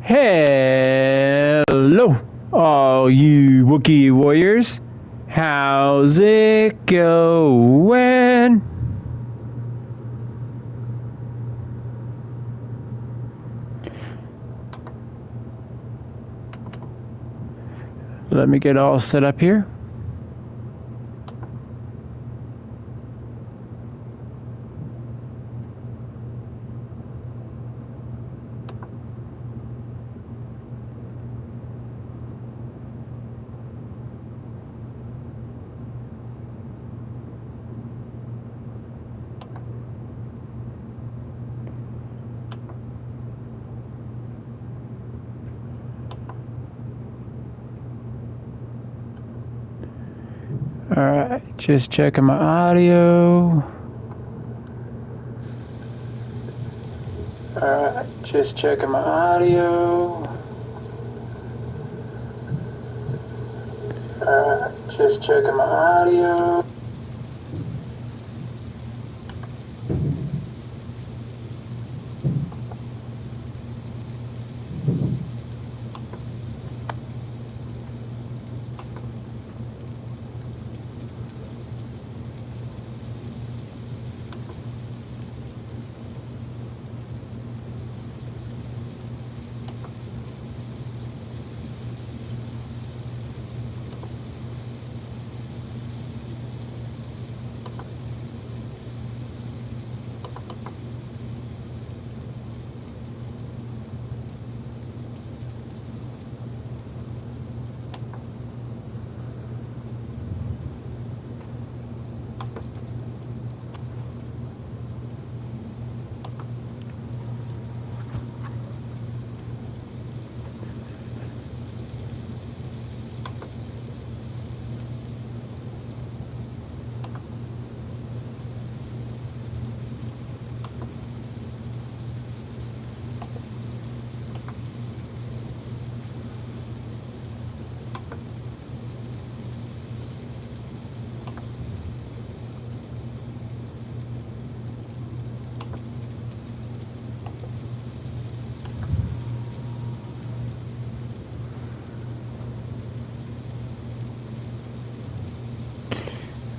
Hello, all you Wookiee warriors. How's it going? Let me get all set up here. Alright, just checking my audio. Alright, just checking my audio. Alright, just checking my audio.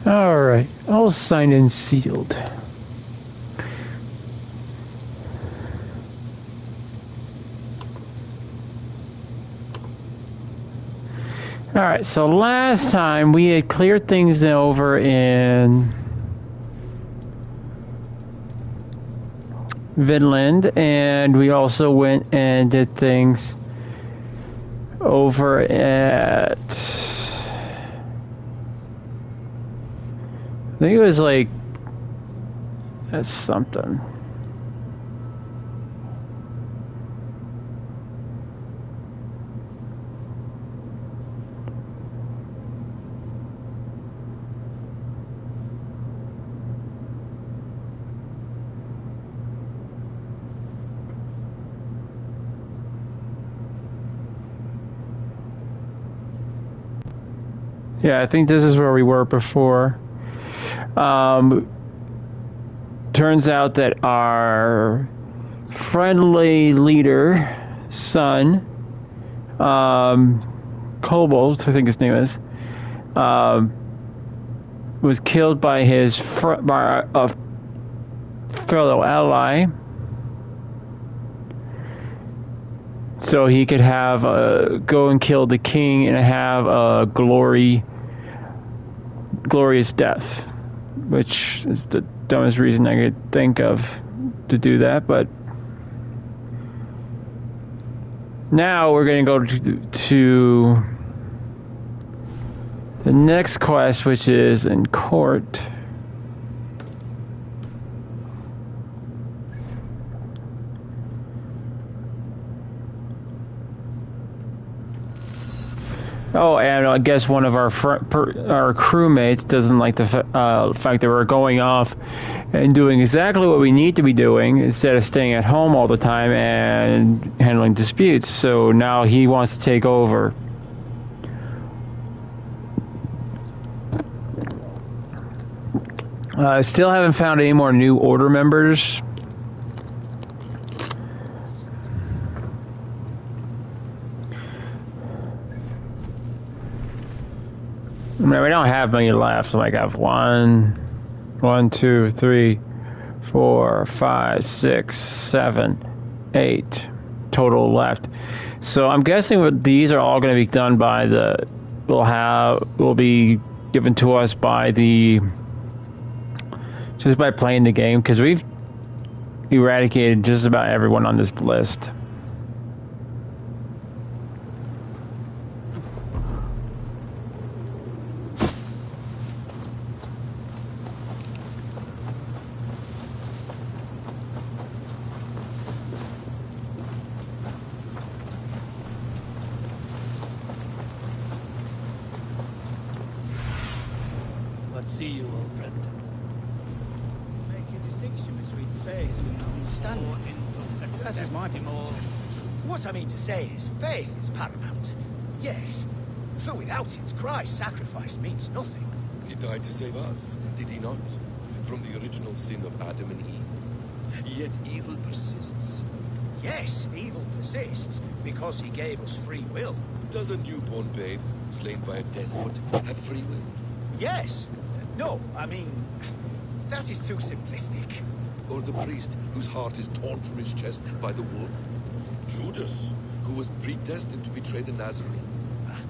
Alright, all signed and sealed. Alright, so last time we had cleared things over in Vinland, and we also went and did things over at... I think it was like, that's something. Yeah, I think this is where we were before. Turns out that our friendly leader, son, Kobold, I think his name is, was killed by his fellow ally, so he could have go and kill the king and have a glorious death, which is the dumbest reason I could think of to do that. But now we're going to go to the next quest, which is in court. Oh, and I guess one of our crewmates doesn't like the fact that we're going off and doing exactly what we need to be doing instead of staying at home all the time and handling disputes. So now he wants to take over. I still haven't found any more new order members. I mean, we don't have many left. Like I have 1, 2, 3, 4, 5, 6, 7, 8 total left. So I'm guessing these are all going to be done by will be given to us by just by playing the game, because we've eradicated just about everyone on this list. See you, old friend. Make a distinction between faith and understanding. That is my point. What I mean to say is, faith is paramount. Yes. For without it, Christ's sacrifice means nothing. He died to save us, did he not? From the original sin of Adam and Eve. Yet evil persists. Yes, evil persists, because he gave us free will. Does a newborn babe, slain by a despot, have free will? Yes. No, I mean, that is too simplistic. Or the priest whose heart is torn from his chest by the wolf? Judas, who was predestined to betray the Nazarene?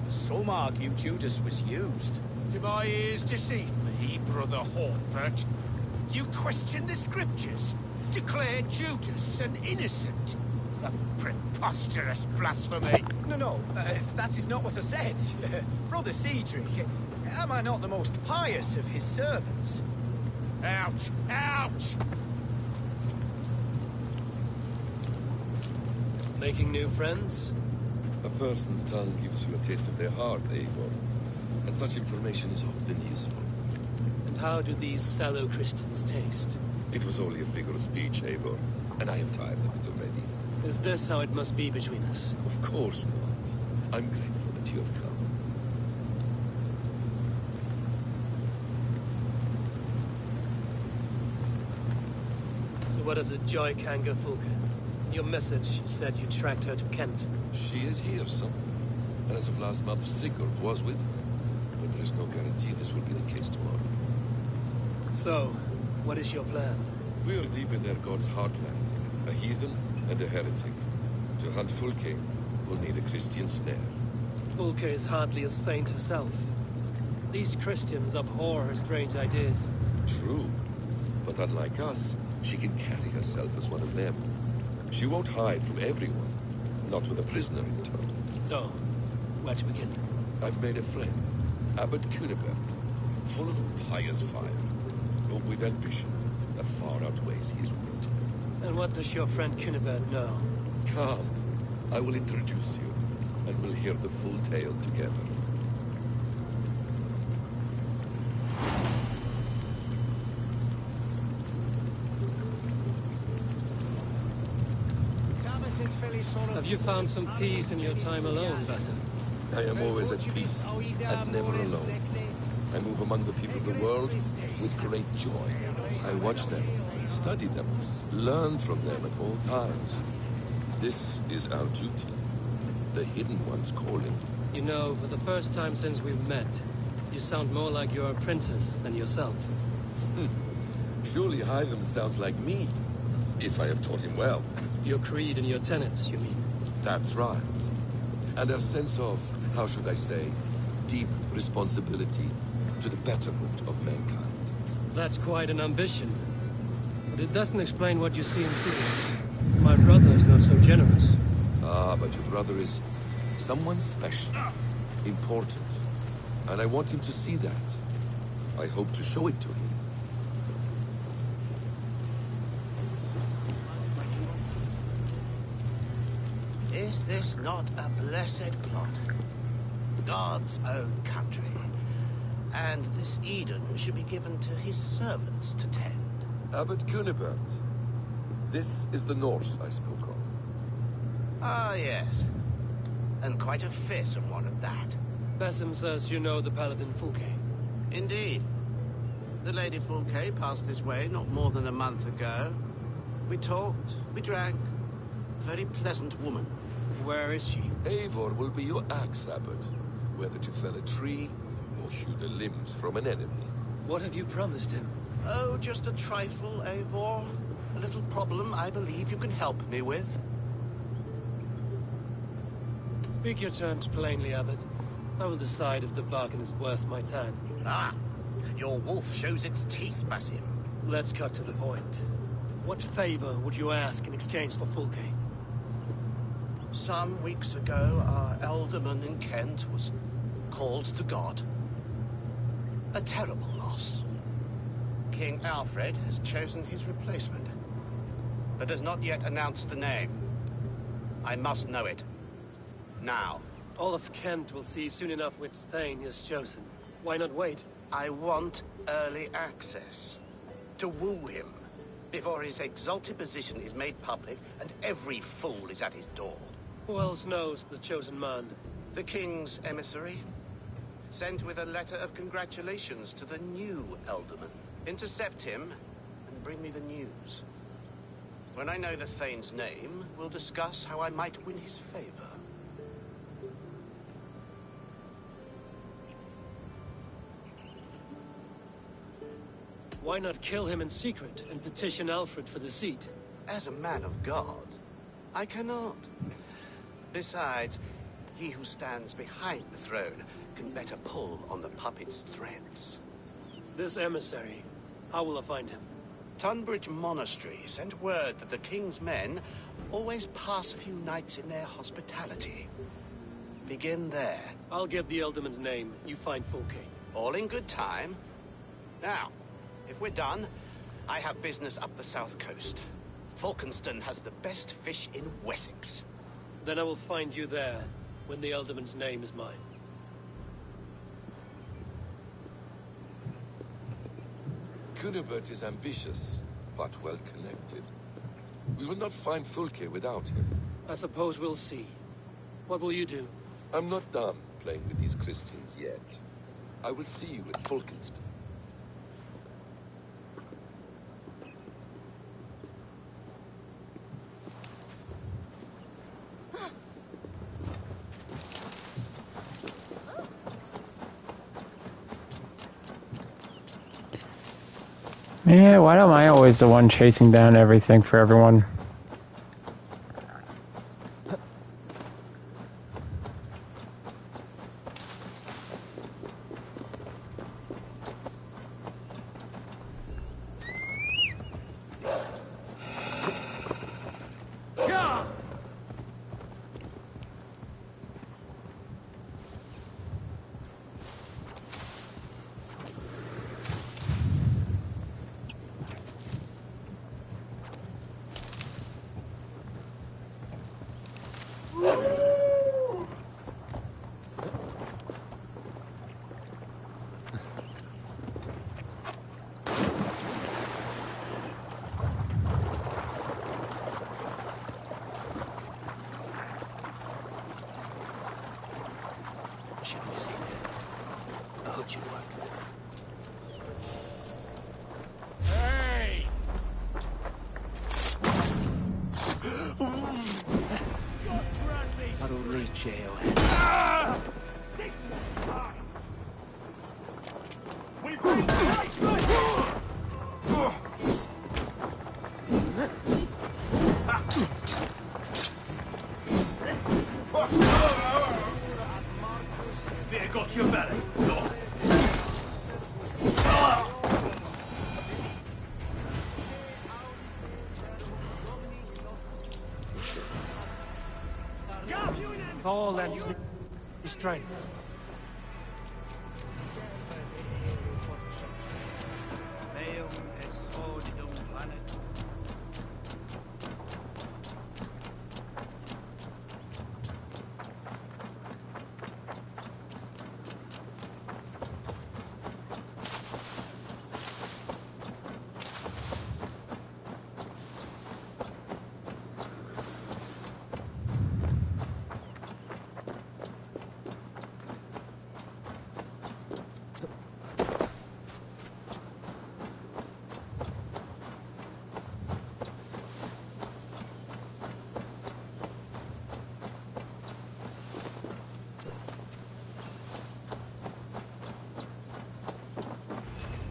Some argue Judas was used. Do my ears deceive me, Brother Hornbert? You question the scriptures, declare Judas an innocent. A preposterous blasphemy. No, that is not what I said. Brother Cedric, am I not the most pious of his servants? Ouch! Ouch! Making new friends? A person's tongue gives you a taste of their heart, Eivor. And such information is often useful. And how do these sallow Christians taste? It was only a figure of speech, Eivor. And I am tired of it already. Is this how it must be between us? Of course not. I'm grateful that you have come. So what of the Joy Kanga Fulke? In your message, you said you tracked her to Kent. She is here somewhere. And as of last month, Sigurd was with her. But there is no guarantee this will be the case tomorrow. So, what is your plan? We are deep in their god's heartland. A heathen and a heretic. To hunt Fulke, we'll need a Christian snare. Fulke is hardly a saint herself. These Christians abhor her strange ideas. True. But unlike us, she can carry herself as one of them. She won't hide from everyone. Not with a prisoner in tow. So, where to begin? I've made a friend. Abbot Cunibert. Full of pious fire. But with ambition that far outweighs his wit. And what does your friend Cunibert know? Come. I will introduce you. And we'll hear the full tale together. Have you found some peace in your time alone, Basim? I am always at peace, and never alone. I move among the people of the world with great joy. I watch them, study them, learn from them at all times. This is our duty. The Hidden One's calling. You know, for the first time since we've met, you sound more like your apprentice than yourself. Surely Hytham sounds like me, if I have taught him well. Your creed and your tenets, you mean? That's right. And our sense of, how should I say, deep responsibility to the betterment of mankind. That's quite an ambition. But it doesn't explain what you see in Sigurd. My brother is not so generous. Ah, but your brother is someone special, important. And I want him to see that. I hope to show it to him. Is this not a blessed plot? God's own country. And this Eden should be given to his servants to tend. Abbot Cunibert. This is the Norse I spoke of. Ah, yes. And quite a fearsome one at that. Basim says you know the Paladin Fulke. Indeed. The Lady Fulke passed this way not more than a month ago. We talked, we drank. A very pleasant woman. Where is she? Eivor will be your axe, Abbot. Whether to fell a tree or hew the limbs from an enemy. What have you promised him? Oh, just a trifle, Eivor. A little problem I believe you can help me with. Speak your terms plainly, Abbot. I will decide if the bargain is worth my time. Ah, your wolf shows its teeth, Basim. Let's cut to the point. What favor would you ask in exchange for Fulke? Some weeks ago, our alderman in Kent was called to God. A terrible loss. King Alfred has chosen his replacement, but has not yet announced the name. I must know it. Now. All of Kent will see soon enough which Thane is chosen. Why not wait? I want early access. To woo him, before his exalted position is made public and every fool is at his door. Who else knows the chosen man? The king's emissary, sent with a letter of congratulations to the new alderman. Intercept him and bring me the news. When I know the Thane's name, we'll discuss how I might win his favor. Why not kill him in secret and petition Alfred for the seat? As a man of God, I cannot. Besides, he who stands behind the throne can better pull on the puppet's threads. This emissary, how will I find him? Tunbridge Monastery sent word that the king's men always pass a few nights in their hospitality. Begin there. I'll give the Elderman's name. You find Fulke. All in good time. Now, if we're done, I have business up the south coast. Falkenston has the best fish in Wessex. Then I will find you there, when the Elderman's name is mine. Cunibert is ambitious, but well-connected. We will not find Fulke without him. I suppose we'll see. What will you do? I'm not done playing with these Christians yet. I will see you at Falkenston. Yeah, why am I always the one chasing down everything for everyone? Tall and strength.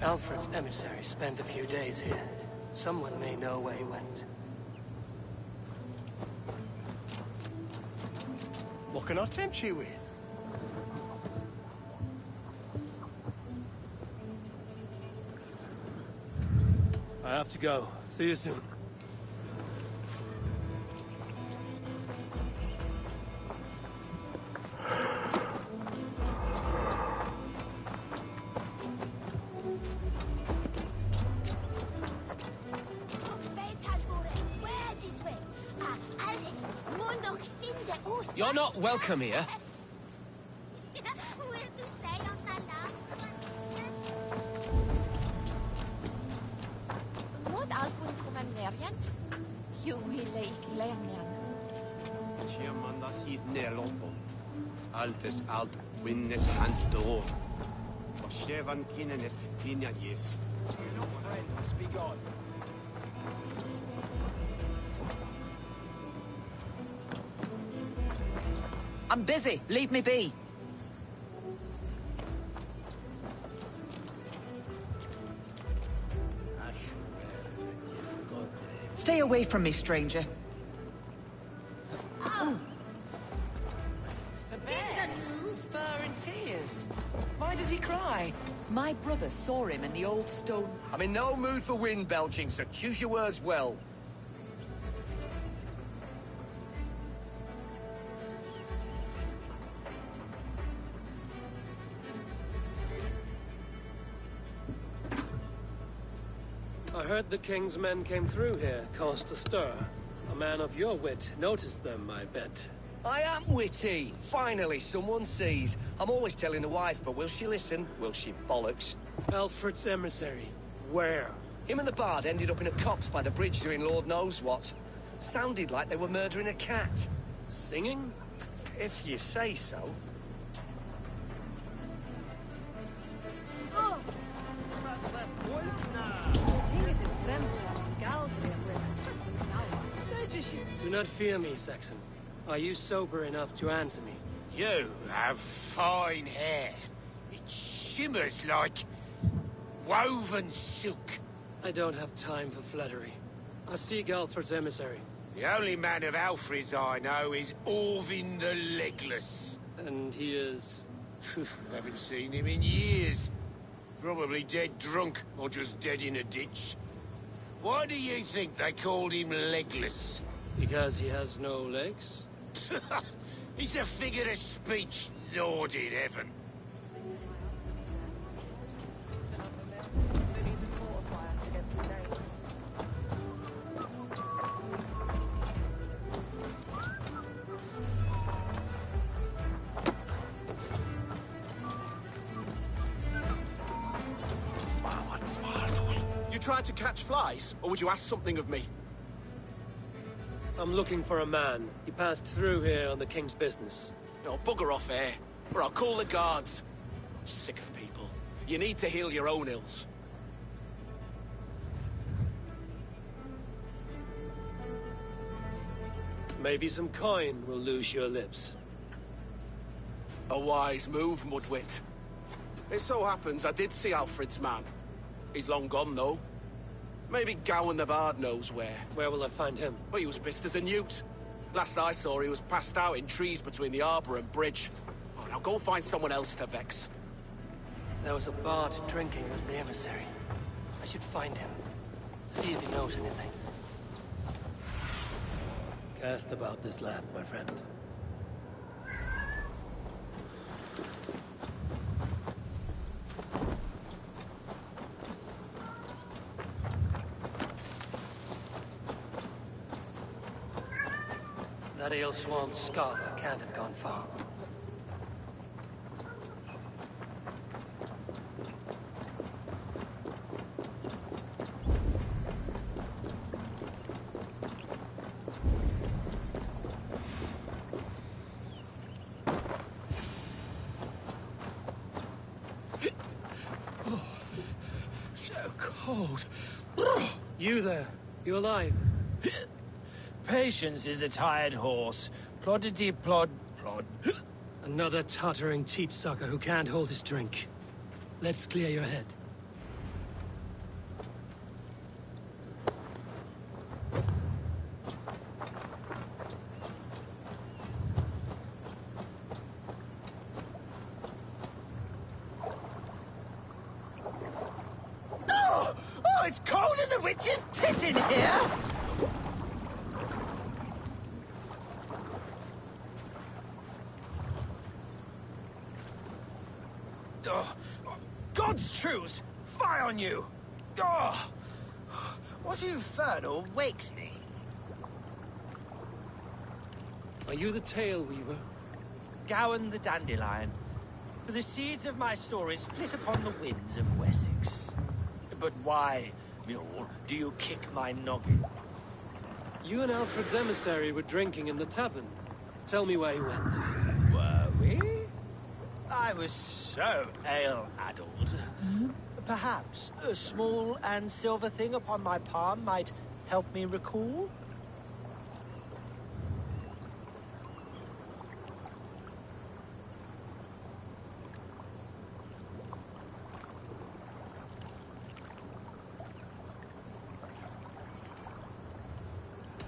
Alfred's emissary spent a few days here. Someone may know where he went. What can I tempt you with? I have to go. See you soon. You're not welcome here. Altes alt winnes hand door. Og shevan kinnenes pinagis. Be gone. I'm busy. Leave me be. Stay away from me, stranger. The bear. Fur and tears. Why does he cry? My brother saw him in the old stone. I'm in no mood for wind belching, so choose your words well. I heard the king's men came through here, caused a stir. A man of your wit noticed them, I bet. I am witty. Finally, someone sees. I'm always telling the wife, but will she listen? Will she bollocks? Alfred's emissary. Where? Him and the bard ended up in a copse by the bridge doing Lord knows what. Sounded like they were murdering a cat. Singing? If you say so. Do not fear me, Saxon. Are you sober enough to answer me? You have fine hair. It shimmers like woven silk. I don't have time for flattery. I seek Alfred's emissary. The only man of Alfred's I know is Orvin the Legless. And he is... Haven't seen him in years. Probably dead drunk, or just dead in a ditch. Why do you think they called him Legless? Because he has no legs? He's a figure of speech, Lord in heaven. You tried to catch flies, or would you ask something of me? I'm looking for a man. He passed through here on the king's business. No, bugger off here, or I'll call the guards. I'm sick of people. You need to heal your own ills. Maybe some coin will loose your lips. A wise move, Mudwit. It so happens I did see Alfred's man. He's long gone, though. Maybe Gowan the Bard knows where. Where will I find him? Well, he was pissed as a newt. Last I saw, he was passed out in trees between the arbor and bridge. Oh, now go find someone else to vex. There was a bard drinking with the emissary. I should find him. See if he knows anything. Cast about this land, my friend. That ale swan Scott can't have gone far. So cold. You there? You alive? Patience is a tired horse. Ploddity plod plod. Another tottering teat sucker who can't hold his drink. Let's clear your head. a witch's tit in here? Oh, God's truce! Fie on you! Oh, what infernal wakes me? Are you the Tale Weaver? Gowan the Dandelion. For the seeds of my stories flit upon the winds of Wessex. But why, mule, do you kick my noggin? You and Alfred's emissary were drinking in the tavern. Tell me where he went. Were we? I was so ale-addled. Perhaps a small and silver thing upon my palm might help me recall?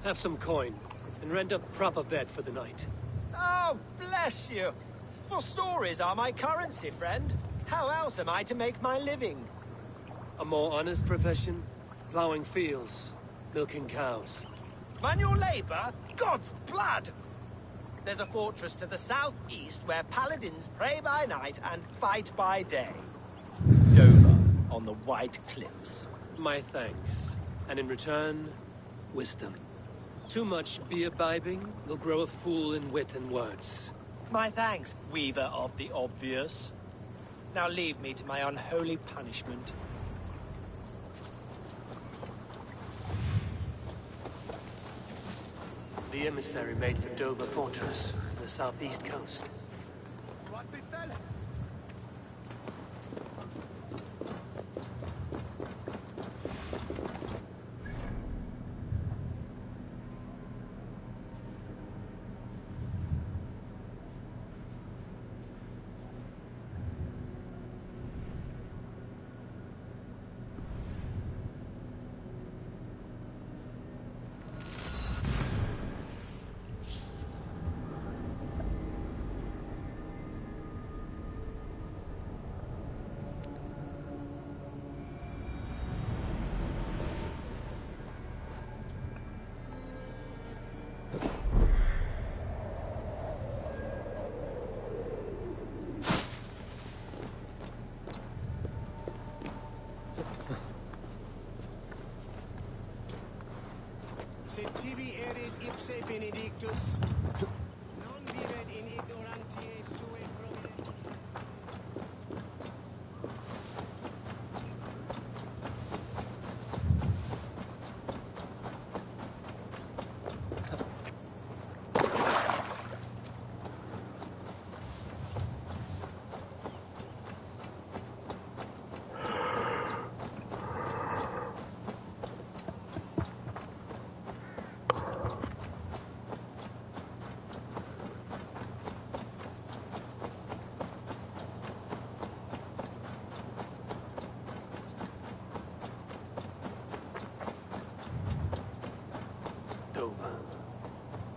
Have some coin, and rent a proper bed for the night. Oh, bless you! For stories are my currency, friend. How else am I to make my living? A more honest profession? Plowing fields, milking cows. Manual labor? God's blood! There's a fortress to the southeast where paladins pray by night and fight by day. Dover, on the White Cliffs. My thanks. And in return, wisdom. Too much beer-bibbing will grow a fool in wit and words. My thanks, weaver of the obvious. Now leave me to my unholy punishment. The emissary made for Dover Fortress, the southeast coast. What befell him? Sed tibi erit ipse benedictus, non vivet in ignorantiae suae providentiae.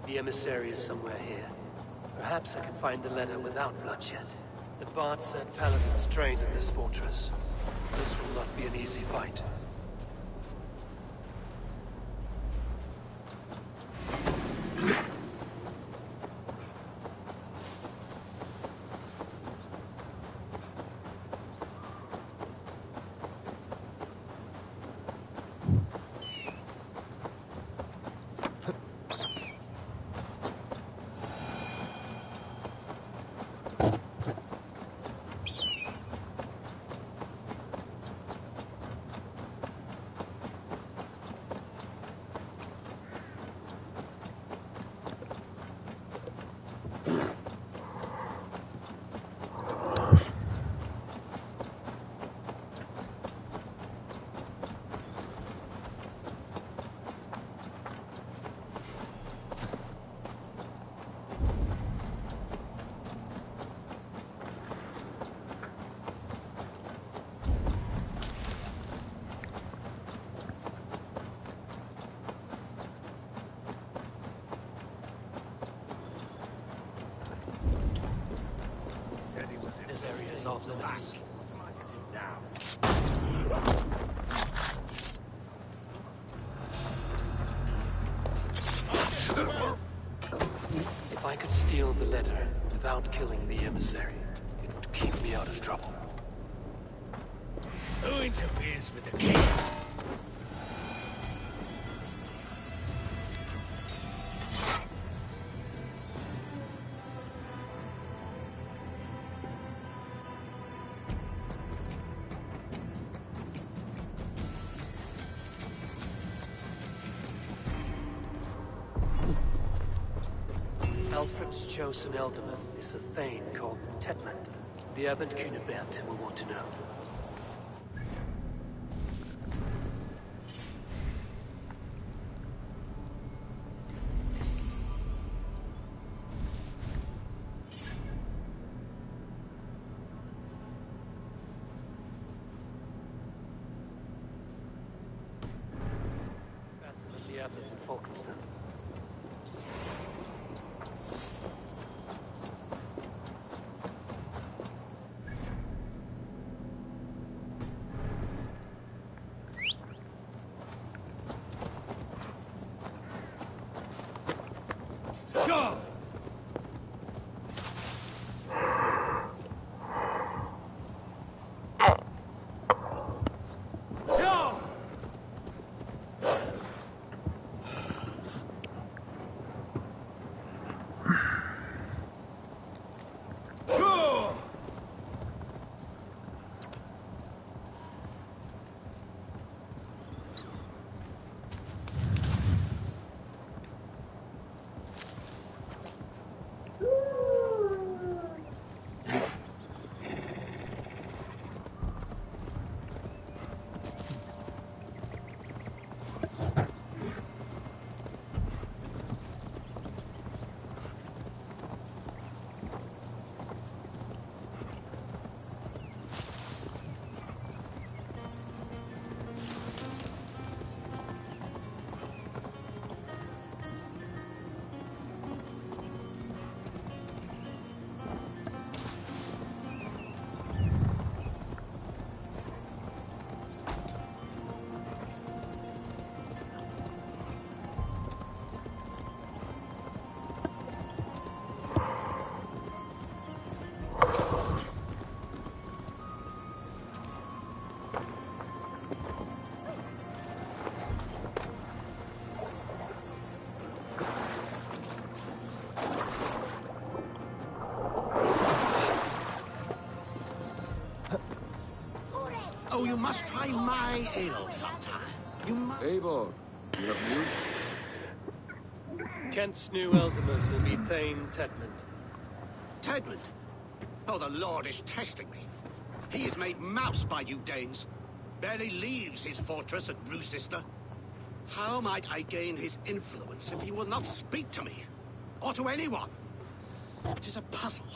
The emissary is somewhere here. Perhaps I can find the letter without bloodshed. The Bard said paladins trained in this fortress. This will not be an easy fight. This area is off limits. could steal the letter without killing the emissary, it would keep me out of trouble. Who interferes with the king? Alfred's chosen ealdorman is a thane called Tedmund. The Abbot Cunibert will want to know. Basim and the Abbot in Falkenston. Oh, you must try my ale sometime. You must... Eivor, you have news? Kent's new ealdorman will be Thane Tedmund. Tedmund? Oh, the Lord is testing me. He is made mouse by you Danes. Barely leaves his fortress at Roosister. How might I gain his influence if he will not speak to me? Or to anyone? It is a puzzle.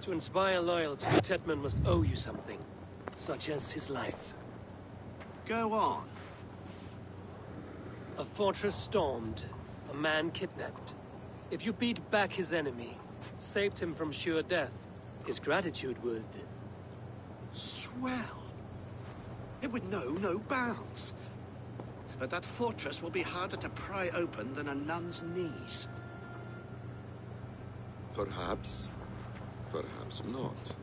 To inspire loyalty, Tedmund must owe you something, such as his life. Go on. A fortress stormed, a man kidnapped. If you beat back his enemy, saved him from sure death, his gratitude would... Swell. It would know no bounds. But that fortress will be harder to pry open than a nun's knees. Perhaps. Perhaps not.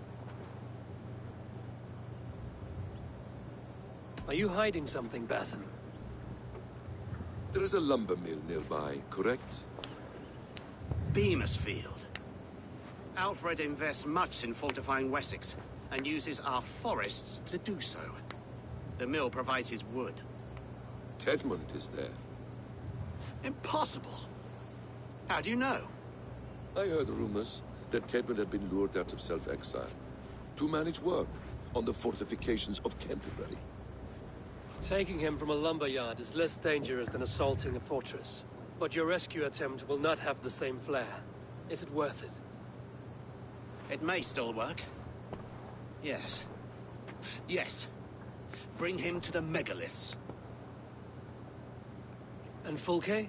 Are you hiding something, Basim? There is a lumber mill nearby, correct? Beamisfield. Alfred invests much in fortifying Wessex, and uses our forests to do so. The mill provides his wood. Tedmund is there. Impossible! How do you know? I heard rumors that Tedmund had been lured out of self-exile to manage work on the fortifications of Canterbury. Taking him from a lumberyard is less dangerous than assaulting a fortress. But your rescue attempt will not have the same flair. Is it worth it? It may still work. Yes. Yes. Bring him to the megaliths. And Fulke?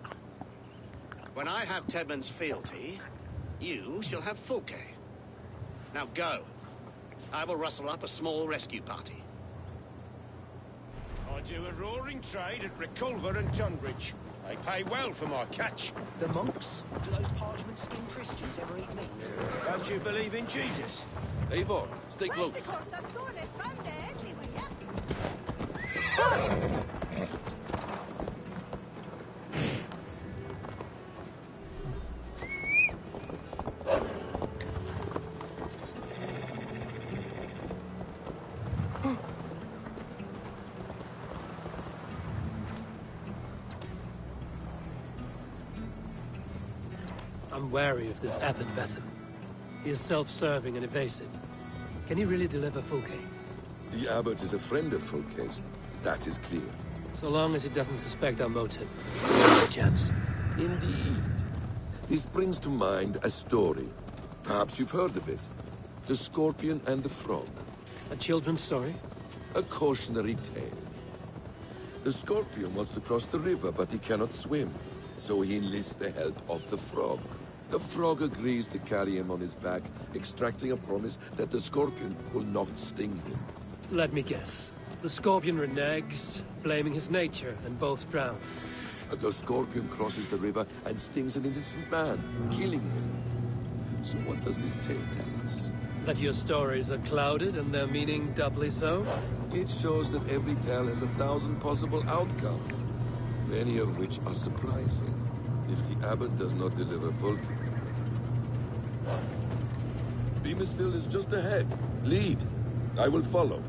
When I have Tedmund's fealty, you shall have Fulke. Now go. I will rustle up a small rescue party. I do a roaring trade at Reculver and Tunbridge. They pay well for my catch. The monks? Do those parchment-skinned Christians ever eat meat? Don't you believe in Jesus? Eivor, stay close. I'm wary of this Abbot Bethan. He is self-serving and evasive. Can he really deliver Fulke? The abbot is a friend of Fulke's. That is clear. So long as he doesn't suspect our motive. No chance. Indeed. This brings to mind a story. Perhaps you've heard of it. The Scorpion and the Frog. A children's story? A cautionary tale. The Scorpion wants to cross the river, but he cannot swim. So he enlists the help of the Frog. The Frog agrees to carry him on his back, extracting a promise that the Scorpion will not sting him. Let me guess. The Scorpion reneges, blaming his nature, and both drown. The Scorpion crosses the river and stings an innocent man, killing him. So what does this tale tell us? That your stories are clouded and their meaning doubly so? It shows that every tale has 1,000 possible outcomes, many of which are surprising. If the abbot does not deliver Fulke. Beamisfield is just ahead. Lead. I will follow.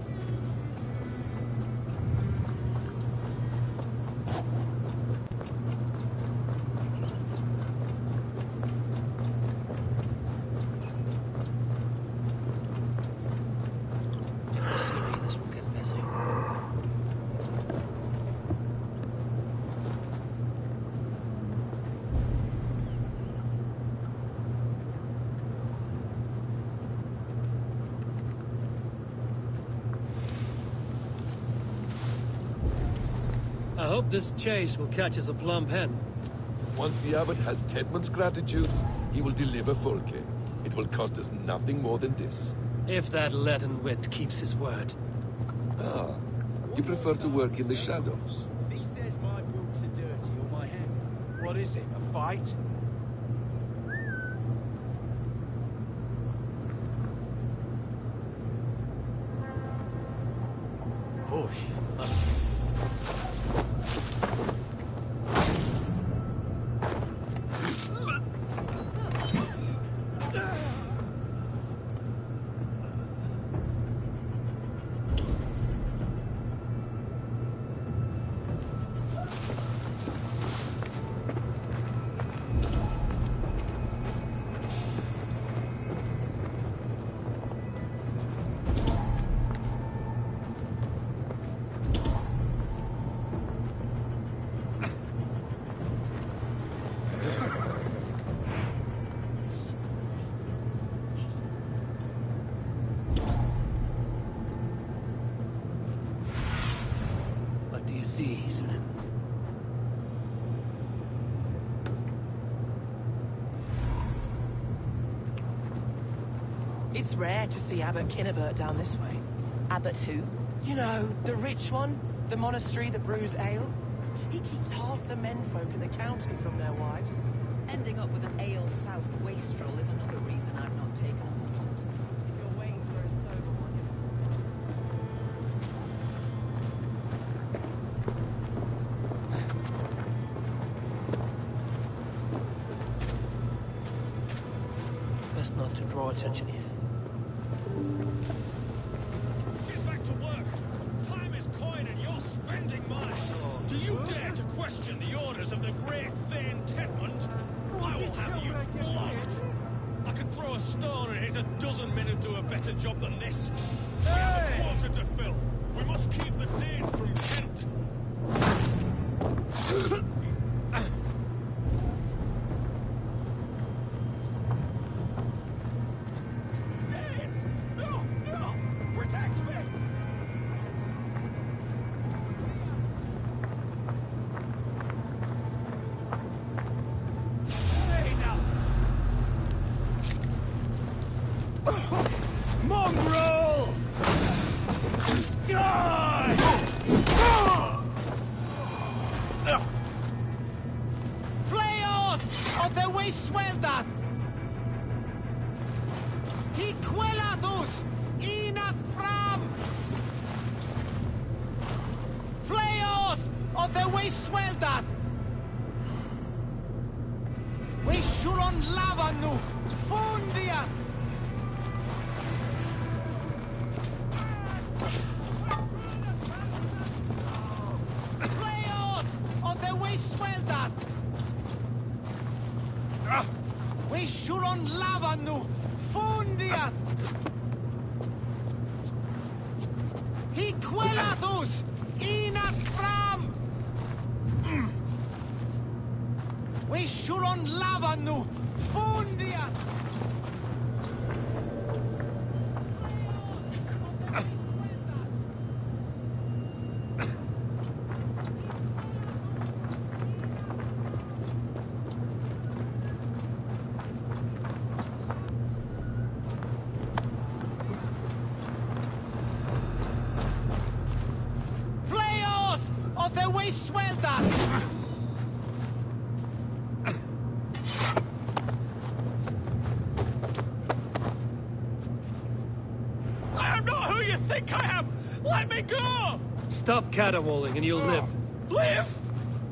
If they see me, this will get messy. I hope this chase will catch us a plump hen. Once the abbot has Tedmund's gratitude, he will deliver Fulke. It will cost us nothing more than this. If that leaden wit keeps his word. Ah, you prefer to work in the shadows. He says my boots are dirty or my hand. What is it, a fight? Bush. What do you see, Sunan? It's rare to see Abbot Kinnebert down this way. Abbot who? You know, the rich one. The monastery that brews ale. He keeps half the menfolk in the county from their wives. Ending up with an ale-soused wastrel is another reason I've not taken a husband. If you're waiting for a sober one... Best not to draw attention here. Get back to work. Time is coin and you're spending mine. Do you dare to question the orders of the great Thane Tedmund? I will have you flogged. I can throw a stone and hit a dozen men who do a better job than this. We have a quota to fill. We must keep the Danes from Kent. Danes! No! No! Protect me! Mongrel! Die! of the Wasteweldar! He quellathus inath fram! Flayoth of the Wasteweldar! We shuron lavanu! Fundia! Flayoth of the Wasteweldar! We shuron lavanu! Fundia! He quellathus inath fram! We shuron lavanu! Fundia! Of the Wasteweldar! I am not who you think I am! Let me go! Stop caterwauling and you'll live. Live?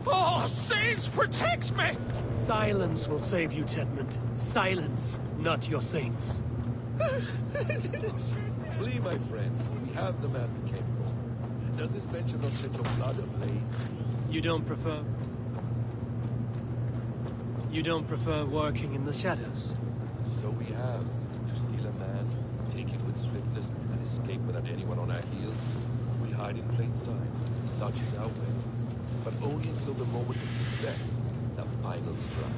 Oh, saints, protect me! Silence will save you, Tedmund. Silence, not your saints. Flee, my friend. We have the man we came for. Does this venture not set your blood ablaze? You don't prefer working in the shadows? So we have. To steal a man, take it with swiftness, and escape without anyone on our heels. We hide in plain sight. Such is our way. But only until the moment of success. The final strike.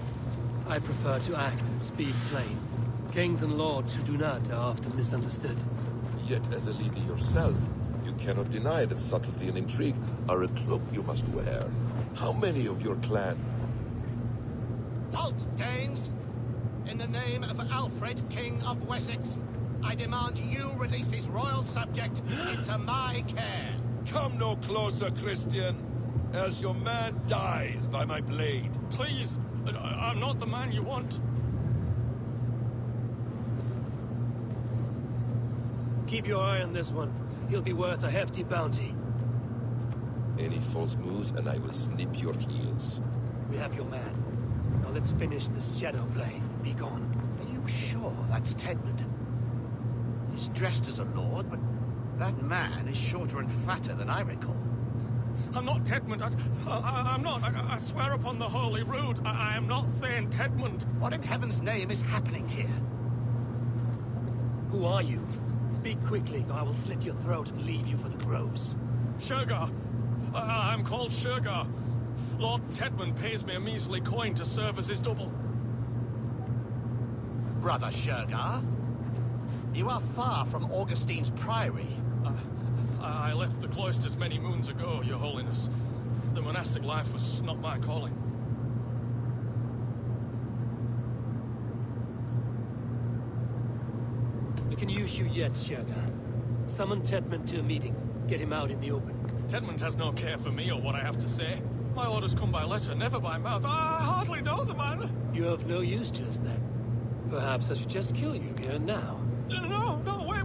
I prefer to act and speak plain. Kings and lords who do not are often misunderstood. Yet as a leader yourself, you cannot deny that subtlety and intrigue are a cloak you must wear. How many of your clan? Halt, Danes! In the name of Alfred, King of Wessex, I demand you release his royal subject into my care. Come no closer, Christian, else your man dies by my blade. Please, I'm not the man you want. Keep your eye on this one. He'll be worth a hefty bounty. Any false moves and I will snip your heels. We have your man. Now let's finish this shadow play. Be gone. Are you sure that's Tedmund? He's dressed as a lord, but that man is shorter and fatter than I recall. I'm not Tedmund. I'm not. I swear upon the Holy Rood, I am not Thane Tedmund. What in heaven's name is happening here? Who are you? Speak quickly, or I will slit your throat and leave you for the crows. Shergar. I'm called Shergar. Lord Tedmund pays me a measly coin to serve as his double. Brother Shergar, you are far from Augustine's priory. I left the cloisters many moons ago, Your Holiness. The monastic life was not my calling. We can use you yet, Shergar. Summon Tedmund to a meeting. Get him out in the open. Tedmund has no care for me or what I have to say. My orders come by letter, never by mouth. I hardly know the man. You have no use to us then. Perhaps I should just kill you here and now. No, wait.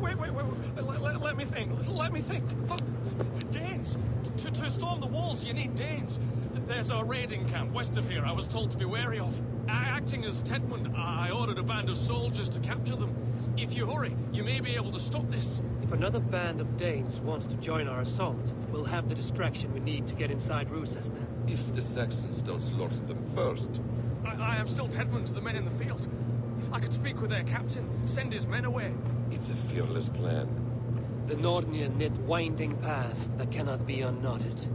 Let me think. Look, Danes. To storm the walls, you need Danes. There's a raiding camp west of here I was told to be wary of. Acting as Tedmund, I ordered a band of soldiers to capture them. If you hurry, you may be able to stop this. If another band of Danes wants to join our assault, we'll have the distraction we need to get inside Roosester. If the Saxons don't slaughter them first. I am still Tedmund to the men in the field. I could speak with their captain, send his men away. It's a fearless plan. The Nordnir knit winding paths that cannot be unknotted.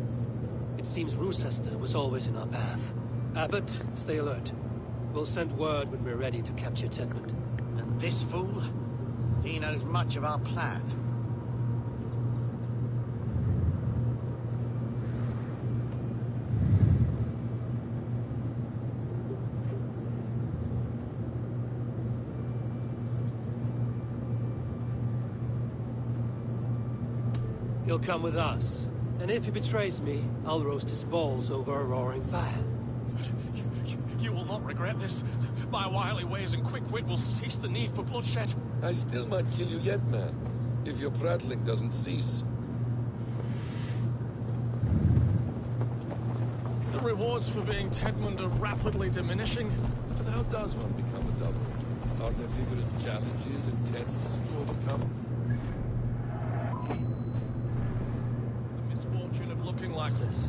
It seems Roosester was always in our path. Abbot, stay alert. We'll send word when we're ready to capture Tedmund. And this fool? He knows much of our plan. He'll come with us. And if he betrays me, I'll roast his balls over a roaring fire. You will not regret this. My wily ways and quick wit will cease the need for bloodshed. I still might kill you yet, man. If your prattling doesn't cease. The rewards for being Tedmund are rapidly diminishing. And how does one become a double? Are there vigorous challenges and tests to overcome? The misfortune of looking like this.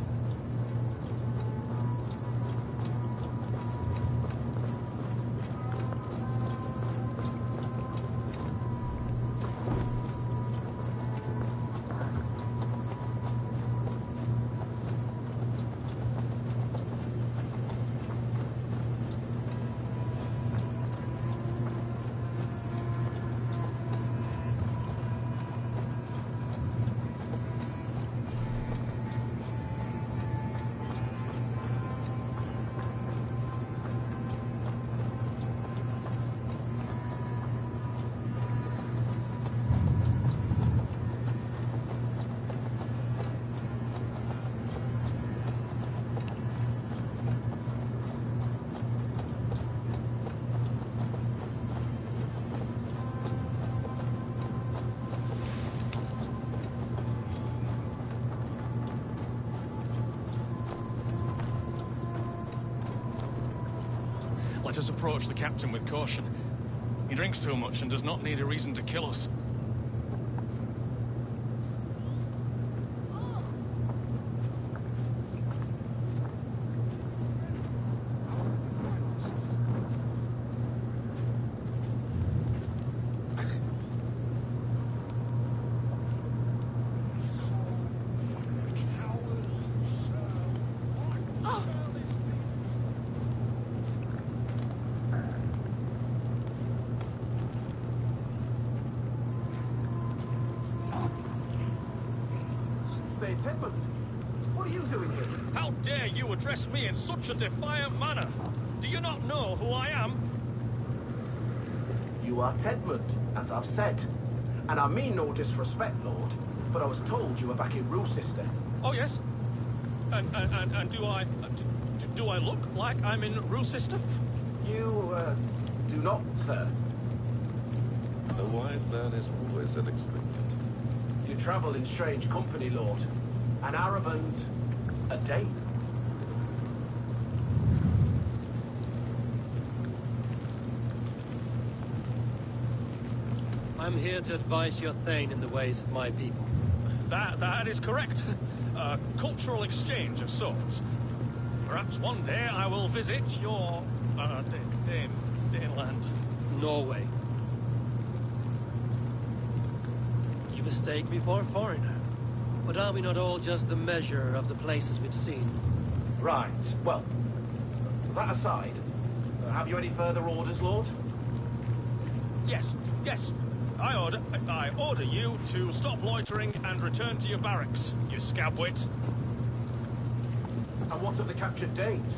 Let us approach the captain with caution. He drinks too much and does not need a reason to kill us. Tedmund, what are you doing here? How dare you address me in such a defiant manner? Do you not know who I am? You are Tedmund, as I've said. And I mean no disrespect, Lord, but I was told you were back in Roosister. Oh, yes? And do I look like I'm in Roosister? You, do not, sir. A wise man is always unexpected. You travel in strange company, Lord. An Arab and a Dane. I'm here to advise your Thane in the ways of my people. That is correct. A cultural exchange of sorts. Perhaps one day I will visit your, Daneland. Norway. You mistake me for a foreigner. But are we not all just the measure of the places we've seen? Right. Well, that aside, have you any further orders, Lord? Yes. I order you to stop loitering and return to your barracks, you scabwit. And what of the captured Danes?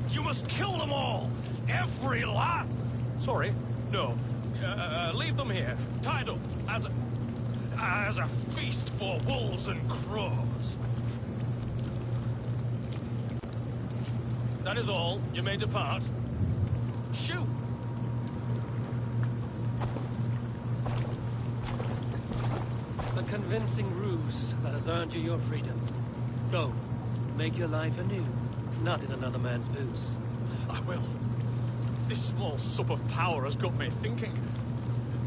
You must kill them all! Every last... Sorry, no. Leave them here, tied up, as a feast for wolves and crows. That is all. You may depart. Shoot! A convincing ruse that has earned you your freedom. Go. Make your life anew, not in another man's boots. I will. This small sup of power has got me thinking.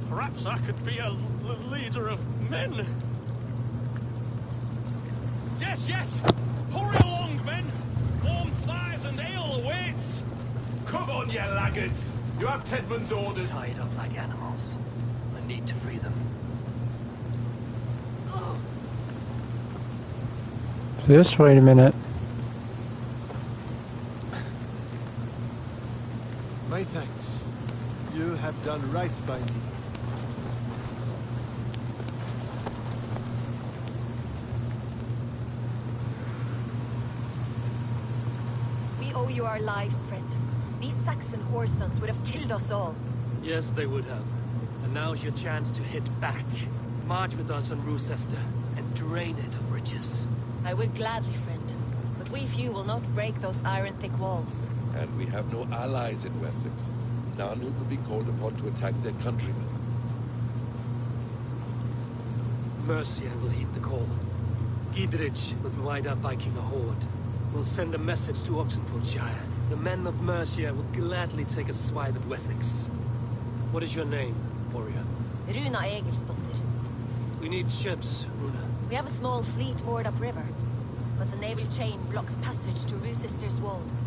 Perhaps I could be a leader of men. Yes! Hurry along, men! Warm thighs and ale awaits! Come on, you laggards! You have Tedmund's orders. Tied up like animals. I need to free them. Just wait a minute. My thanks. You have done right by me. We owe you our lives, friend. These Saxon whoresons would have killed us all. Yes, they would have. And now's your chance to hit back. March with us on Roosester and drain it of riches. I would gladly, friend. But we few will not break those iron-thick walls. And we have no allies in Wessex. None who could be called upon to attack their countrymen. Mercia will heed the call. Gidrich will provide our Viking a horde. We'll send a message to Oxenfordshire. The men of Mercia will gladly take a swipe at Wessex. What is your name, warrior? Runa Egilsdotter. We need ships, Runa. We have a small fleet moored upriver, but the naval chain blocks passage to Roosister's walls.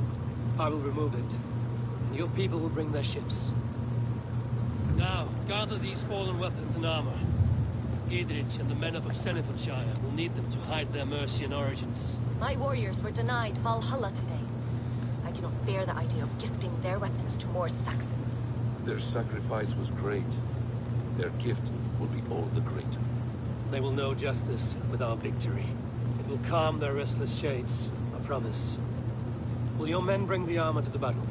I will remove it. Your people will bring their ships. Now, gather these fallen weapons and armor. Gidrich and the men of Oxenfordshire will need them to hide their Mercian origins. My warriors were denied Valhalla today. I cannot bear the idea of gifting their weapons to more Saxons. Their sacrifice was great. Their gift will be all the greater. They will know justice with our victory. It will calm their restless shades, I promise. Will your men bring the armor to the battle?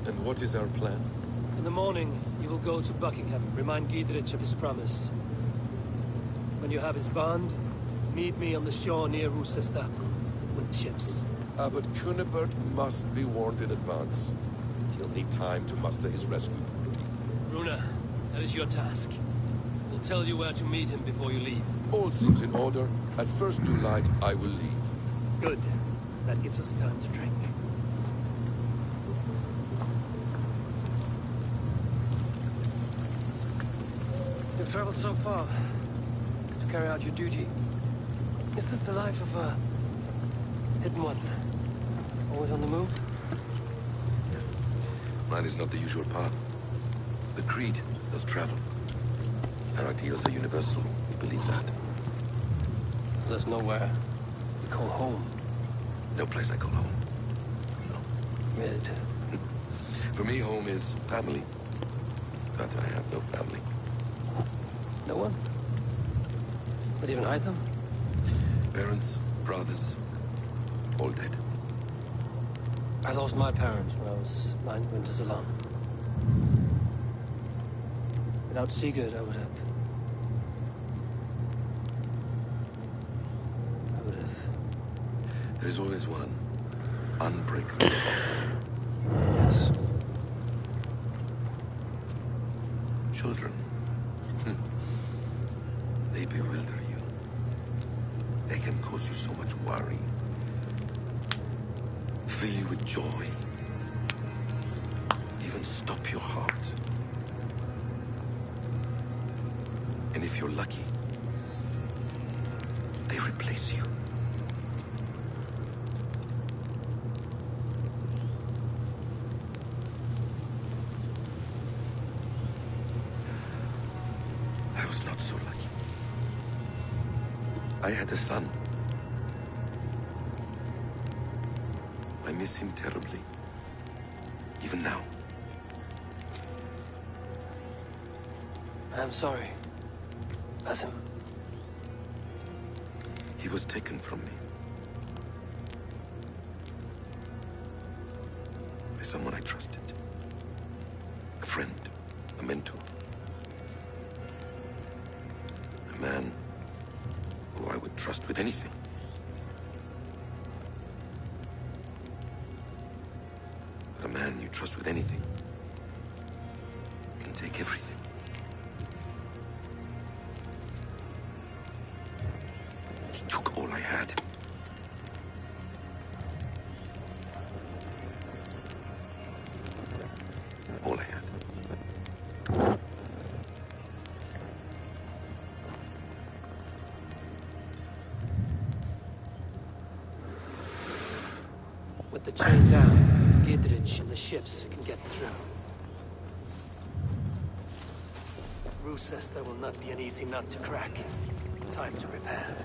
And what is our plan? In the morning, you will go to Buckingham, remind Gidrich of his promise. When you have his bond, meet me on the shore near Roosester with the ships. Abbot Cunibert must be warned in advance. He'll need time to muster his rescue party. Runa, that is your task. We'll tell you where to meet him before you leave. All seems in order. At first new light, I will leave. Good. That gives us time to drink. You've traveled so far to carry out your duty. Is this the life of a hidden one? Always on the move? Mine is not the usual path. The Creed does travel. Our ideals are universal. We believe that. So there's nowhere we call home. No place I call home. No. Mid. For me, home is family. But I have no family. No one? Not even Hytham? Parents, brothers, all dead. I lost my parents when I was 9 winters alone. Without Sigurd, I would have... There is always one unbreakable bond. Yes. Children. They bewilder you. They can cause you so much worry. Fill you with joy. Even stop your heart. And if you're lucky, they replace you. I was not so lucky. I had a son. I miss him terribly. Even now. I'm sorry. Basim. He was taken from me. By someone I trusted. A friend. A mentor. A man who I would trust with anything. But a man you trust with anything can take everything. He took all I had. All I had. With the chain down, Gidrich and the ships can get through. Roosester will not be an easy nut to crack. Time to prepare.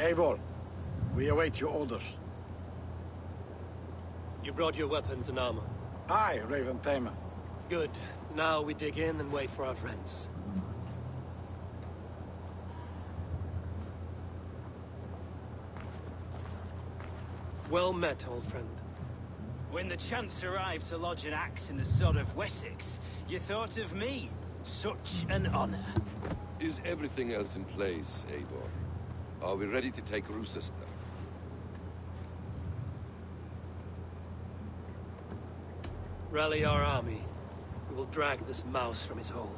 Eivor, we await your orders. You brought your weapons and armor. Aye, Raven Tamer. Good. Now we dig in and wait for our friends. Well met, old friend. When the chance arrived to lodge an axe in the sod of Wessex, you thought of me. Such an honor. Is everything else in place, Eivor? Are we ready to take Rochester? Rally our army. We will drag this mouse from his hole.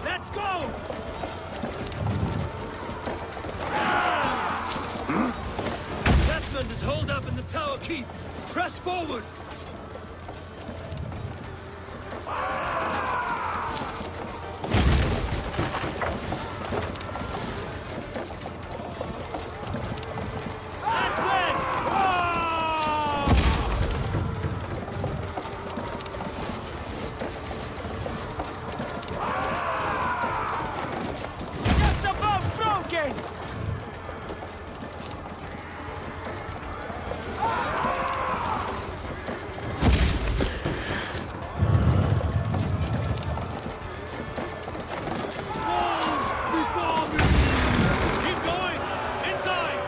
Let's go! Catmund is holed up in the tower keep. Press forward! Just above broken! Keep going! Inside!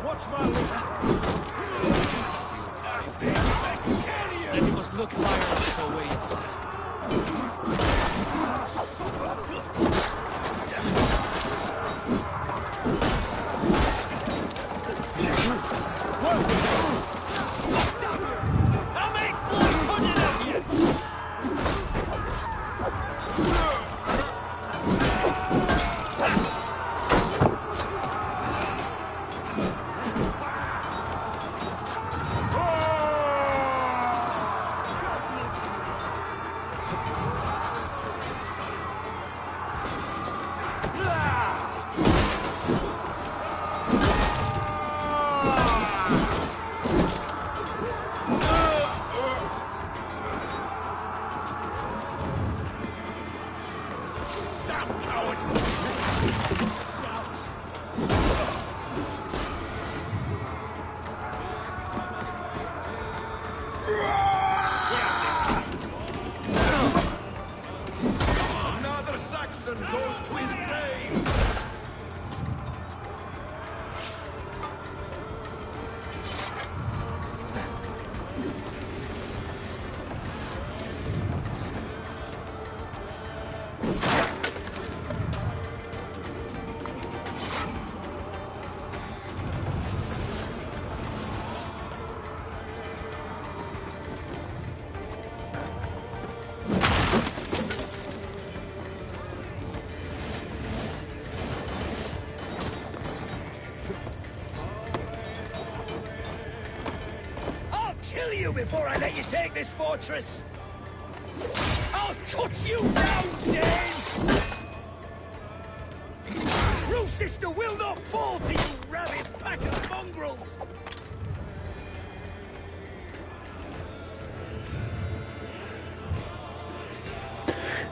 Watch my Then you must look higher up for way inside. I'll make blood put it up here! Damn coward! Another Saxon goes to his grave! I'll kill you before I let you take this fortress! I'll cut you down, Dane! Rue sister will not fall to you, rabid pack of mongrels!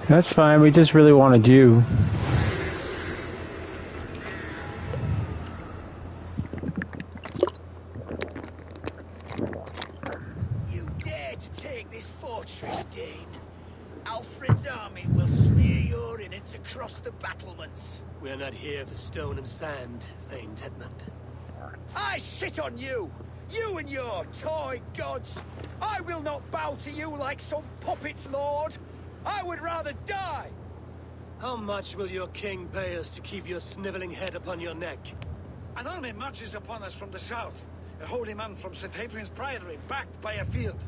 That's fine, we just really wanted you. You dare to take this fortress, Dane? Alfred's army will smear your innards across the battlements. We're not here for stone and sand, Thane Tedmund. I shit on you! You and your toy gods! I will not bow to you like some puppet's lord! I would rather die! How much will your king pay us to keep your sniveling head upon your neck? An army marches upon us from the south. A holy man from St. Hadrian's Priory, backed by a field.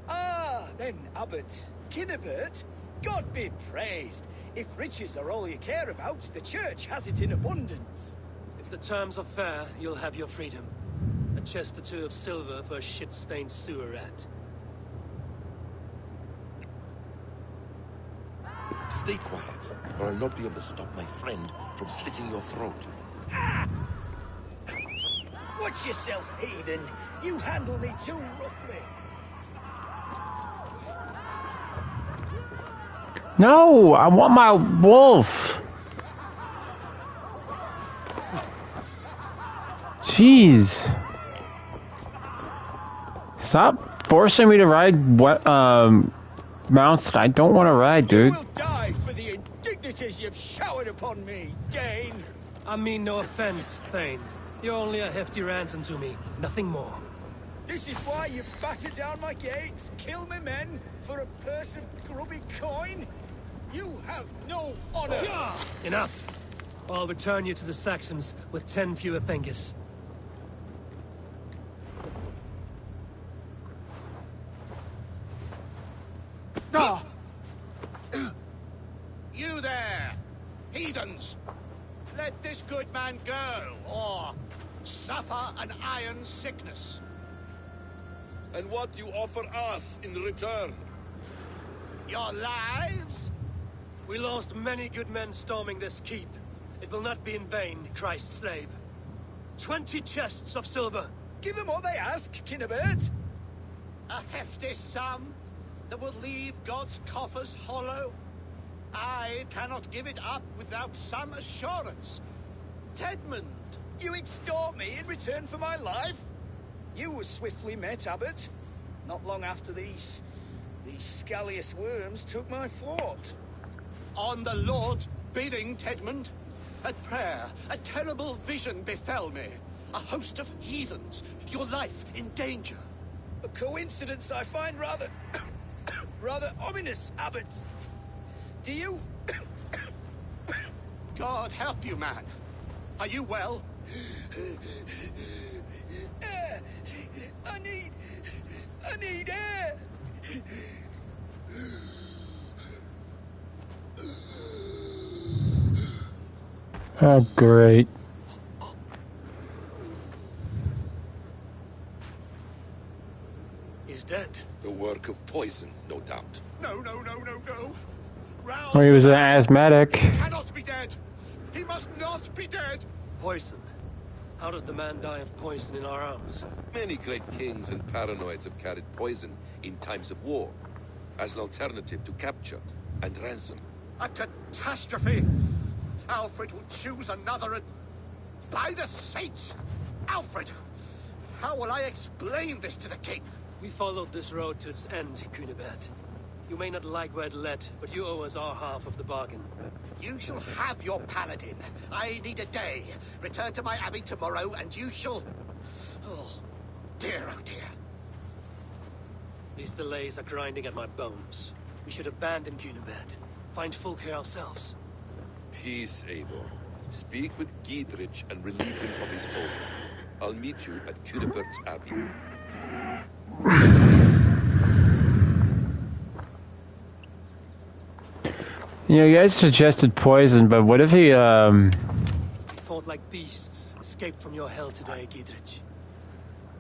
Ah, then, Abbot Kinnebert, God be praised. If riches are all you care about, the church has it in abundance. If the terms are fair, you'll have your freedom. A chest or two of silver for a shit-stained sewer rat. Stay quiet, or I'll not be able to stop my friend from slitting your throat. Watch yourself, heathen. You handle me too roughly. No, I want my wolf. Jeez. Stop forcing me to ride what mounts that I don't want to ride, dude. You will die for the indignities you've showered upon me, Dane. I mean no offense, Thane. You're only a hefty ransom to me, nothing more. This is why you batter down my gates, kill my men for a purse of grubby coin? You have no honor! Enough! I'll return you to the Saxons with 10 fewer Thengis. suffer an iron sickness. And what do you offer us in return? Your lives? We lost many good men storming this keep. It will not be in vain, Christ's slave. 20 chests of silver. Give them what they ask, Kinnebert. A hefty sum that will leave God's coffers hollow. I cannot give it up without some assurance. Tedmund! You extort me in return for my life? You were swiftly met, Abbot. Not long after these scallious worms took my fort. On the Lord's bidding, Tedmund. At prayer, a terrible vision befell me. A host of heathens, your life in danger. A coincidence I find rather... rather ominous, Abbot. Do you... God help you, man. Are you well? Air! I need air! Oh, great. He's dead. The work of poison, no doubt. No. Rouse. Well, he was an asthmatic. He cannot be dead. He must not be dead. Poison. How does the man die of poison in our arms? Many great kings and paranoids have carried poison in times of war, as an alternative to capture and ransom. A catastrophe. Alfred will choose another and... By the saints! Alfred! How will I explain this to the king? We followed this road to its end, Kunibert. You may not like where it led, but you owe us our half of the bargain. You shall have your paladin. I need a day. Return to my abbey tomorrow, and you shall... Oh dear. These delays are grinding at my bones. We should abandon Kunibert. Find Fulke ourselves. Peace, Eivor. Speak with Giedrich and relieve him of his oath. I'll meet you at Cunebert's Abbey. You know, you guys suggested poison, but what if he, We fought like beasts, escaped from your hell today, Giedrich.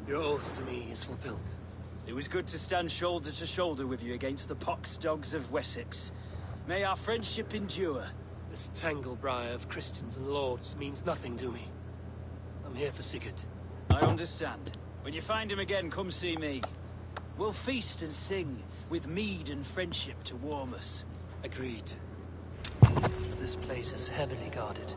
Your oath to me is fulfilled. It was good to stand shoulder to shoulder with you against the pox dogs of Wessex. May our friendship endure. This tangle-briar of Christians and lords means nothing to me. I'm here for Sigurd. I understand. When you find him again, come see me. We'll feast and sing, with mead and friendship to warm us. Agreed. This place is heavily guarded.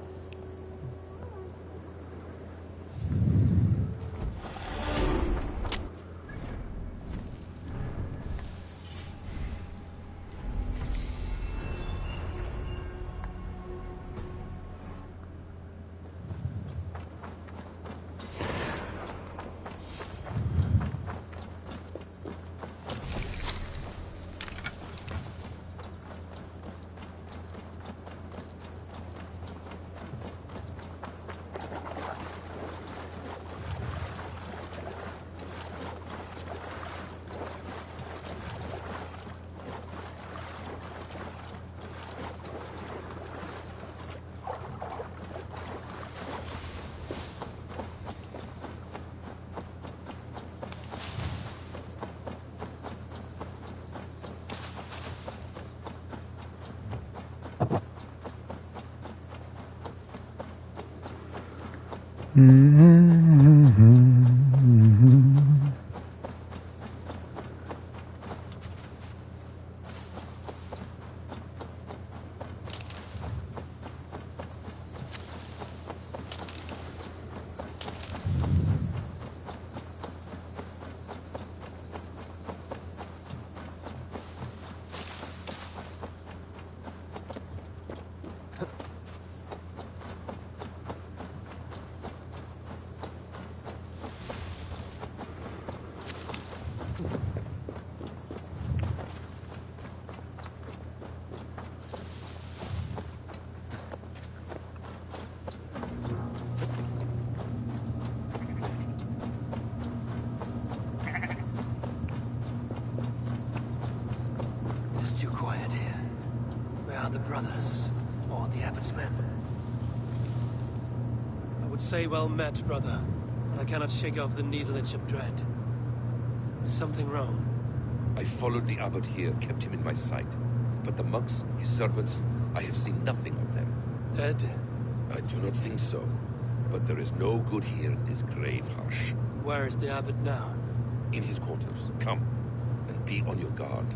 It's too quiet here. Where are the brothers? Or the abbot's men? I would say well met, brother. I cannot shake off the needle itch of dread. Is something wrong? I followed the abbot here, kept him in my sight. But the monks, his servants, I have seen nothing of them. Dead? I do not think so. But there is no good here in this grave hush. Where is the abbot now? In his quarters. Come, and be on your guard.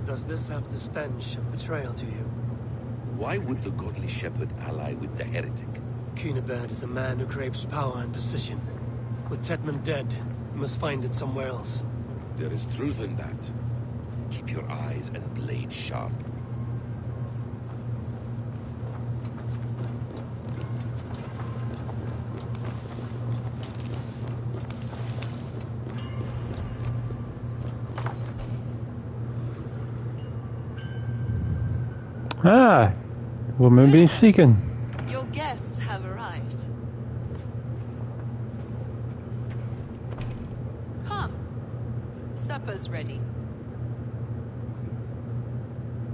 Does this have the stench of betrayal to you? Why would the godly shepherd ally with the heretic? Cunibert is a man who craves power and position. With Tetman dead, he must find it somewhere else. There is truth in that. Keep your eyes and blade sharp. Ah, woman being seeking. Your guests have arrived. Come. Supper's ready.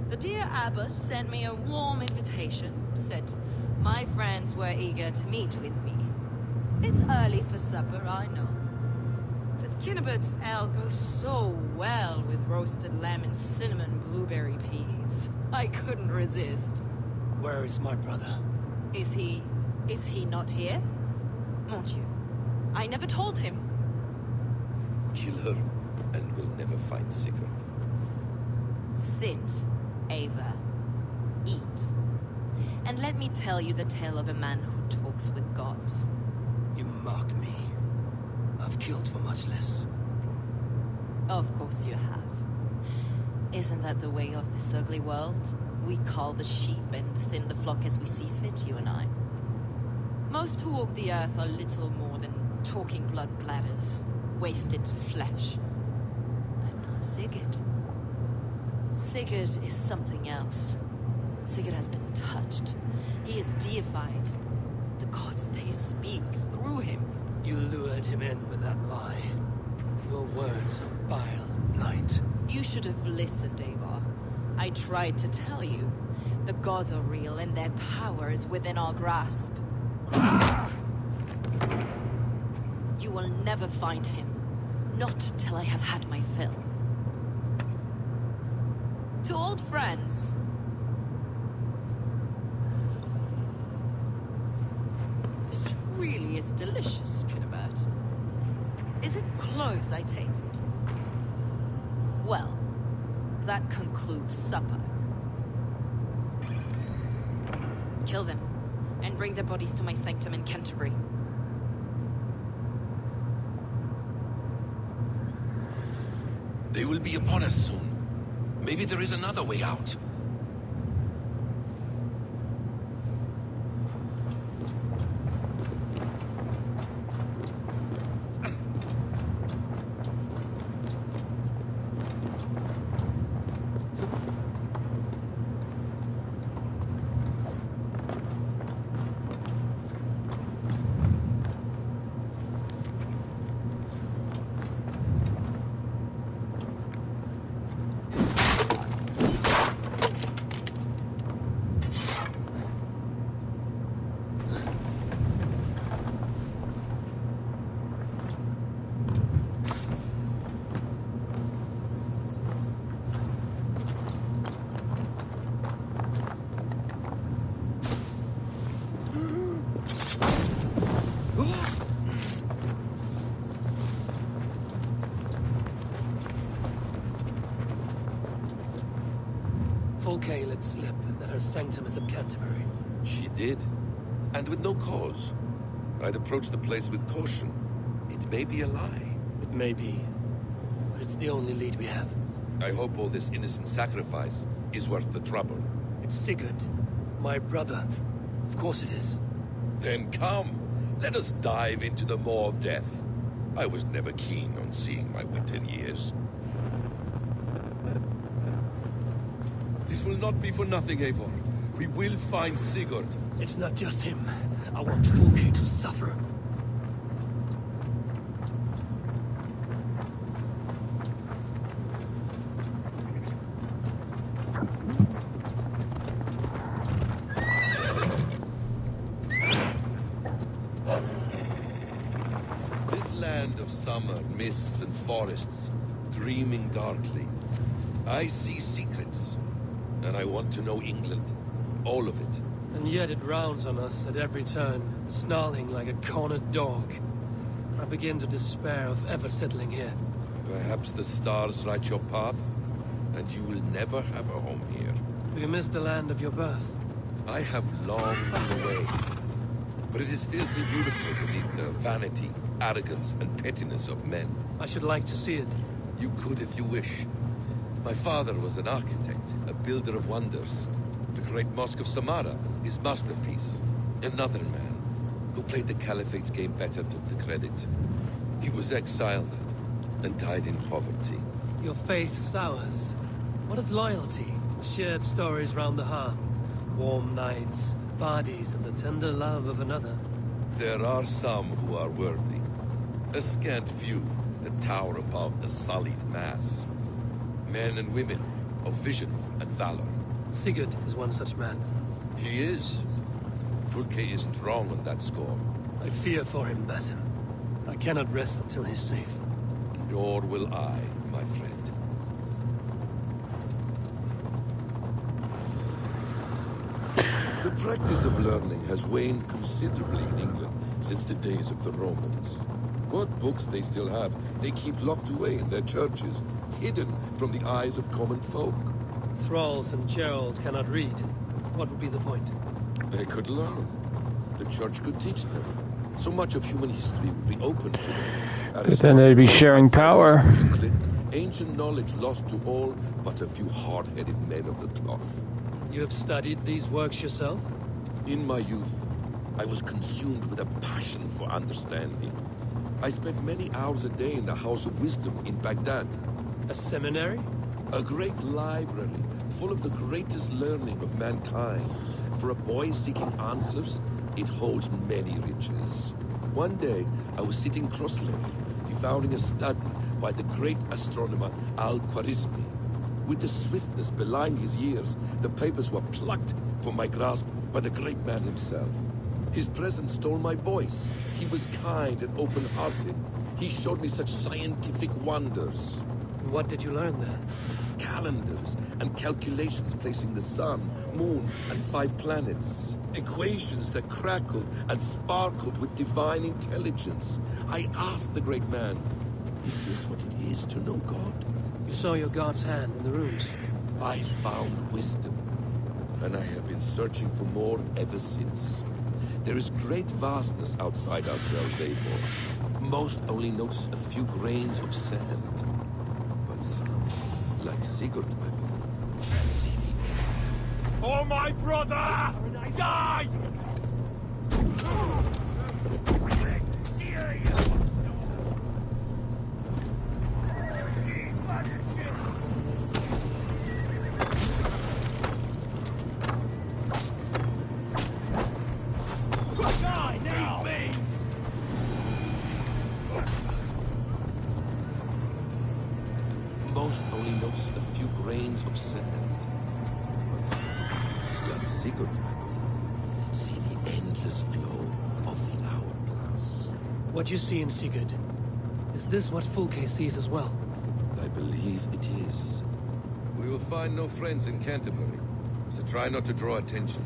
The dear abbot sent me a warm invitation, said my friends were eager to meet with me. It's early for supper, I know. But Kinnibert's ale goes so well with roasted lamb and cinnamon blueberry peas. I couldn't resist. Where is my brother? Is he not here? Mon Dieu. I never told him. Kill her, and we'll never find Sigurd. Sit, Ava. Eat. And let me tell you the tale of a man who talks with gods. You mock me. I've killed for much less. Of course you have. Isn't that the way of this ugly world? We cull the sheep and thin the flock as we see fit, you and I. Most who walk the earth are little more than talking blood bladders, wasted flesh. But not Sigurd. Sigurd is something else. Sigurd has been touched. He is deified. The gods, they speak through him. You lured him in with that lie. Your words are bile and blight. You should have listened, Eivor. I tried to tell you. The gods are real and their power is within our grasp. You will never find him. Not till I have had my fill. To old friends. This really is delicious, Cunibert. Is it cloves I taste? Well, that concludes supper. Kill them, and bring their bodies to my sanctum in Canterbury. They will be upon us soon. Maybe there is another way out. Folkay let slip that her sanctum is at Canterbury. She did, and with no cause. I'd approach the place with caution. It may be a lie. It may be, but it's the only lead we have. I hope all this innocent sacrifice is worth the trouble. It's Sigurd, my brother. Of course it is. Then come, let us dive into the maw of death. I was never keen on seeing my winter years. This will not be for nothing, Eivor. We will find Sigurd. It's not just him. I want Folkay to suffer. land of summer, mists and forests, dreaming darkly. I see secrets, and I want to know England. All of it. And yet it rounds on us at every turn, snarling like a cornered dog. I begin to despair of ever settling here. Perhaps the stars write your path, and you will never have a home here. Do you miss the land of your birth? I have long been away, but it is fiercely beautiful beneath the vanity, arrogance, and pettiness of men. I should like to see it. You could if you wish. My father was an architect, a builder of wonders. The great Mosque of Samarra, his masterpiece. Another man, who played the Caliphate's game better, took the credit. He was exiled, and died in poverty. Your faith sours. What of loyalty? Shared stories round the hearth. Warm nights, parties, and the tender love of another. There are some who are worthy. A scant few that tower above the sullied mass. Men and women of vision and valor. Sigurd is one such man. He is. Fulke isn't wrong on that score. I fear for him, Basim. I cannot rest until he's safe. Nor will I, my friend. The practice of learning has waned considerably in England since the days of the Romans. What books they still have, they keep locked away in their churches, hidden from the eyes of common folk. Thralls and Geralds cannot read. What would be the point? They could learn. The church could teach them. So much of human history would be open to them. But then they'd be sharing power. Ancient knowledge lost to all but a few hard-headed men of the cloth. You have studied these works yourself? In my youth, I was consumed with a passion for understanding. I spent many hours a day in the House of Wisdom in Baghdad. A seminary? A great library, full of the greatest learning of mankind. For a boy seeking answers, it holds many riches. One day, I was sitting cross-legged, devouring a study by the great astronomer Al-Khwarizmi. With the swiftness belying his years, the papers were plucked from my grasp by the great man himself. His presence stole my voice. He was kind and open-hearted. He showed me such scientific wonders. What did you learn there? Calendars and calculations placing the sun, moon, and 5 planets. Equations that crackled and sparkled with divine intelligence. I asked the great man, is this what it is to know God? You saw your god's hand in the runes. I found wisdom, and I have been searching for more ever since. There is great vastness outside ourselves, Eivor. Most only notice a few grains of sand. But some, like Sigurd, I believe, see the... Oh, my brother! Die! Most only notice a few grains of sand. But some, like Sigurd, I believe, see the endless flow of the hourglass. What you see in Sigurd, is this what Fulke sees as well? I believe it is. We will find no friends in Canterbury, so try not to draw attention.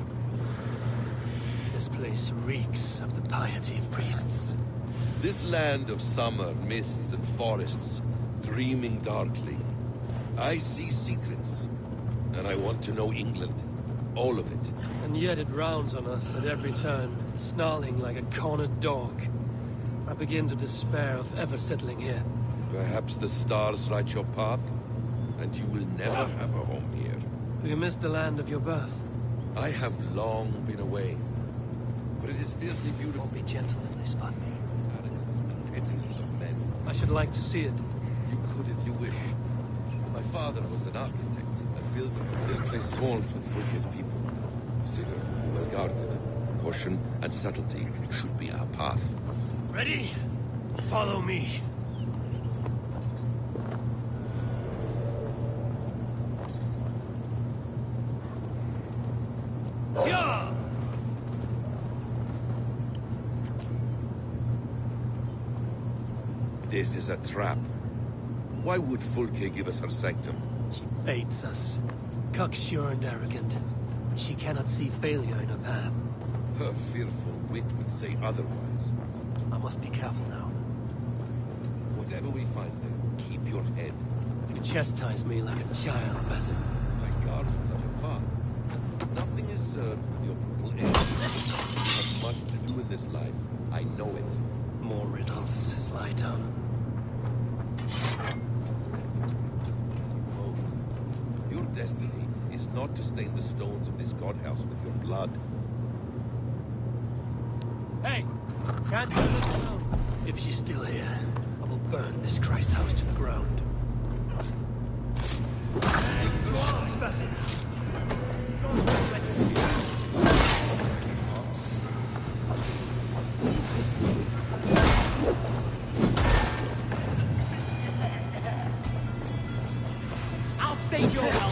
This place reeks of the piety of priests. This land of summer, mists and forests, dreaming darkly. I see secrets, and I want to know England. All of it. And yet it rounds on us at every turn, snarling like a cornered dog. I begin to despair of ever settling here. Perhaps the stars write your path, and you will never have a home here. Do you miss the land of your birth? I have long been away, but it is fiercely beautiful. Be gentle if they spot me. Arrogance and pettiness of men. I should like to see it. You could if you wish. My father was an architect, a builder. This place swarms with Fulke's people. Sigurd, well guarded. Caution and subtlety should be our path. Ready? Follow me. Yeah! This is a trap. Why would Fulke give us her sanctum? She baits us. Cocksure and arrogant. But she cannot see failure in her path. Her fearful wit would say otherwise. I must be careful now. Whatever we find there, keep your head. You chastise me like a child, Basim. My guard will let you pass. Nothing is served with your brutal end. You have much to do in this life. I know it. More riddles, sly tongue. Both. Your destiny is not to stain the stones of this godhouse with your blood. Hey! Can't do this alone. If she's still here, I will burn this Christ house to the ground. To arms, Basim! Don't let us hear. I'll stage your help.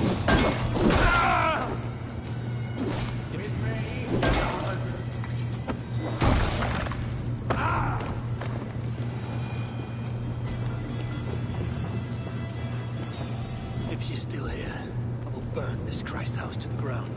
If she's still here, I will burn this Christ house to the ground.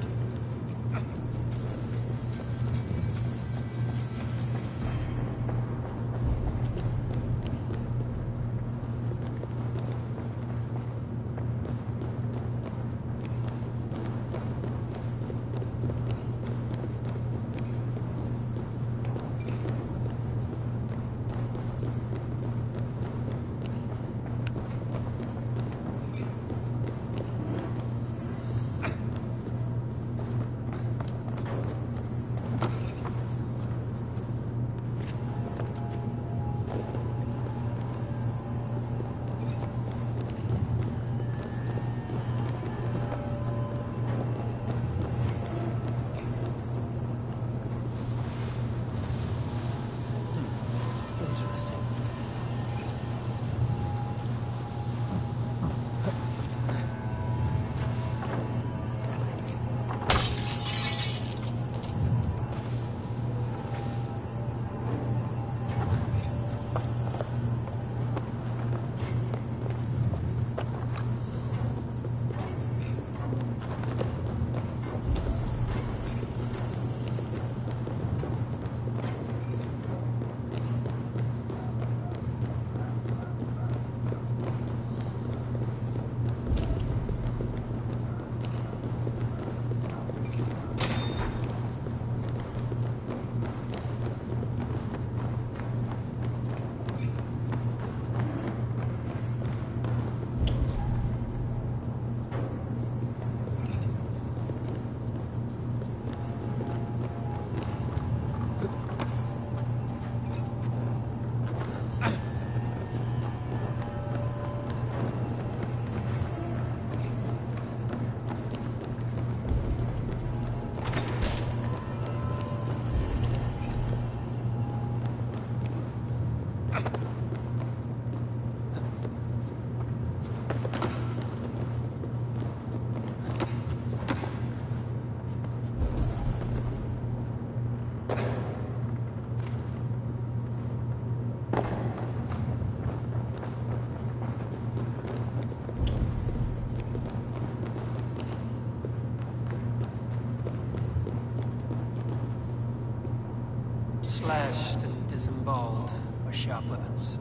Slashed and disemboweled by sharp weapons.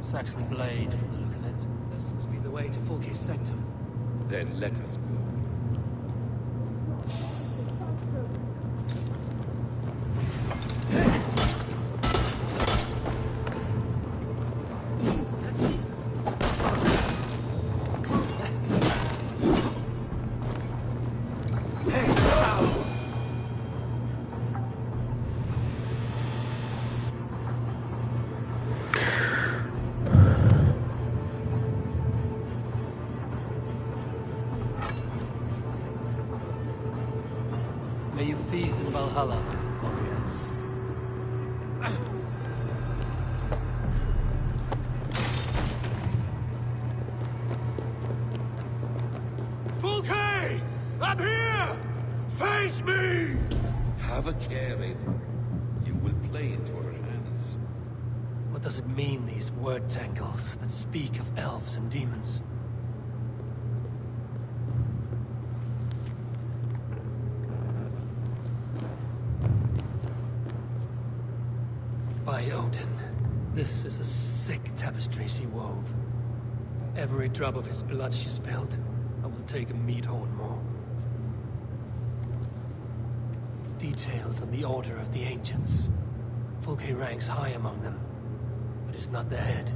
Saxon blade from the look of it. This must be the way to Fulke's sanctum. Then let us go. May you feast in Valhalla, warrior. Fulke! I'm here! Face me! Have a care, Eivor. You will play into her hands. What What does it mean, these word tangles that speak of elves and demons? By Odin, this is a sick tapestry she wove. For every drop of his blood she spilled, I will take a meat horn more. Details on the order of the ancients. Wookiees ranks high among them, but is not the head.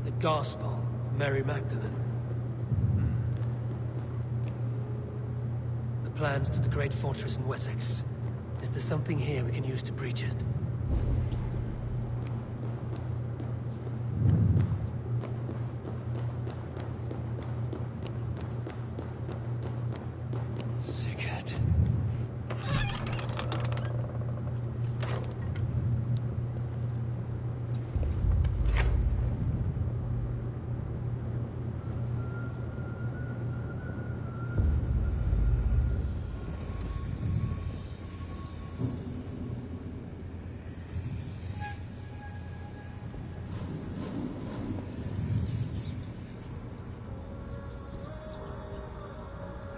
The Gospel of Mary Magdalene. The plans to the great fortress in Wessex. Is there something here we can use to breach it? Sigurd.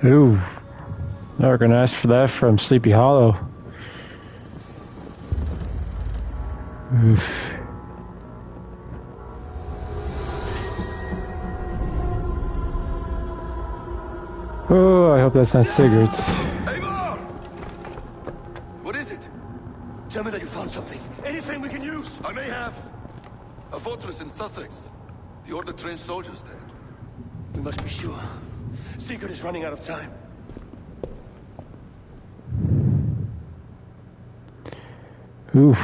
Ooh. Never gonna ask for that from Sleepy Hollow. Oof. Oh, I hope that's not Sigurd's. Eivor! What is it? Tell me that you found something. Anything we can use. I may have. A fortress in Sussex. The Order trained soldiers there. We must be sure. Sigurd is running out of time. Oof.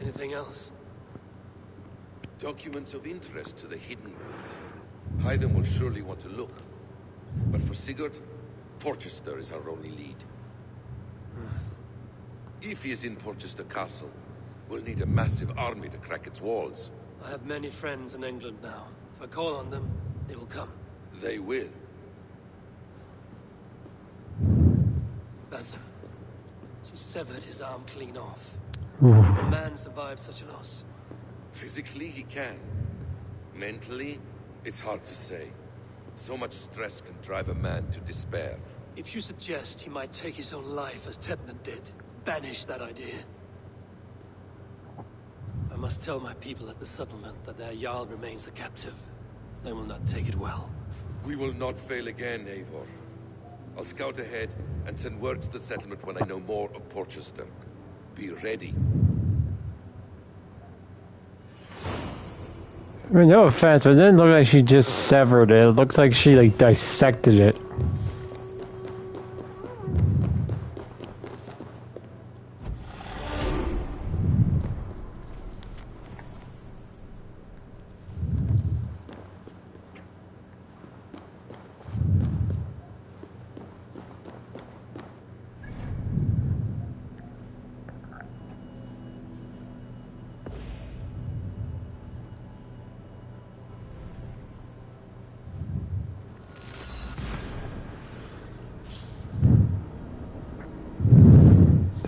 Anything else? Documents of interest to the Hidden Ones. Hyden will surely want to look. But for Sigurd, Porchester is our only lead. If he is in Porchester Castle, we'll need a massive army to crack its walls. I have many friends in England now. If I call on them, they will come. They will. Basim. She severed his arm clean off. Ooh. Can a man survive such a loss? Physically, he can. Mentally, it's hard to say. So much stress can drive a man to despair. If you suggest he might take his own life as Tebman did, banish that idea. I must tell my people at the settlement that their Jarl remains a captive. They will not take it well. We will not fail again, Eivor. I'll scout ahead and send word to the settlement when I know more of Porchester. Be ready. I mean, no offense, but it didn't look like she just severed it. It looks like she, like, dissected it.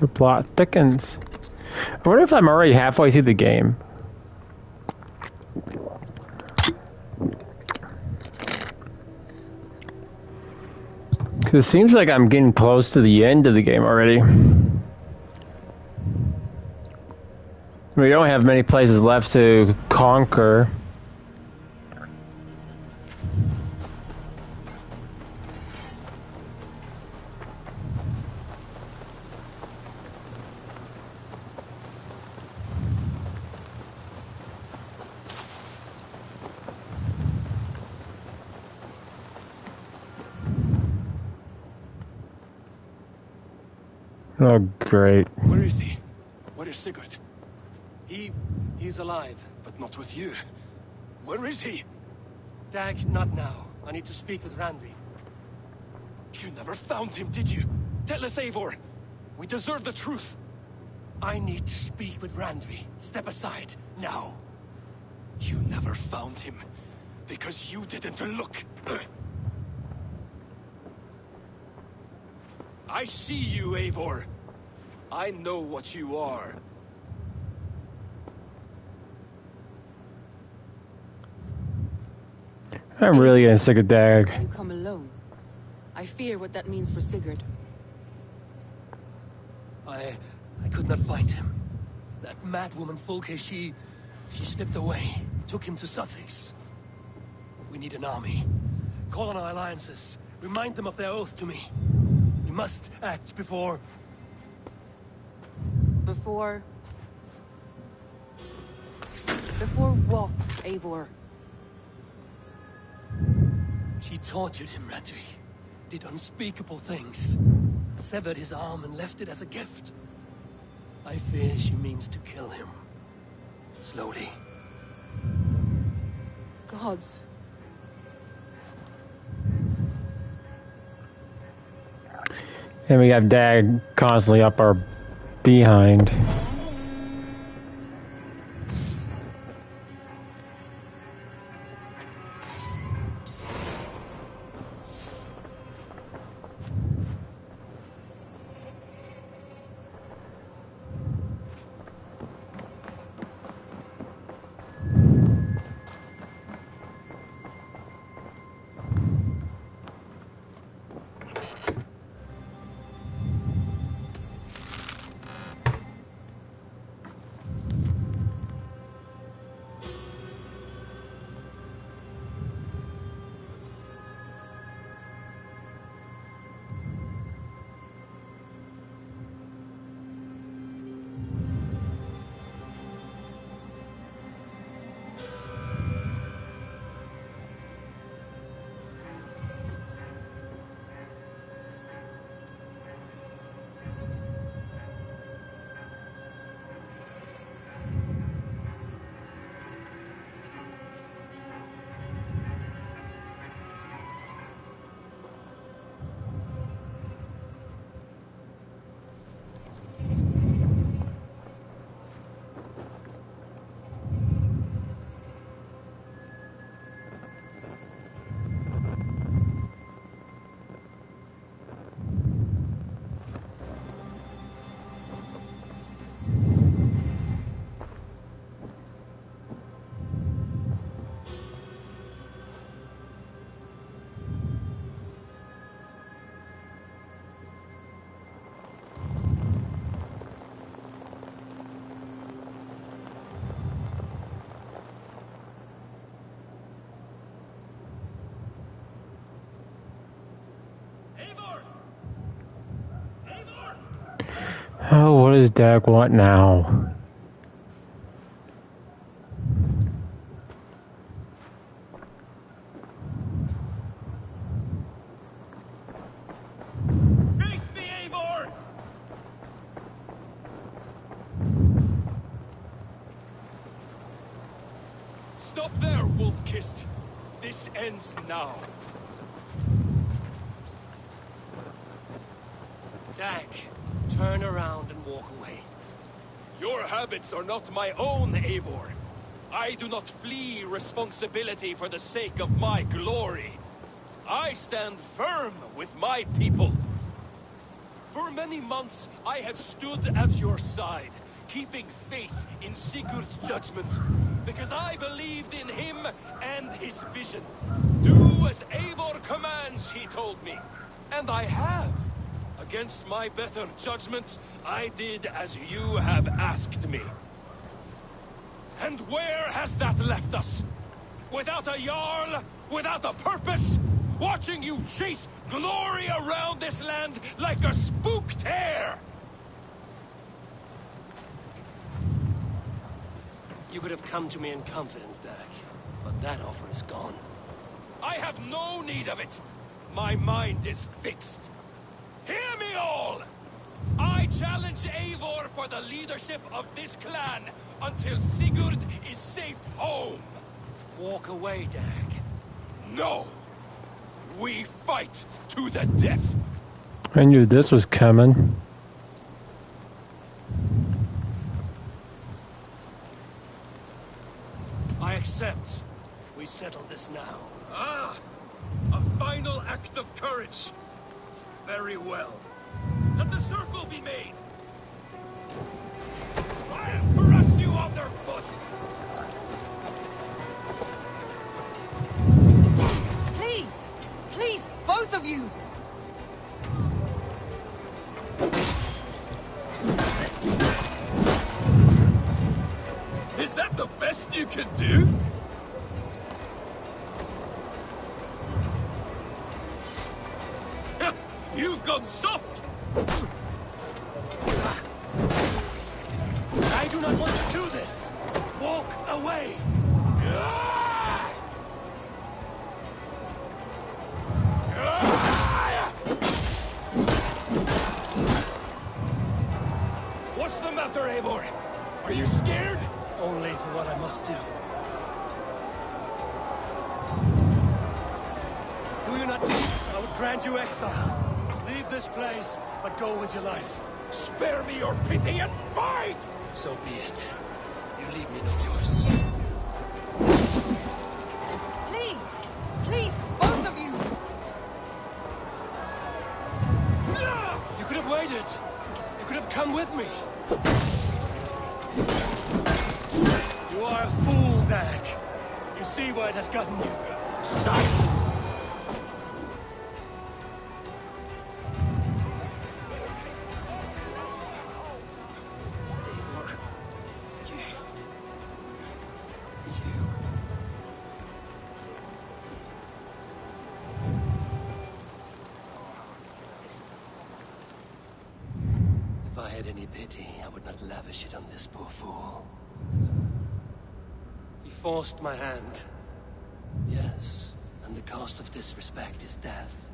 The plot thickens. I wonder if I'm already halfway through the game. Because it seems like I'm getting close to the end of the game already. We don't have many places left to conquer. Oh, great. Where is he? Where is Sigurd? He's alive. But not with you. Where is he? Dag, not now. I need to speak with Randvi. You never found him, did you? Tell us, Eivor. We deserve the truth. I need to speak with Randvi. Step aside, now. You never found him. Because you didn't look. I see you, Eivor. I know what you are. I'm really getting sick of Dag. You come alone. I fear what that means for Sigurd. I could not find him. That madwoman Folke, she slipped away. Took him to Sussex. We need an army. Call on our alliances. Remind them of their oath to me. We must act before... Before what, Eivor? She tortured him, Randvi. Did unspeakable things. Severed his arm and left it as a gift. I fear she means to kill him. Slowly. Gods. And we have Dag constantly up our behind. Oh, what does Dag want now? Face me, Eivor! Stop there, wolf-kissed. This ends now. Dag, turn around and walk away. Your habits are not my own, Eivor. I do not flee responsibility for the sake of my glory. I stand firm with my people. For many months, I have stood at your side, keeping faith in Sigurd's judgment, because I believed in him and his vision. Do as Eivor commands, he told me. And I have. Against my better judgment, I did as you have asked me. And where has that left us? Without a Jarl? Without a purpose? Watching you chase glory around this land like a spooked hare! You could have come to me in confidence, Dag, but that offer is gone. I have no need of it. My mind is fixed. Hear me all! I challenge Eivor for the leadership of this clan until Sigurd is safe home. Walk away, Dag. No! We fight to the death! I knew this was coming. I accept. We settle this now. Ah! A final act of courage. Very well. Let the circle be made. I'll crush you underfoot! Please! Please, both of you! Is that the best you can do? You've gone soft! I do not want to do this! Walk away! What's the matter, Eivor? Are you scared? Only for what I must do. Do you not see? I would grant you exile. Leave this place, but go with your life. Spare me your pity and fight! So be it. You leave me no choice. Please! Please, both of you! You could have waited. You could have come with me. You are a fool, Dag. You see where it has gotten you. Son! If I had any pity, I would not lavish it on this poor fool. He forced my hand. Yes, and the cost of disrespect is death.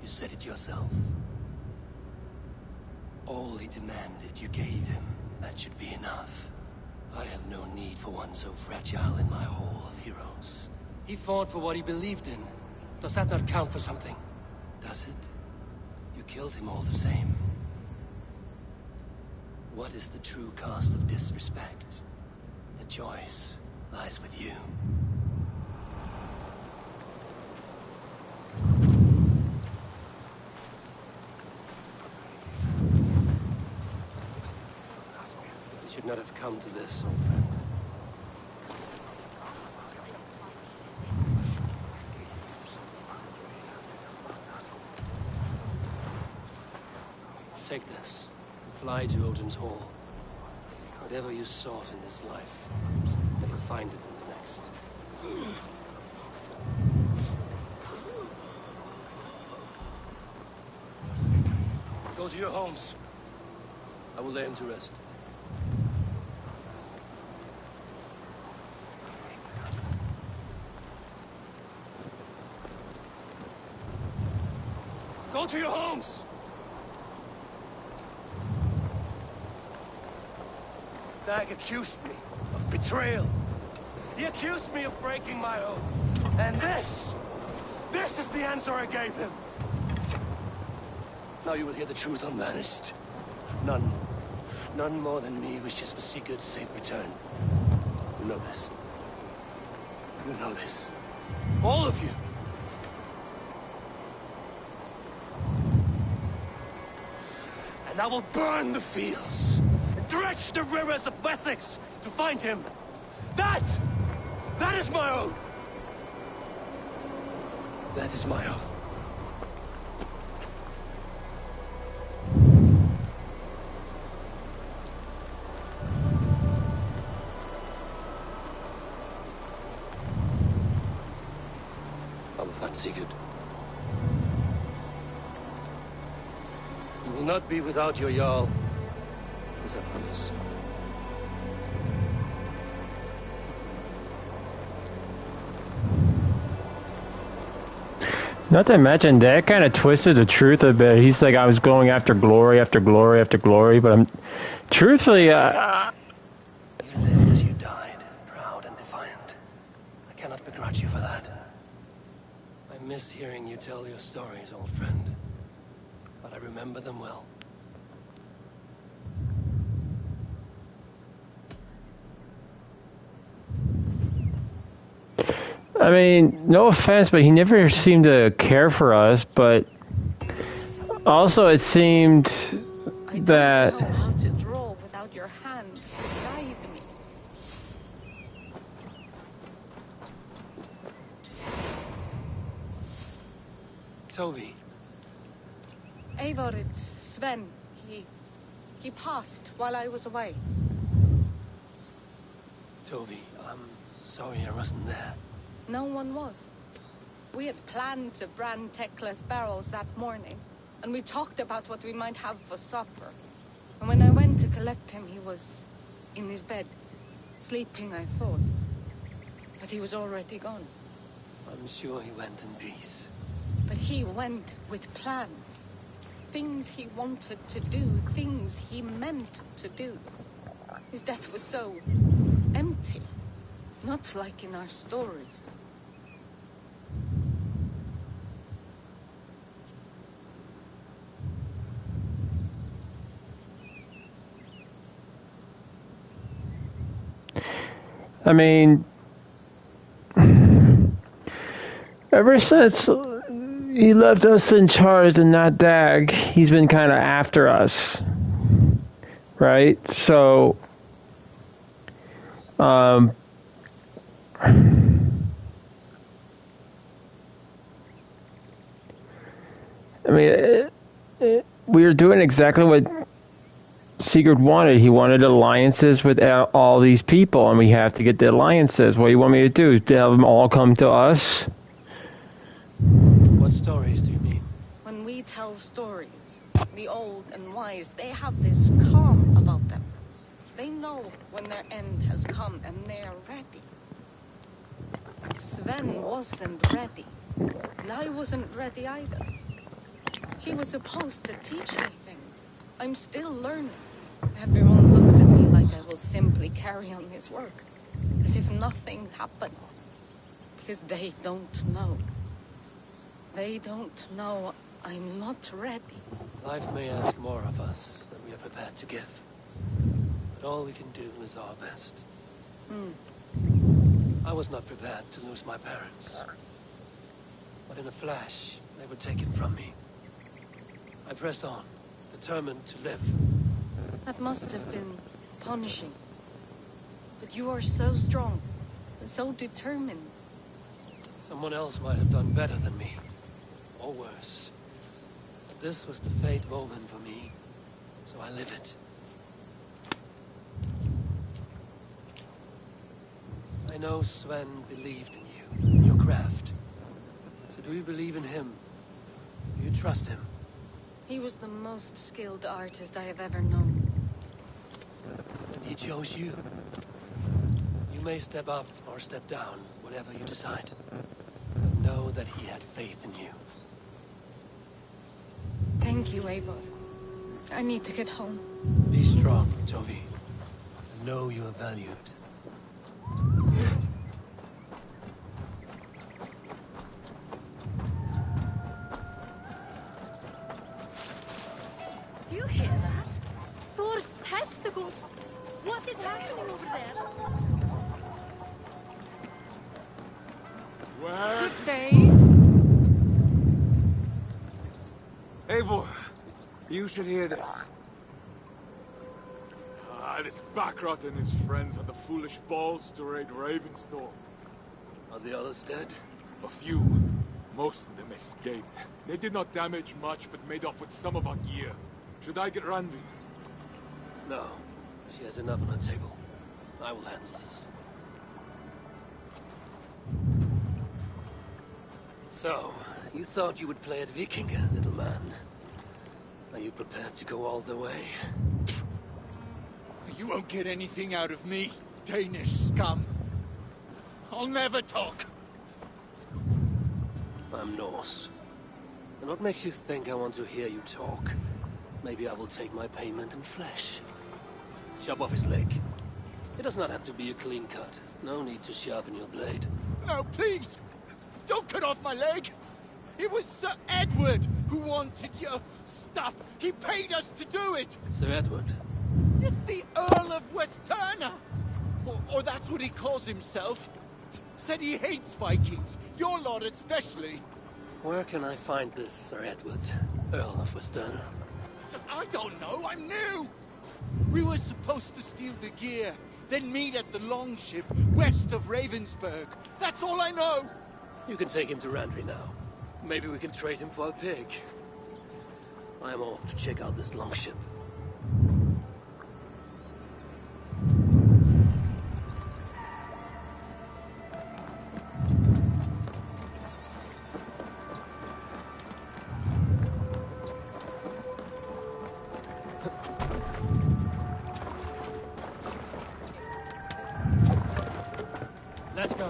You said it yourself. All he demanded, you gave him. That should be enough. I have no need for one so fragile in my hall of heroes. He fought for what he believed in. Does that not count for something? Does it? You killed him all the same. What is the true cost of disrespect? The choice lies with you. It should not have come to this, old friend. Take this. Fly to Odin's Hall. Whatever you sought in this life, you'll find it in the next. Go to your homes. I will lay him to rest. Go to your homes! Dag accused me of betrayal. He accused me of breaking my oath. And this is the answer I gave him. Now you will hear the truth unmanaged. None more than me wishes for Sigurd's safe return. You know this. You know this. All of you. And I will burn the fields. Dredge the rivers of Wessex to find him. That is my oath. That is my oath. I will find Sigurd. You will not be without your Jarl. As I promise. Not to mention, that kind of twisted the truth a bit. He's like, I was going after glory after glory after glory, but I'm... Truthfully, You lived as you died, proud and defiant. I cannot begrudge you for that. I miss hearing you tell your stories, old friend. But I remember them well. I mean, no offense, but he never seemed to care for us, but also it seemed that... I don't know how to draw without your hand to guide me. Tovi. Eivor, it's Sven. He passed while I was away. Tovi, I'm sorry I wasn't there. No one was. We had planned to brand Tekla's barrels that morning, and we talked about what we might have for supper. And when I went to collect him, he was in his bed, sleeping, I thought. But he was already gone. I'm sure he went in peace. But he went with plans. Things he wanted to do, things he meant to do. His death was so empty. Not like in our stories. I mean, ever since he left us in charge and not Dag, he's been kind of after us, right? So, I mean, we were doing exactly what Sigurd wanted. He wanted alliances with all these people, and we have to get the alliances. What do you want me to do? To have them all come to us? What stories do you mean? When we tell stories, the old and wise, they have this calm about them. They know when their end has come, and they're ready. Sven wasn't ready, and I wasn't ready either. He was supposed to teach me things. I'm still learning. Everyone looks at me like I will simply carry on his work, as if nothing happened. Because they don't know. They don't know I'm not ready. Life may ask more of us than we are prepared to give. But all we can do is our best. I was not prepared to lose my parents. But in a flash, they were taken from me. I pressed on, determined to live. That must have been punishing. But you are so strong, and so determined. Someone else might have done better than me. Or worse. But this was the fate woven for me, so I live it. I know Sven believed in you, in your craft. So do you believe in him? Do you trust him? He was the most skilled artist I have ever known. And he chose you. You may step up or step down, whatever you decide. Know that he had faith in you. Thank you, Eivor. I need to get home. Be strong, Tovi. And know you are valued. Do you hear that? Thor's testicles! What is happening over there? Where? Good day. Eivor, you should hear this. This Backrot and his friends had the foolish balls to raid Ravensthorpe. Are the others dead? A few. Most of them escaped. They did not damage much, but made off with some of our gear. Should I get Randvi? No. She has enough on her table. I will handle this. So, you thought you would play at Vikinga, little man. Are you prepared to go all the way? You won't get anything out of me, Danish scum. I'll never talk. I'm Norse. And what makes you think I want to hear you talk? Maybe I will take my payment in flesh. Chop off his leg. It does not have to be a clean cut. No need to sharpen your blade. No, please! Don't cut off my leg! It was Sir Edward who wanted your stuff. He paid us to do it! Sir Edward? Yes, the Earl of Westerna! Or that's what he calls himself. said he hates Vikings. Your lord especially. Where can I find this Sir Edward, Earl of Westerner? I don't know, I'm new. We were supposed to steal the gear, then meet at the longship west of Ravensburg. That's all I know. You can take him to Randry now. Maybe we can trade him for a pig. I'm off to check out this longship. Let's go.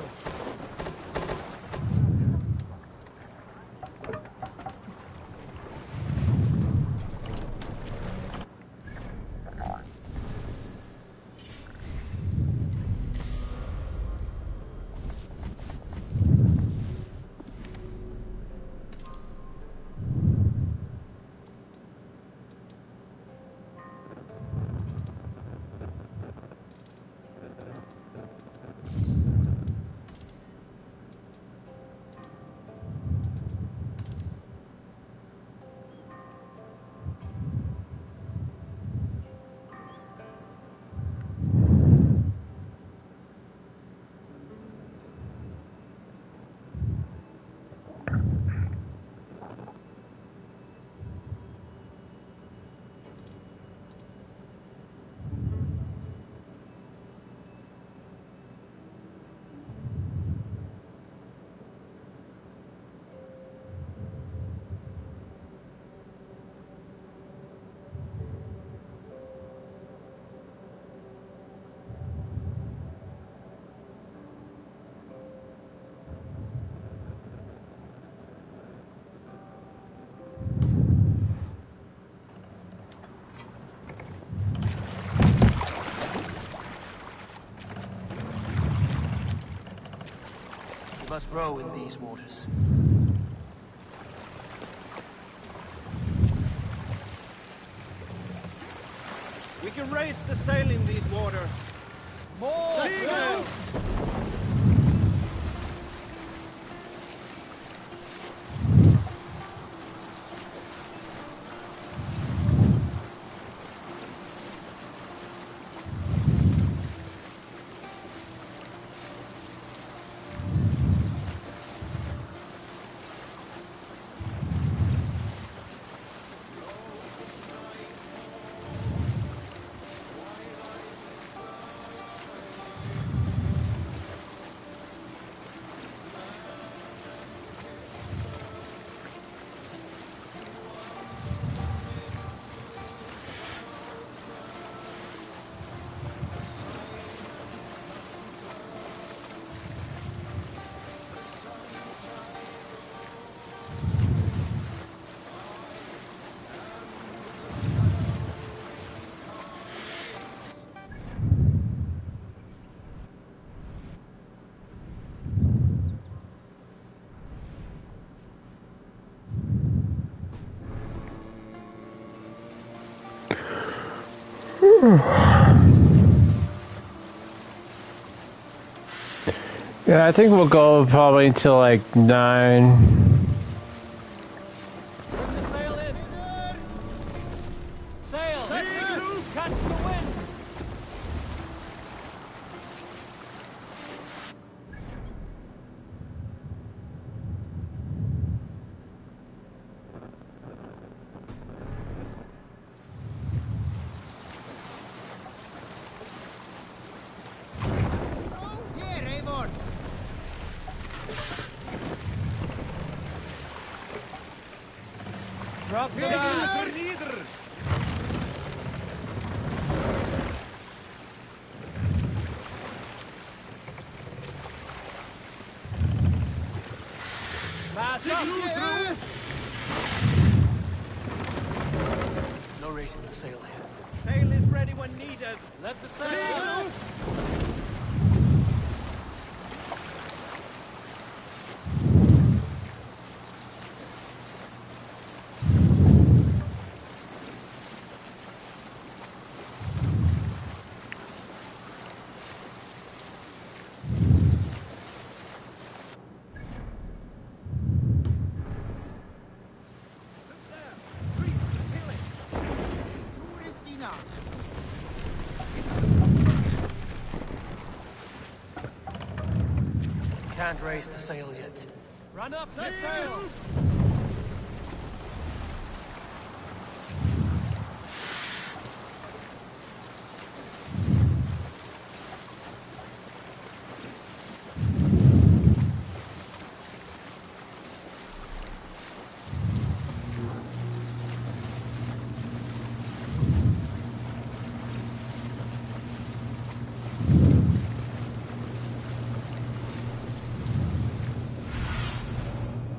We must row in these waters. We can raise the sail in these waters. More sail! Yeah, I think we'll go probably until like 9. Bring the sail in. Sail! Catch the wind! Drop the mast! Mast up! No raising the sail here. Sail is ready when needed. Let the sail out! can't raise the sail yet. Run up the sail!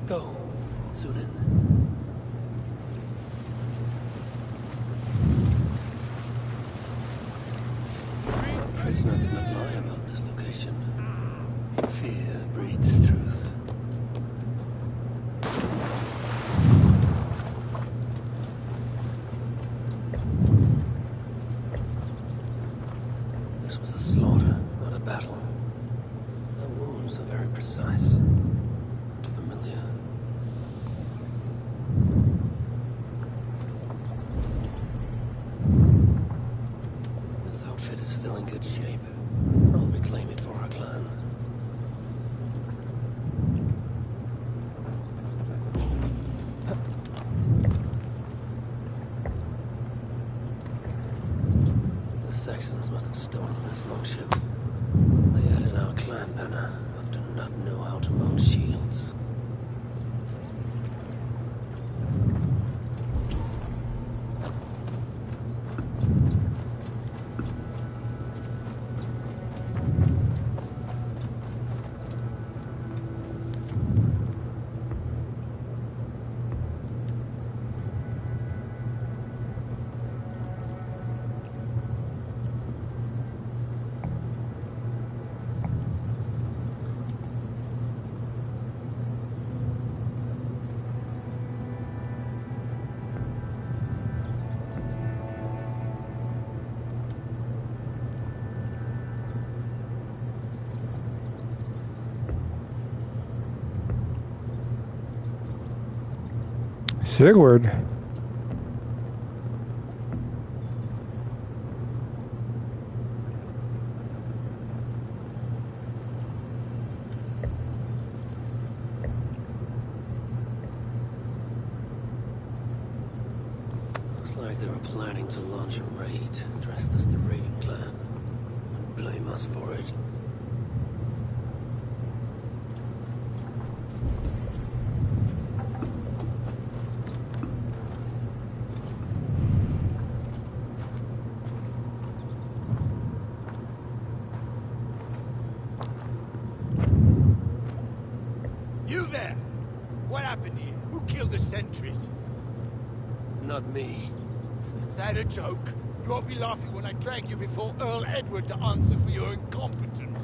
Go, Sunan. The prisoner did not lie about this location. Fear breeds truth. This was a slaughter, not a battle. The wounds are very precise and familiar. This outfit is still in good shape. I'll reclaim it for our clan. The Saxons must have stolen this longship. They added our clan banner, but do not know how to mount shields. Sigurd. Looks like they were planning to launch a raid dressed as the Raven clan and blame us for it. You there! What happened here? Who killed the sentries? Not me. Is that a joke? You won't be laughing when I drag you before Earl Edward to answer for your incompetence.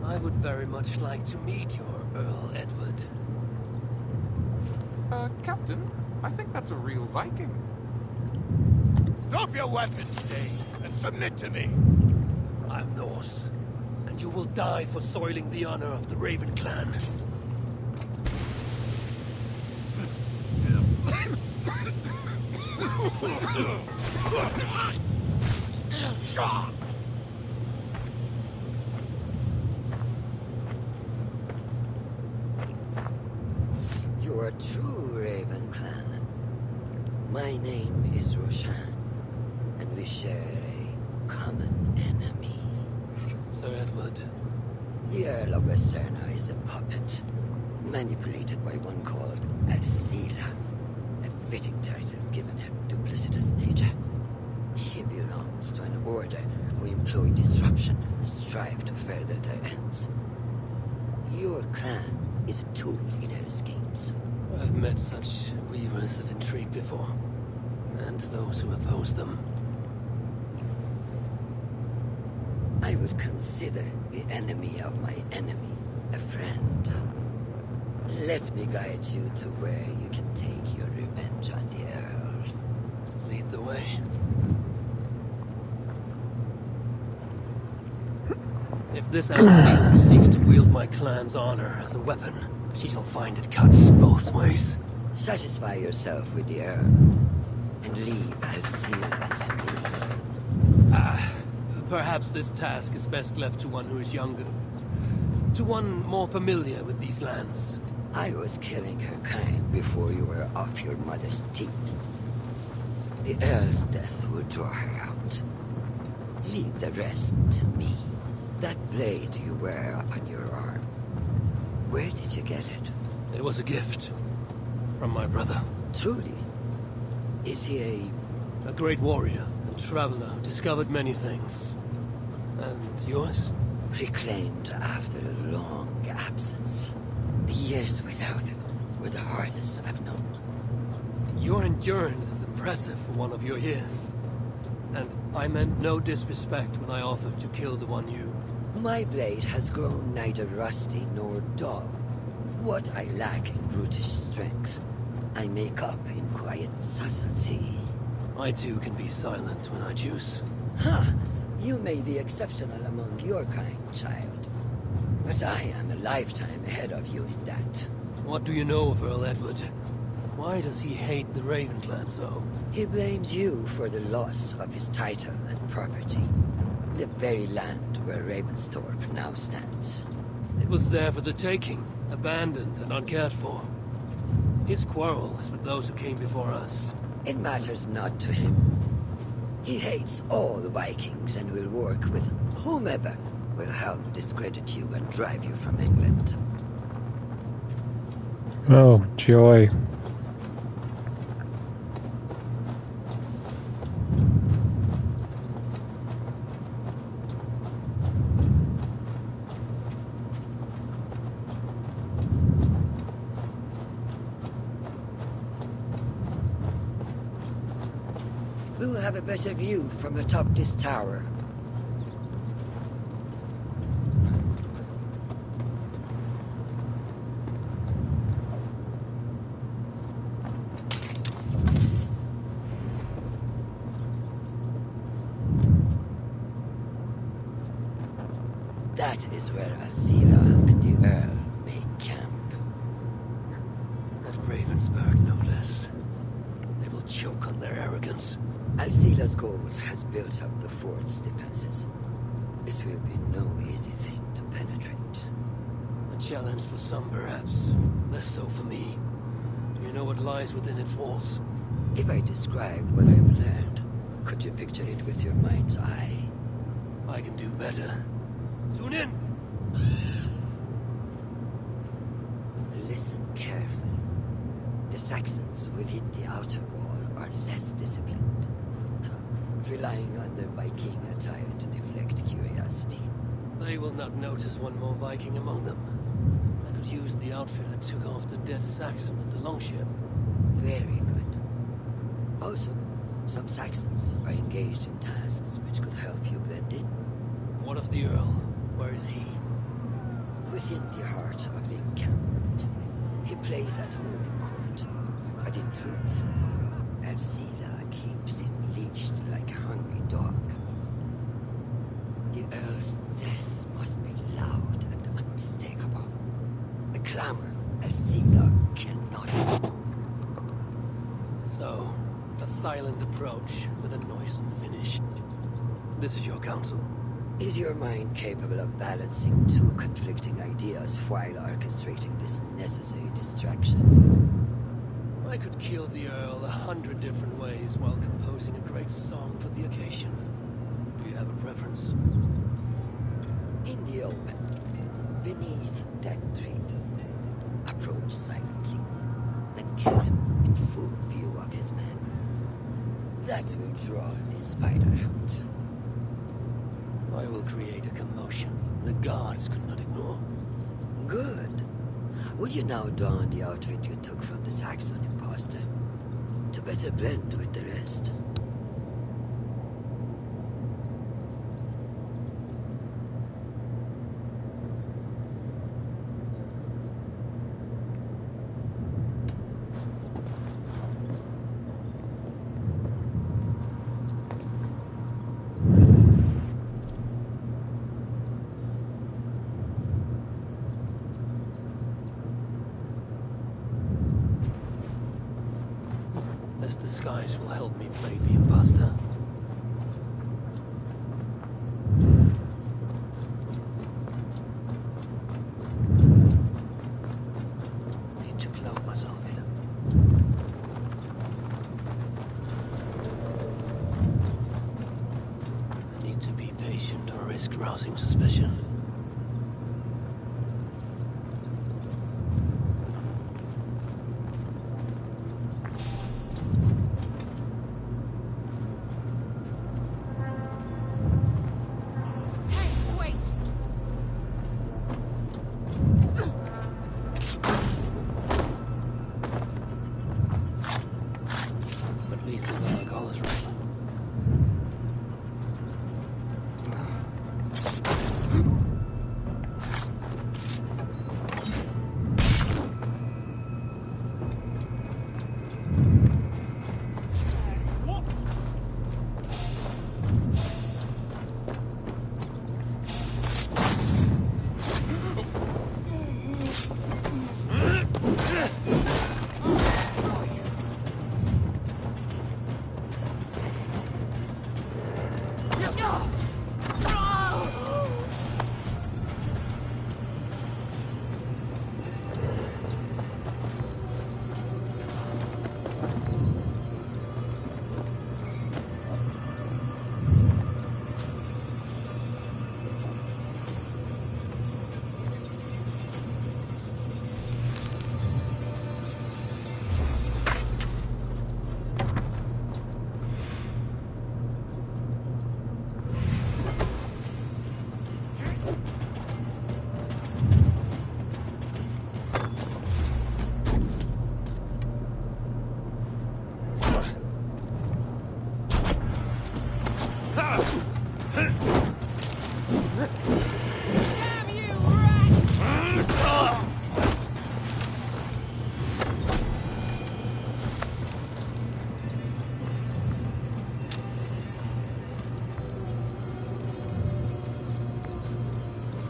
I would very much like to meet your Earl Edward. Captain, I think that's a real Viking. Drop your weapons, Dave, and submit to me. I'm Norse, and you will die for soiling the honor of the Raven clan. You are true, Raven clan. My name is Roshan, and we share a common enemy. Sir Edward. The Earl of Westerna is a puppet, manipulated by one called Alcila, a fitting title given her duplicitous nature. She belongs to an order who employ disruption and strive to further their ends. Your clan is a tool in her schemes. I've met such weavers of intrigue before, and those who oppose them. I would consider the enemy of my enemy a friend. Let me guide you to where you can take your revenge on the Earl. Lead the way. If this Alcila seeks to wield my clan's honor as a weapon, she shall find it cuts both ways. Satisfy yourself with the Earl, and leave Alcila to me. Perhaps this task is best left to one who is younger. To one more familiar with these lands. I was killing her kind before you were off your mother's teat. The Earl's death will draw her out. Leave the rest to me. That blade you wear upon your arm. Where did you get it? It was a gift. From my brother. Truly? Is he a great warrior, a traveler who discovered many things. And yours? Reclaimed after a long absence. The years without it were the hardest I've known. Your endurance is impressive for one of your years. And I meant no disrespect when I offered to kill the one you... My blade has grown neither rusty nor dull. What I lack in brutish strength, I make up in quiet subtlety. I too can be silent when I choose. Huh! You may be exceptional among your kind, child. But I am a lifetime ahead of you in that. What do you know of Earl Edward? Why does he hate the Raven clan so? He blames you for the loss of his title and property. The very land where Ravensthorpe now stands. It was there for the taking, abandoned and uncared for. His quarrel is with those who came before us. It matters not to him. He hates all the Vikings and will work with whomever will help discredit you and drive you from England. Oh, joy. We will have a better view from atop this tower. That is where Alcila and the Earl make camp. At Ravensburg, no less. They will choke on their arrogance. Alcila's gold has built up the fort's defenses. It will be no easy thing to penetrate. A challenge for some, perhaps. Less so for me. Do you know what lies within its walls? If I describe what I've learned, could you picture it with your mind's eye? I can do better. Tune in! Listen carefully. The Saxons within the outer wall are less disciplined, relying on their Viking attire to deflect curiosity. They will not notice one more Viking among them. I could use the outfit I took off the dead Saxon at the longship. Very good. Also, some Saxons are engaged in tasks which could help you blend in. What of the Earl? Where is he? Within the heart of the encampment. He plays at holding court, but in truth, Alcila keeps him leashed like a hungry dog. The Earl's death must be loud and unmistakable. A clamor Alcila cannot ignore. So, a silent approach with a noisome finish. This is your counsel. Is your mind capable of balancing two conflicting ideas while orchestrating this necessary distraction? I could kill the Earl 100 different ways while composing a great song for the occasion. Do you have a preference? In the open, beneath that tree, approach silently, then kill him in full view of his men. That will draw the spider out. I will create a commotion the guards could not ignore. Good. Would you now don the outfit you took from the Saxon imposter? To better blend with the rest? This disguise will help me play the imposter. arousing suspicion.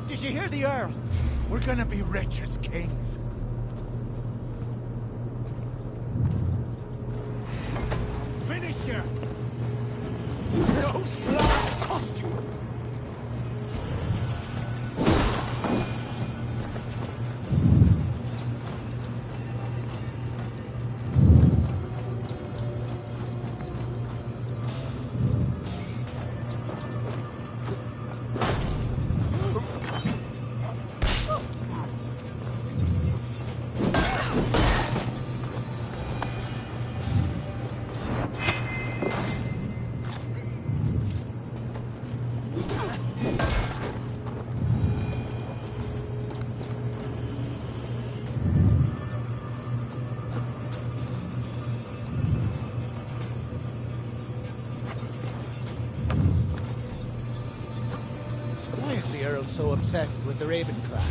Did you hear the Earl? We're gonna be rich as kings. Finisher! So sly costume! So obsessed with the Raven clan.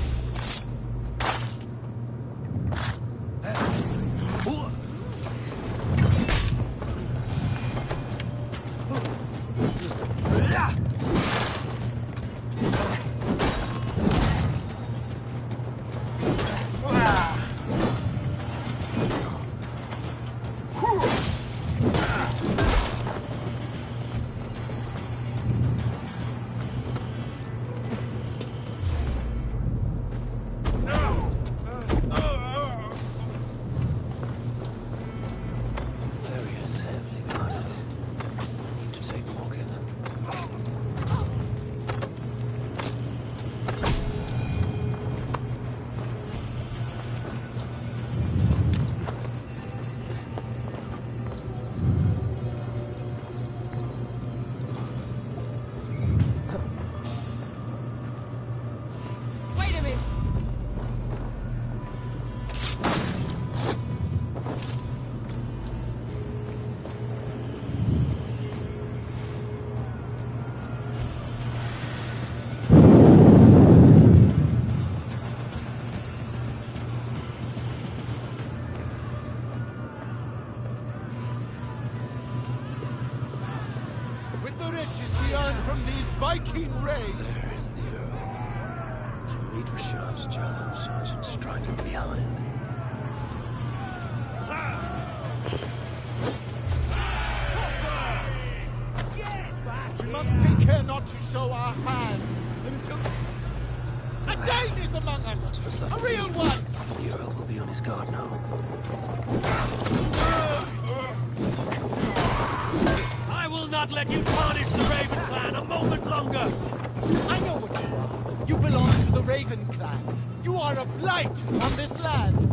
Viking raid! There is the Earl. To meet Rashad's challenge, I should strike him behind. We must take care not to show our hand until... A Dane is among us! A real one! The Earl will be on his guard now. I will not let you tarnish the Raven clan a moment longer! I know what you are. You belong to the Raven clan. You are a blight on this land.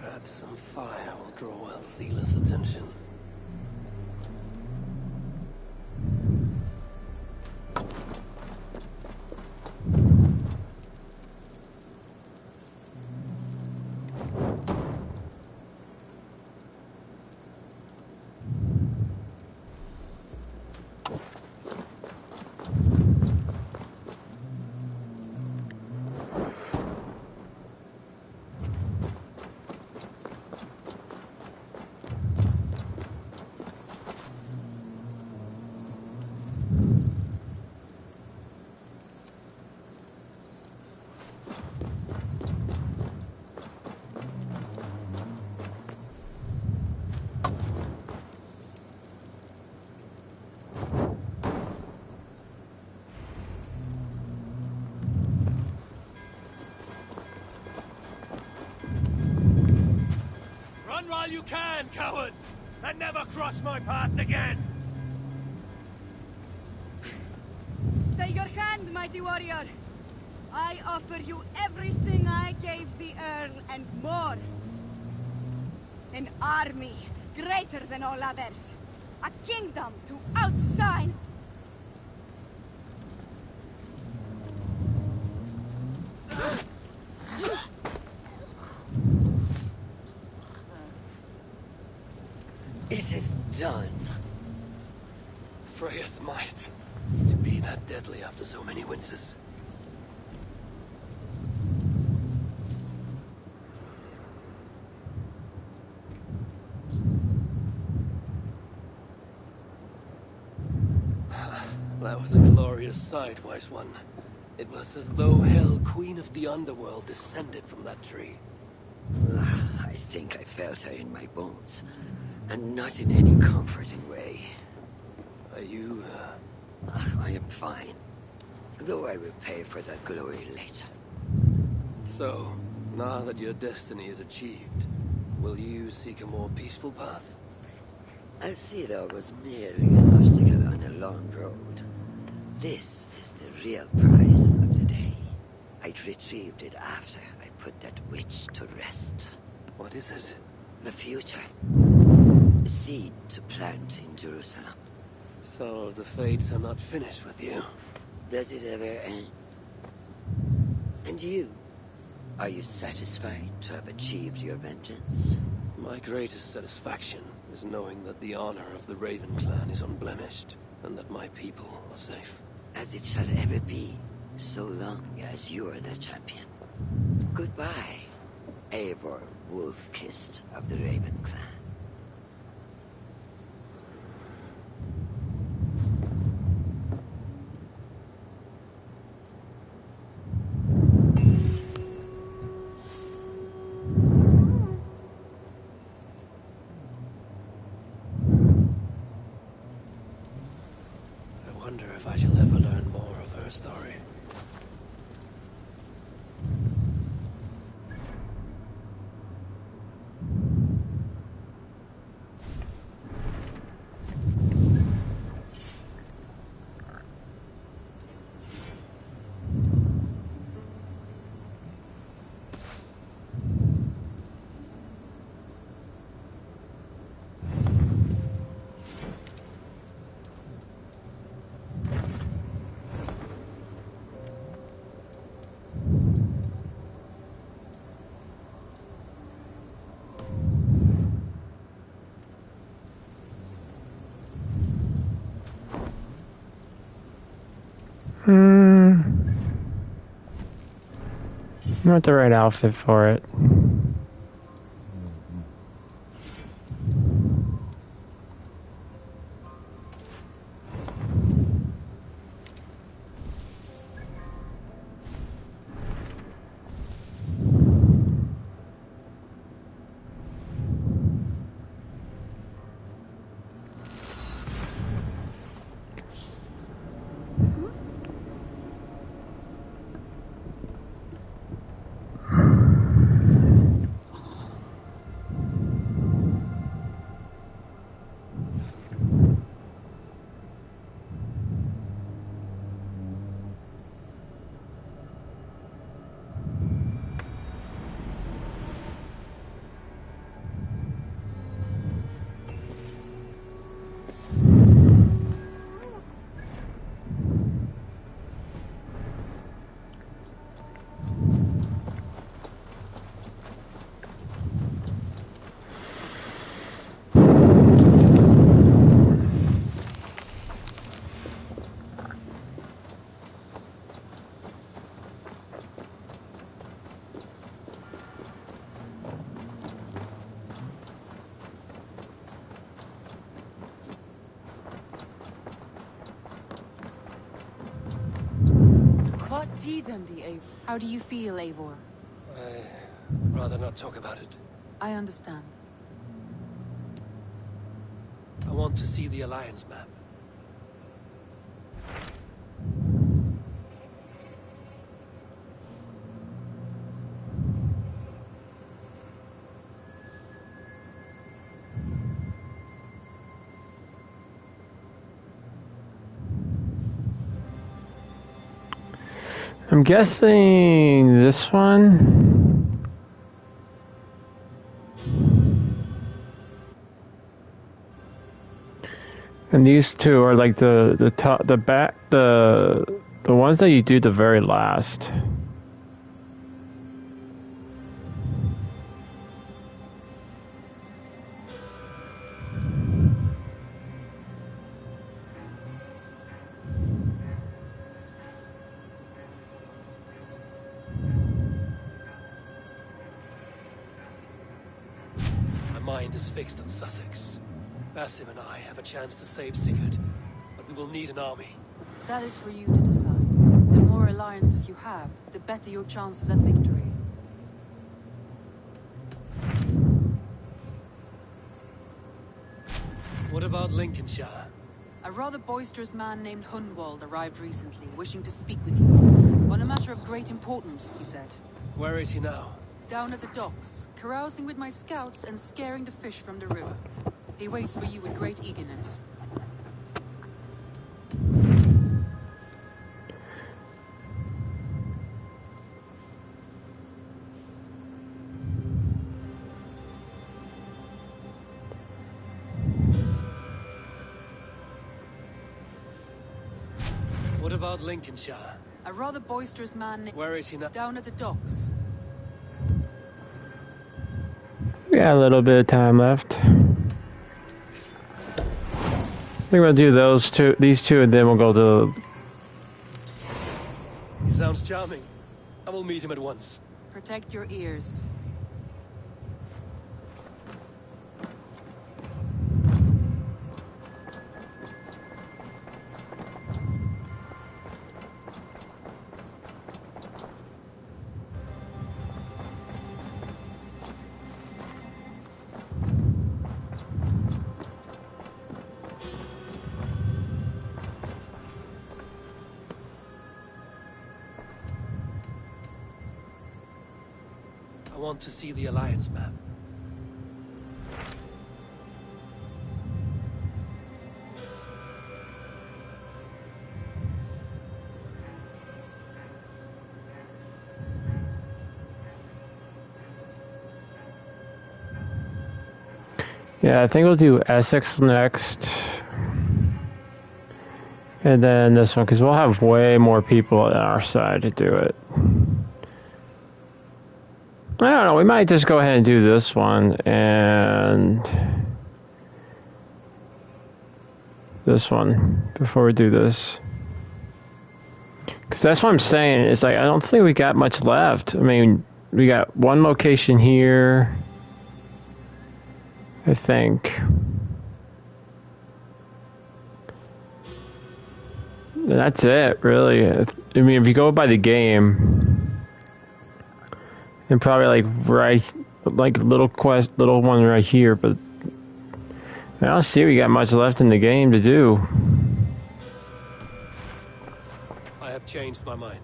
Perhaps some fire will draw Alcila's attention. While you can, cowards! And never cross my path again! Stay your hand, mighty warrior! I offer you everything I gave the Earl and more. An army greater than all others. A kingdom to outshine. It is done. Freya's might. To be that deadly after so many winters. That was a glorious sight, wise one. It was as though Hell, Queen of the Underworld, descended from that tree. I think I felt her in my bones. And not in any comforting way. Are you, I am fine. Though I will pay for that glory later. So, now that your destiny is achieved, will you seek a more peaceful path? Alcila was merely an obstacle on a long road. This is the real prize of the day. I retrieved it after I put that witch to rest. What is it? The future. A seed to plant in Jerusalem. So the fates are not finished with you? Does it ever end? And you? Are you satisfied to have achieved your vengeance? My greatest satisfaction is knowing that the honor of the Raven clan is unblemished, and that my people are safe. As it shall ever be, so long as you are the champion. Goodbye, Eivor Wolf-Kissed of the Raven clan. I wonder if I shall Not the right outfit for it. How do you feel, Eivor? I'd rather not talk about it. I understand. I want to see the Alliance map. I'm guessing this one. And these two are like the top, the back, the ones that you do the very last. Mind is fixed on Sussex. Basim and I have a chance to save Sigurd, but we will need an army. That is for you to decide. The more alliances you have, the better your chances at victory. What about Lincolnshire? A rather boisterous man named Hunwald arrived recently, wishing to speak with you. On a matter of great importance, he said. Where is he now? Down at the docks, carousing with my scouts and scaring the fish from the river. He waits for you with great eagerness. What about Lincolnshire? A rather boisterous man named... Where is he now? Down at the docks. We got a little bit of time left. I think we'll do these two, and then we'll go to... He sounds charming. I will meet him at once. Protect your ears. I want to see the Alliance map. Yeah, I think we'll do Essex next. And then this one, because we'll have way more people on our side to do it. I don't know, we might just go ahead and do this one and this one before we do this. Because that's what I'm saying. It's like, I don't think we got much left. I mean, we got one location here, I think. And that's it, really. I mean, if you go by the game, and probably like little one right here, but I don't see we got much left in the game to do. I have changed my mind.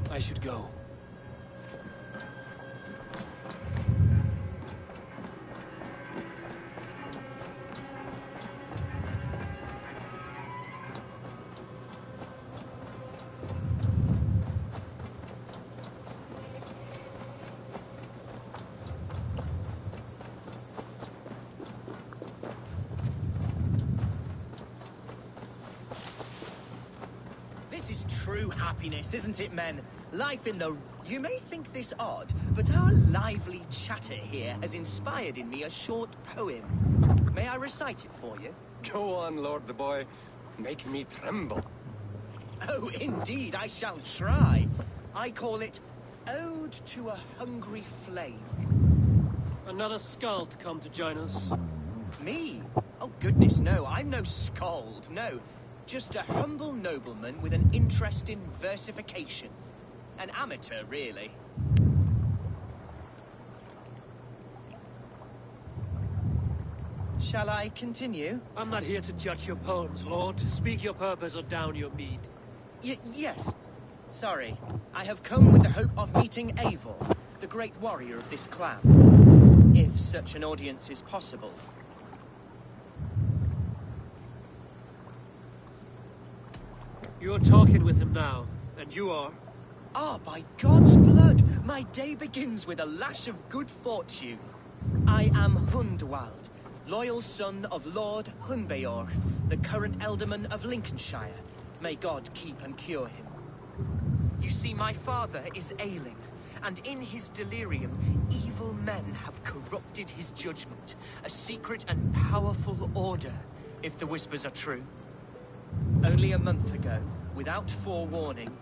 I should go. This is true happiness, isn't it, men? Life in the... You may think this odd, but our lively chatter here has inspired in me a short poem. May I recite it for you? Go on, Lord the Boy. Make me tremble. Oh, indeed, I shall try. I call it Ode to a Hungry Flame. Another skald come to join us. Me? Oh, goodness, no. I'm no skald, no. Just a humble nobleman with an interest in versification. An amateur, really. Shall I continue? I'm not here to judge your poems, Lord. Speak your purpose or down your mead. Yes. Sorry. I have come with the hope of meeting Eivor, the great warrior of this clan. If such an audience is possible. You're talking with him now, and you are... Ah, by God's blood, my day begins with a lash of good fortune. I am Hundwald, loyal son of Lord Hunbeor, the current Elderman of Lincolnshire. May God keep and cure him. You see, my father is ailing, and in his delirium, evil men have corrupted his judgment. A secret and powerful order, if the whispers are true. Only a month ago, without forewarning,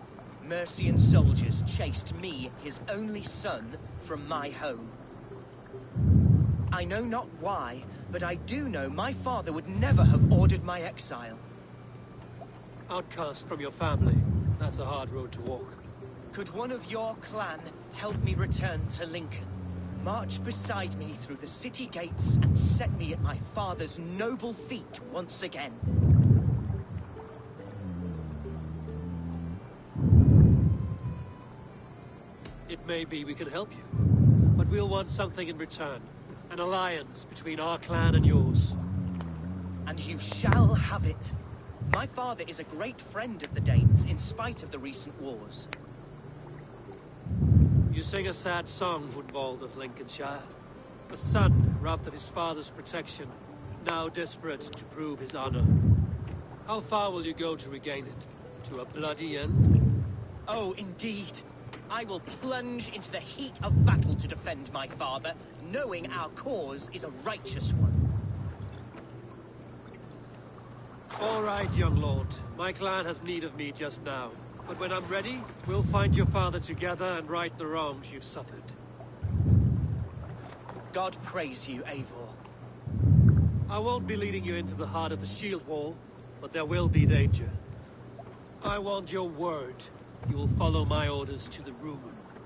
Mercian soldiers chased me, his only son, from my home. I know not why, but I do know my father would never have ordered my exile. Outcast from your family. That's a hard road to walk. Could one of your clan help me return to Lincoln? March beside me through the city gates and set me at my father's noble feet once again. It may be we can help you, but we'll want something in return. An alliance between our clan and yours. And you shall have it. My father is a great friend of the Danes, in spite of the recent wars. You sing a sad song, Hundwald of Lincolnshire. A son robbed of his father's protection, now desperate to prove his honor. How far will you go to regain it? To a bloody end? Oh, indeed. I will plunge into the heat of battle to defend my father, knowing our cause is a righteous one. All right, young lord. My clan has need of me just now. But when I'm ready, we'll find your father together and right the wrongs you've suffered. God praise you, Eivor. I won't be leading you into the heart of the shield wall, but there will be danger. I want your word. You will follow my orders to the ruin.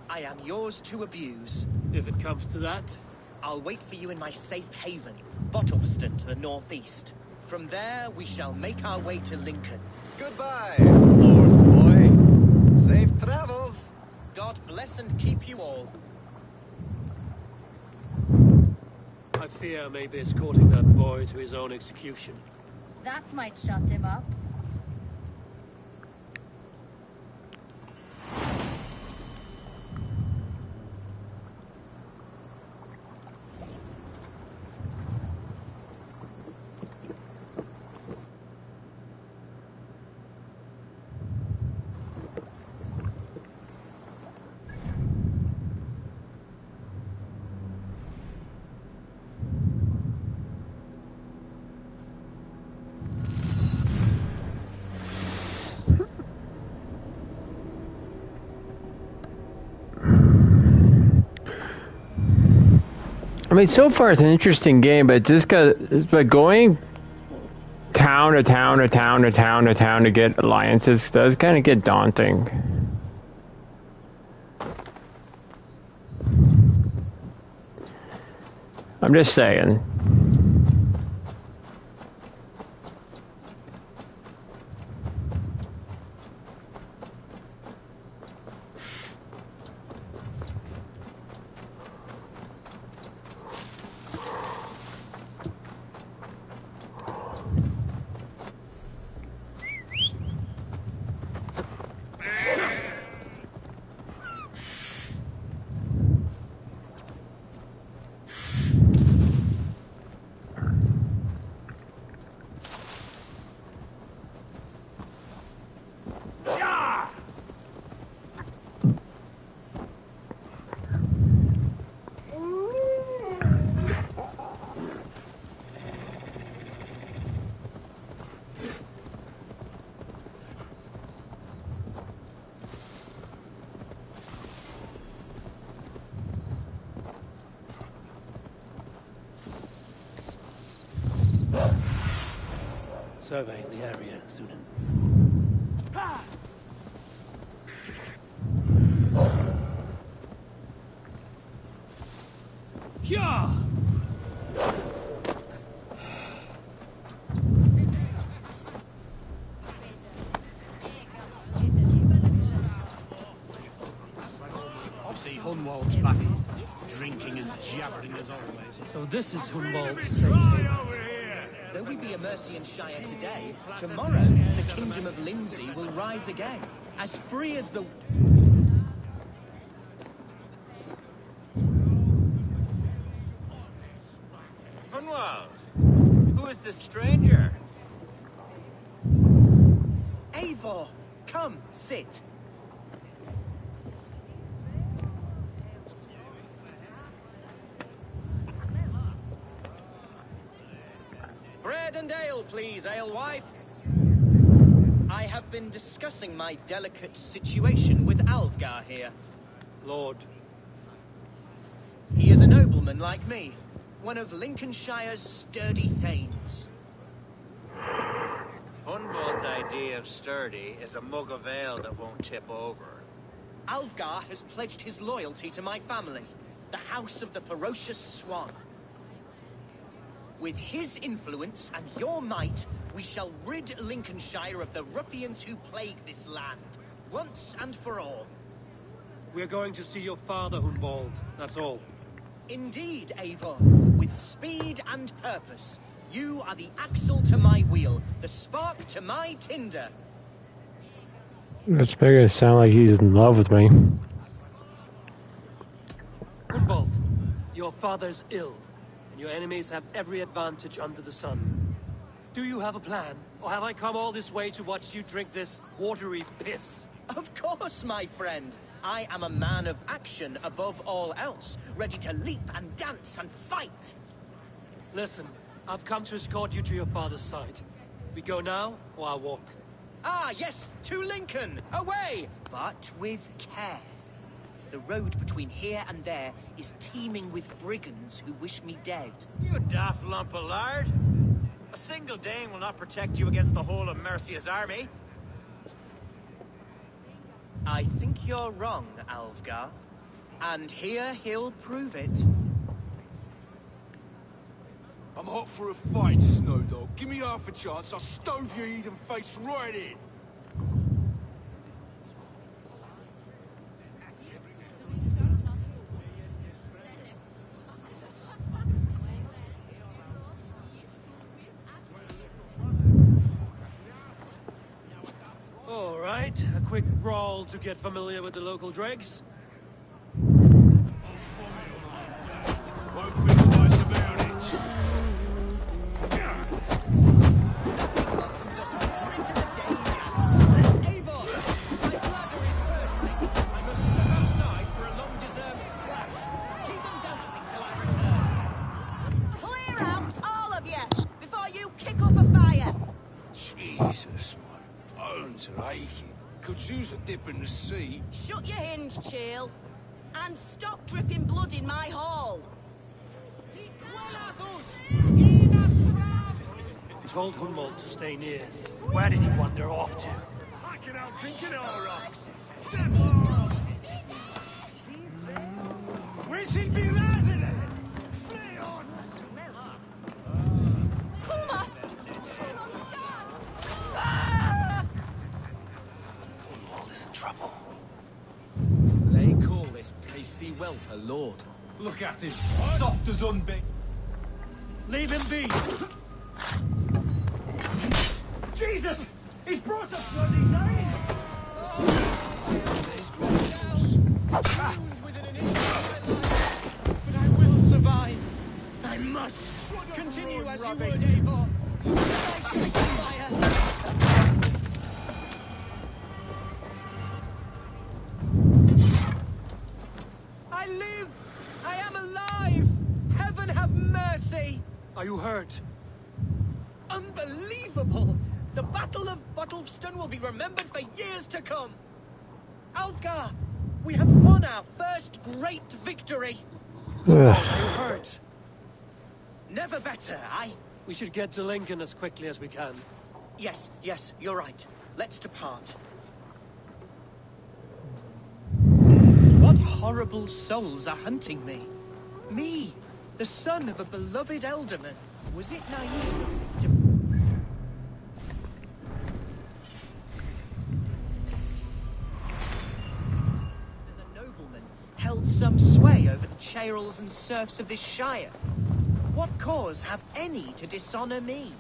I am yours to abuse. If it comes to that. I'll wait for you in my safe haven, Bottleston to the northeast. From there, we shall make our way to Lincoln. Goodbye, Lord Boy. Safe travels. God bless and keep you all. I fear I may be escorting that boy to his own execution. That might shut him up. mean, so far it's an interesting game, but going town to town to town to town to town to get alliances does kind of get daunting. I'm just saying. Surveying the area, Sunan. Yeah! Obviously, Hunwald's back, drinking and jabbering as always. So this is Hunwald's safe haven. Though we be a Mercian Shire today, tomorrow the Kingdom of Lindsay will rise again, as free as the... Hunwald, who is this stranger? Eivor, come, sit. Bread and ale, please, alewife. I have been discussing my delicate situation with Alfgar here. Lord. He is a nobleman like me, one of Lincolnshire's sturdy thanes. Hunwald's idea of sturdy is a mug of ale that won't tip over. Alfgar has pledged his loyalty to my family, the House of the Ferocious Swan. With his influence and your might, we shall rid Lincolnshire of the ruffians who plague this land, once and for all. We're going to see your father, Hunwald. That's all. Indeed, Eivor. With speed and purpose. You are the axle to my wheel, the spark to my tinder. It's making it sound like he's in love with me. Hunwald, your father's ill, and your enemies have every advantage under the sun. Do you have a plan, or have I come all this way to watch you drink this watery piss? Of course, my friend. I am a man of action above all else, ready to leap and dance and fight. Listen, I've come to escort you to your father's side. We go now, or I walk? Ah, yes, to Lincoln! Away! But with care. The road between here and there is teeming with brigands who wish me dead. You daft lump of lard! A single Dane will not protect you against the whole of Mercia's army. I think you're wrong, Alfgar. And here he'll prove it. I'm hot for a fight, Snowdog. Give me half a chance, I'll stove your heathen face right in. All right, a quick brawl to get familiar with the local dregs. Jesus, my bones are aching. Could use a dip in the sea. Shut your hinge, Chill. And stop dripping blood in my hall. Told Hunwald to stay near. Where did he wander off to? I can out drinking our rocks. Step on! Wishing be resident! Flee on! Hunwald is in trouble. They call this pasty whelp a lord. Look at him, soft as unbaked. Leave him be! Jesus! He's brought us bloody name! But I will survive. I must. Continue as you would, Eivor. I strike the fire. I live! I am alive! Heaven have mercy! Are you hurt? Unbelievable! The Battle of Bottlefston will be remembered for years to come! Alfgar! We have won our first great victory! Are you hurt? Never better, aye? We should get to Lincoln as quickly as we can. Yes, you're right. Let's depart. What horrible souls are hunting me? Me, the son of a beloved elderman. Was it naive to... There's a nobleman held some sway over the chairels and serfs of this shire. What cause have any to dishonor me?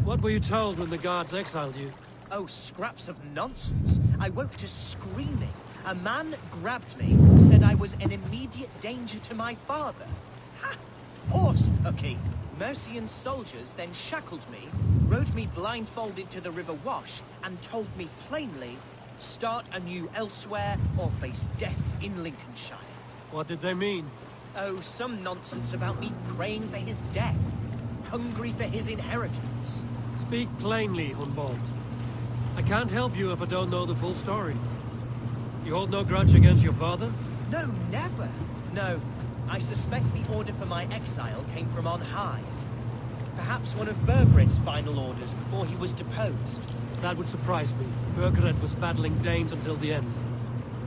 What were you told when the guards exiled you? Oh, scraps of nonsense. I woke to screaming. A man grabbed me, said I was an immediate danger to my father. Ha! Horse hooky. Mercian soldiers then shackled me, rode me blindfolded to the River Wash, and told me plainly, start anew elsewhere or face death in Lincolnshire. What did they mean? Oh, some nonsense about me praying for his death, hungry for his inheritance. Speak plainly, Hunwald. I can't help you if I don't know the full story. You hold no grudge against your father? No, never. No, I suspect the order for my exile came from on high. Perhaps one of Bergred's final orders before he was deposed. That would surprise me. Bergred was battling Danes until the end.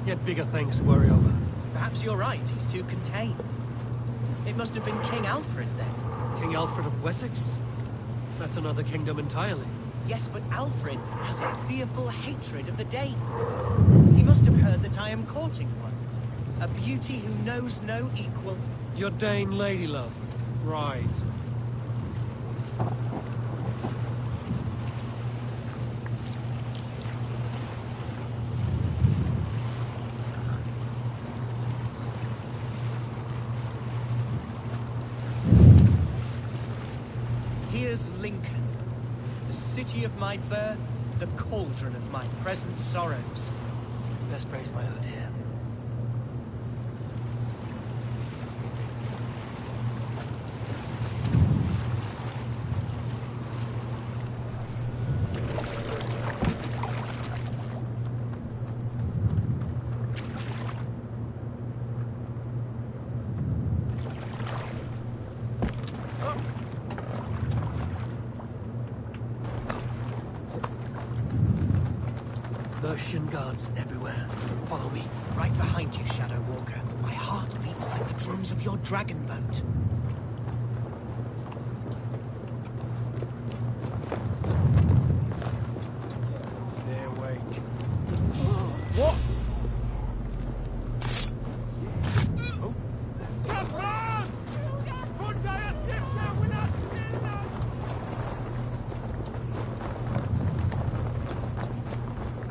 Yet bigger things to worry over. Perhaps you're right, he's too contained. It must have been King Alfred then. King Alfred of Wessex? That's another kingdom entirely. Yes, but Alfred has a fearful hatred of the Danes. He must have heard that I am courting one. A beauty who knows no equal. Your Dane lady love. Right. Here's Lincoln, the city of my birth, the cauldron of my present sorrows. Best praise my hood here. Mercian guards everywhere. Follow me. Right behind you, Shadow Walker. My heart beats like the drums of your dragon boat. Stay awake. What?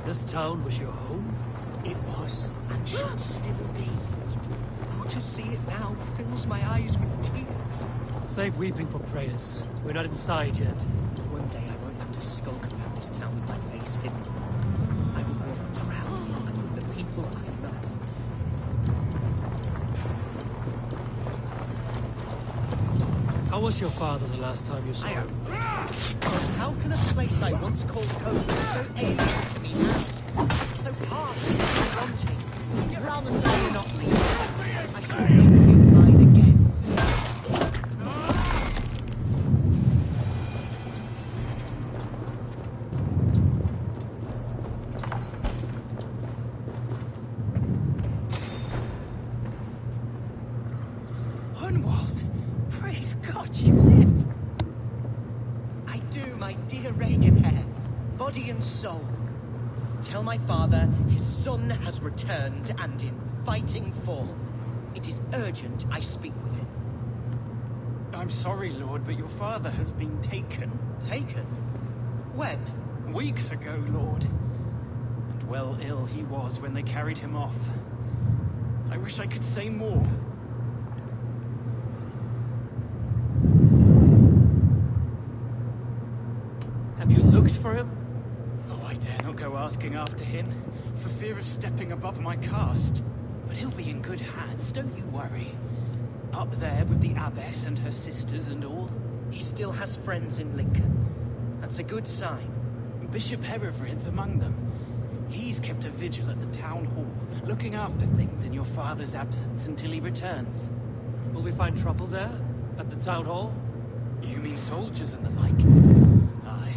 This town was your home? It was, and should still be. Oh, to see it now fills my eyes with tears. Save weeping for prayers. We're not inside yet. One day I won't have to skulk around this town with my face hidden. I will walk proudly among the people I love. How was your father the last time you saw him? How can a place I once called home be so alien to me now? So harsh and wanting. Get round the side and not leave. I shall make you mine again. Hunwald! Praise God you live! I do, my dear Reaganhair. Body and soul. Tell my father his son has returned and in fighting form. It is urgent I speak with him. I'm sorry, Lord, but your father has been taken. Taken? When? Weeks ago, Lord. And well ill he was when they carried him off. I wish I could say more. Have you looked for him? Oh, I dare not go asking after him, for fear of stepping above my caste. But he'll be in good hands, don't you worry. Up there with the abbess and her sisters and all. He still has friends in Lincoln. That's a good sign. Bishop Herefrith among them. He's kept a vigil at the town hall, looking after things in your father's absence until he returns. Will we find trouble there? At the town hall? You mean soldiers and the like? Aye.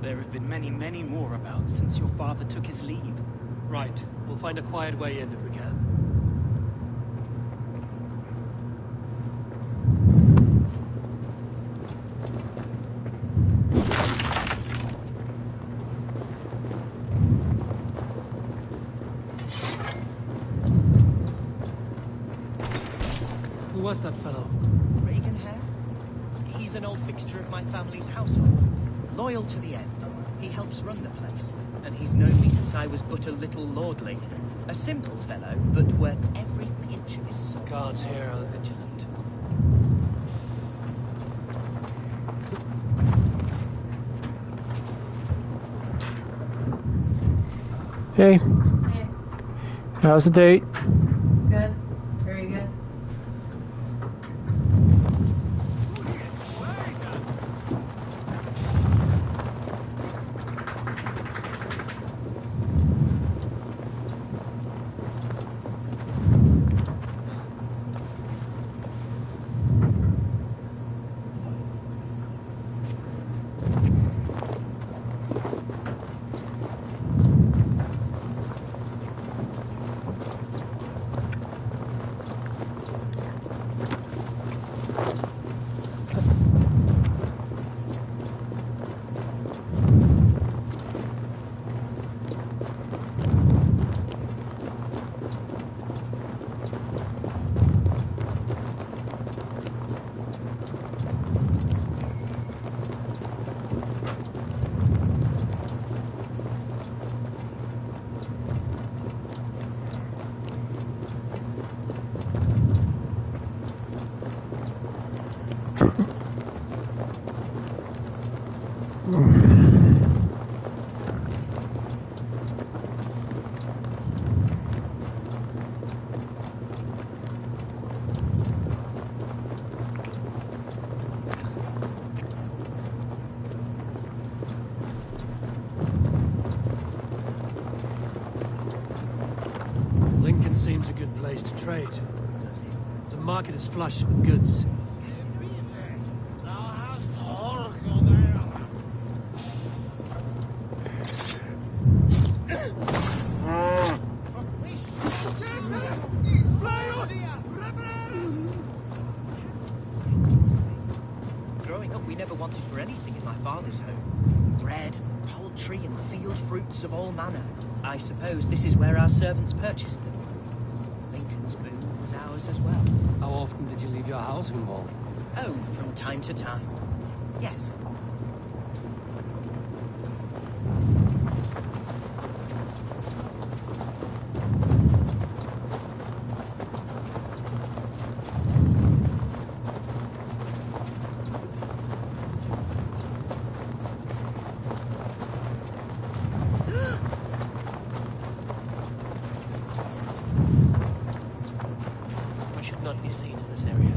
There have been many, many more about since your father took his leave. Right. We'll find a quiet way in if we can. Who was that fellow? Reaganhair? He's an old fixture of my family's household. Loyal to the end. He helps run the place, and he's known me since I was but a little lordly. A simple fellow, but worth every pinch of his soul. Guards here are vigilant. Hey. How's the date? Good. Very good. Lincoln seems a good place to trade. The market is flush with goods. Growing up, we never wanted for anything in my father's home. Bread, poultry, and field fruits of all manner. I suppose this is where our servants purchased them. Lincoln's boon was ours as well. How often did you leave your house, Hunwald? Oh, from time to time. Yes. should not be seen in this area.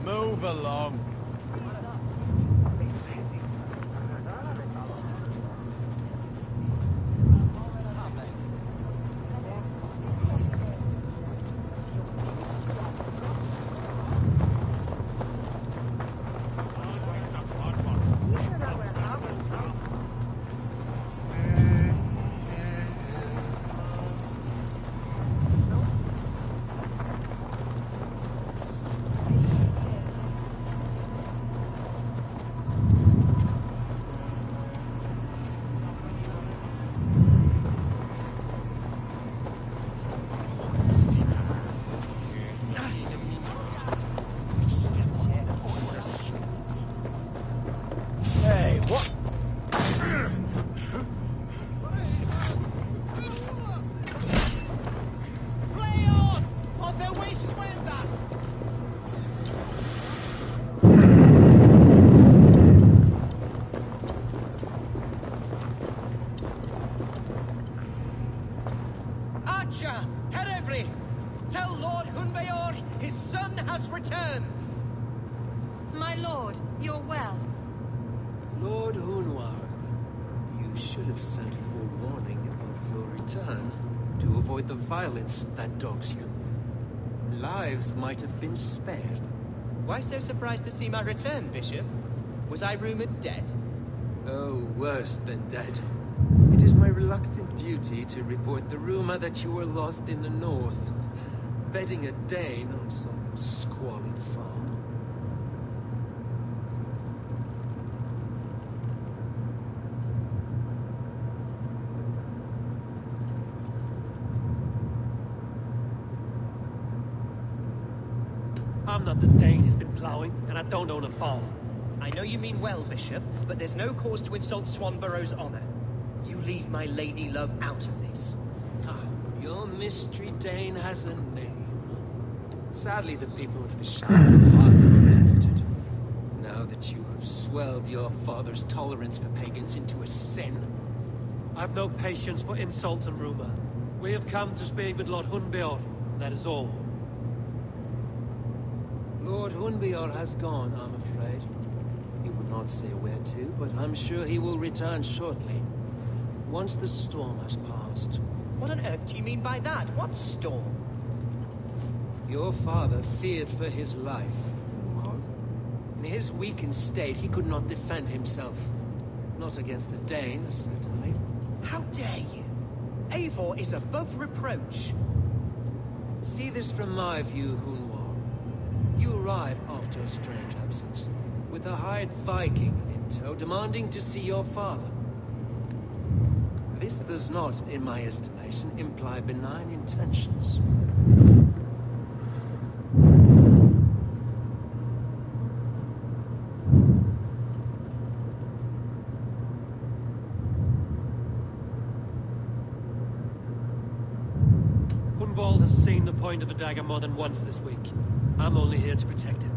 Move along. Tell Lord Hunbeor his son has returned! My lord, you're well. Lord Hunwar, you should have sent forewarning of your return to avoid the violence that dogs you. Lives might have been spared. Why so surprised to see my return, Bishop? Was I rumored dead? Oh, worse than dead. It is my reluctant duty to report the rumor that you were lost in the north, bedding a Dane on some squalid farm. I'm not the Dane he's been plowing, and I don't own a farm. I know you mean well, Bishop, but there's no cause to insult Swanborough's honor. You leave my lady love out of this. Your mystery Dane has a name. Sadly, the people of the Shire are hardly comforted. Now that you have swelled your father's tolerance for pagans into a sin. I've no patience for insult and rumor. We have come to speak with Lord Hunbeor, that is all. Lord Hunbeor has gone, I'm afraid. He would not say where to, but I'm sure he will return shortly. Once the storm has passed. What on earth do you mean by that? What storm? Your father feared for his life. In his weakened state, he could not defend himself. Not against the Dane, certainly. How dare you? Eivor is above reproach. See this from my view, Hunwar. You arrive after a strange absence, with a hired Viking in tow, demanding to see your father. This does not, in my estimation, imply benign intentions. Hunwald has seen the point of a dagger more than once this week. I'm only here to protect him.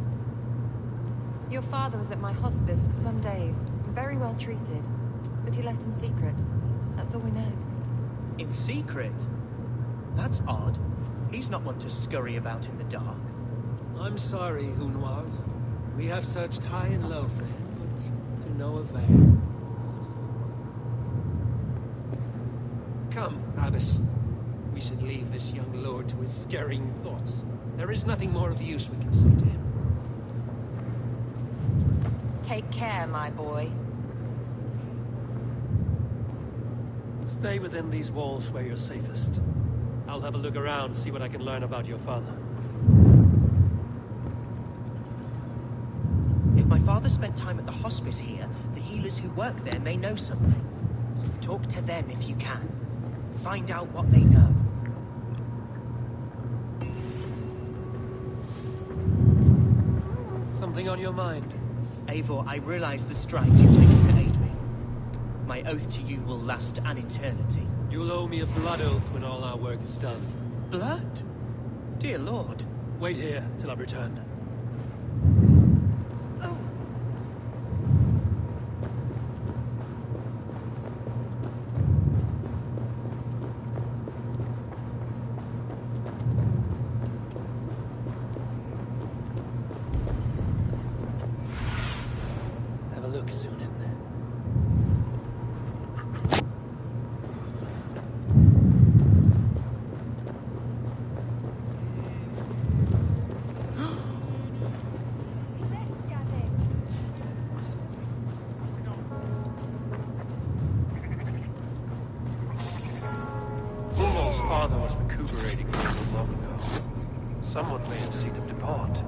Your father was at my hospice for some days, and very well treated, but he left in secret. That's all we know. In secret? That's odd. He's not one to scurry about in the dark. I'm sorry, Hunwald. We have searched high and low for him, but to no avail. Come, Abbess. We should leave this young lord to his scurrying thoughts. There is nothing more of use we can say to him. Take care, my boy. Stay within these walls where you're safest. I'll have a look around, see what I can learn about your father. If my father spent time at the hospice here, the healers who work there may know something. Talk to them if you can. Find out what they know. Something on your mind? Eivor, I realize the strides you've taken to aid me. My oath to you will last an eternity. You'll owe me a blood oath when all our work is done. Blood? Dear Lord. Wait here till I've returned. Have a look, Sunan. Father was recuperating not so long ago. Someone may have seen him depart.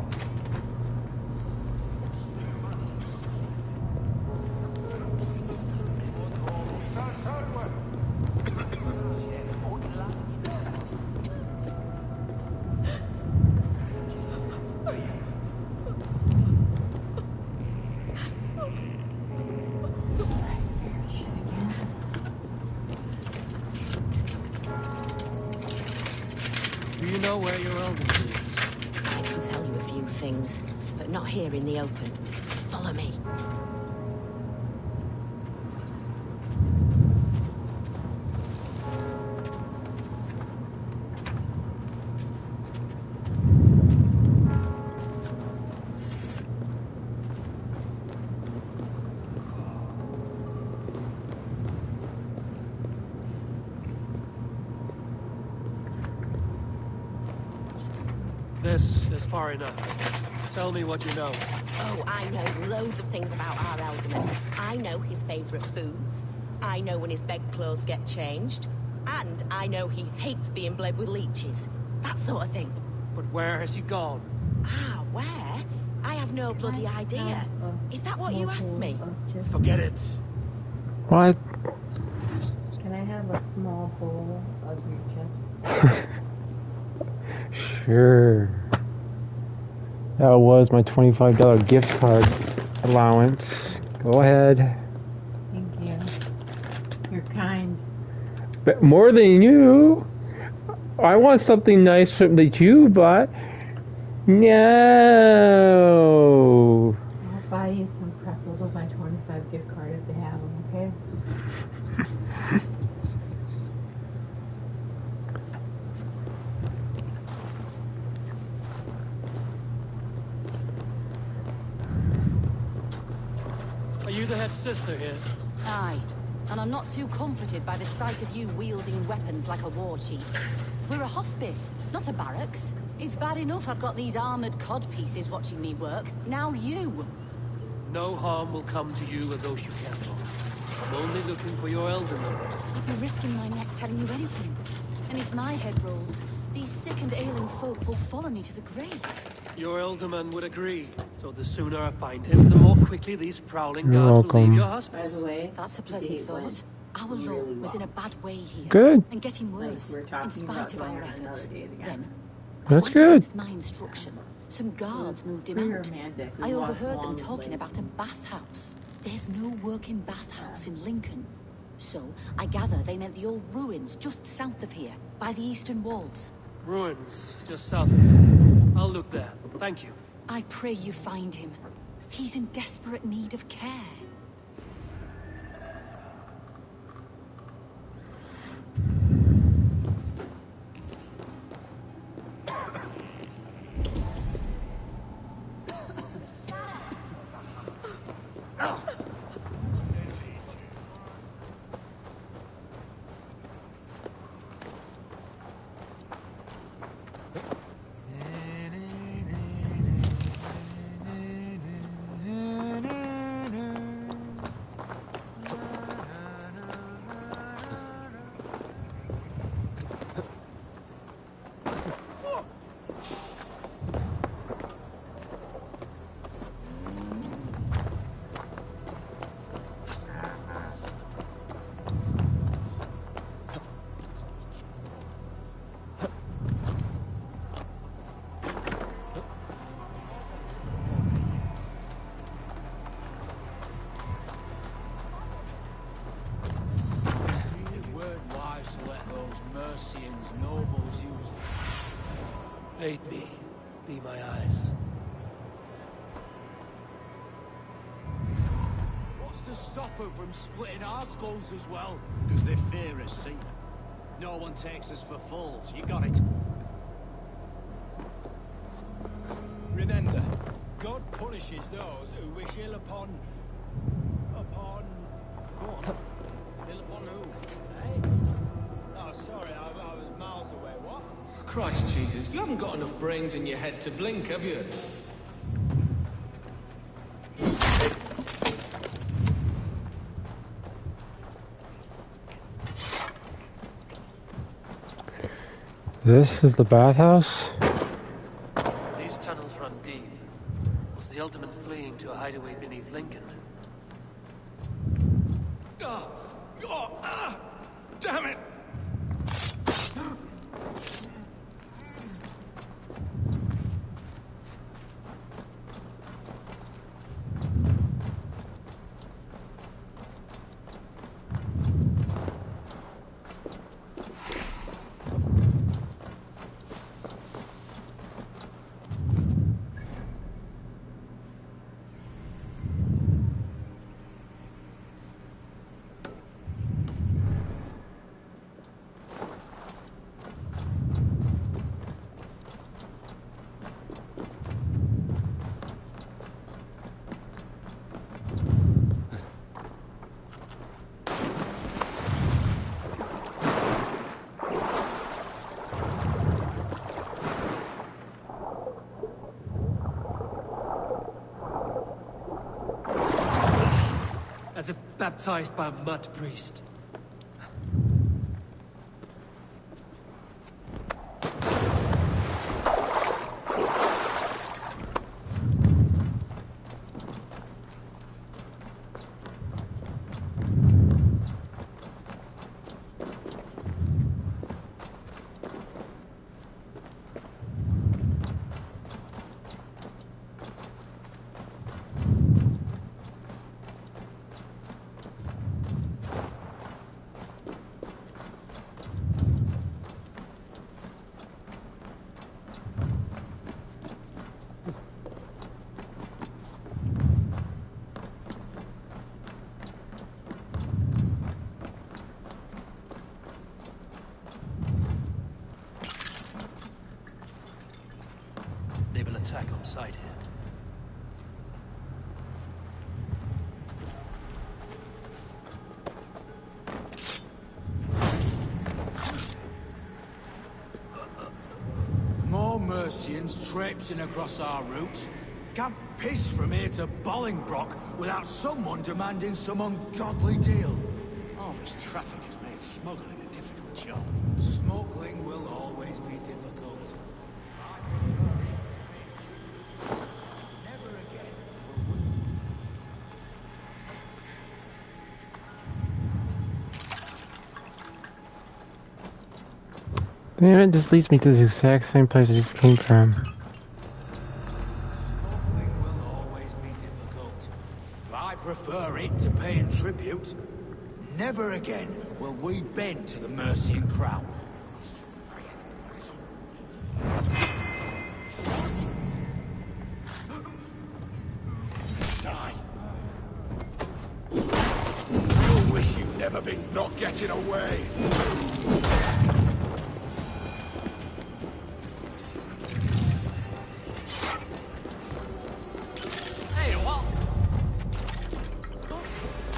Do you know where your eldest is? I can tell you a few things, but not here in the open. Follow me. This is far enough. Tell me what you know. Oh, I know loads of things about our Alderman. I know his favourite foods. I know when his bedclothes get changed. And I know he hates being bled with leeches. That sort of thing. But where has he gone? Ah, where? I have no bloody idea. Is that what you asked me? Forget it. What? Can I have a small bowl of your chips? Sure. That was my $25 gift card allowance. Go ahead. Thank you. You're kind. But more than you. I want something nice from that you bought. No. I'll buy you some pretzels with my 25 gift card if they have them, okay? Are you the head sister here? Aye. And I'm not too comforted by the sight of you wielding weapons like a war chief. We're a hospice, not a barracks. It's bad enough I've got these armored codpieces watching me work. Now you! No harm will come to you or those you care for. I'm only looking for your elderman. I'd be risking my neck telling you anything. And if my head rolls, these sick and ailing folk will follow me to the grave. Your elderman would agree. So the sooner I find him, the more quickly these prowling guards will leave your hospice. By the way, that's a pleasant thought. Our Lord was in a bad way here. Good. And getting worse, in spite of our efforts. Then, That's quite good. against my instruction, some guards moved him out. I overheard them talking about a bathhouse. There's no working bathhouse in Lincoln. So, I gather they meant the old ruins just south of here, by the eastern walls. Ruins, just south of here. I'll look there. Thank you. I pray you find him. He's in desperate need of care. Aid me. Be my eyes. What's to stop her from splitting our skulls as well? Because they fear us, see? No one takes us for fools. You got it. Remember, God punishes those who wish ill upon... Go on. Ill upon who? Eh? Oh, sorry, I was miles away. What? Christ Jesus, you haven't got enough brains in your head to blink, have you? This is the bathhouse? These tunnels run deep. Was the Alderman fleeing to a hideaway beneath Lincoln? Damn it! As if baptized by a mud priest. They will attack on sight here. More Mercians traipsing across our route. Can't piss from here to Bolingbroke without someone demanding some ungodly deal. All this traffic has made smuggling a difficult job. Smuggling will always be difficult. Never again. Damn it, this leads me to the exact same place I just came from. Smuggling will always be difficult. I prefer it to paying tribute. Never again will we bend to the Mercian crown. Die. You'll wish you'd never been not getting away. Hey, what?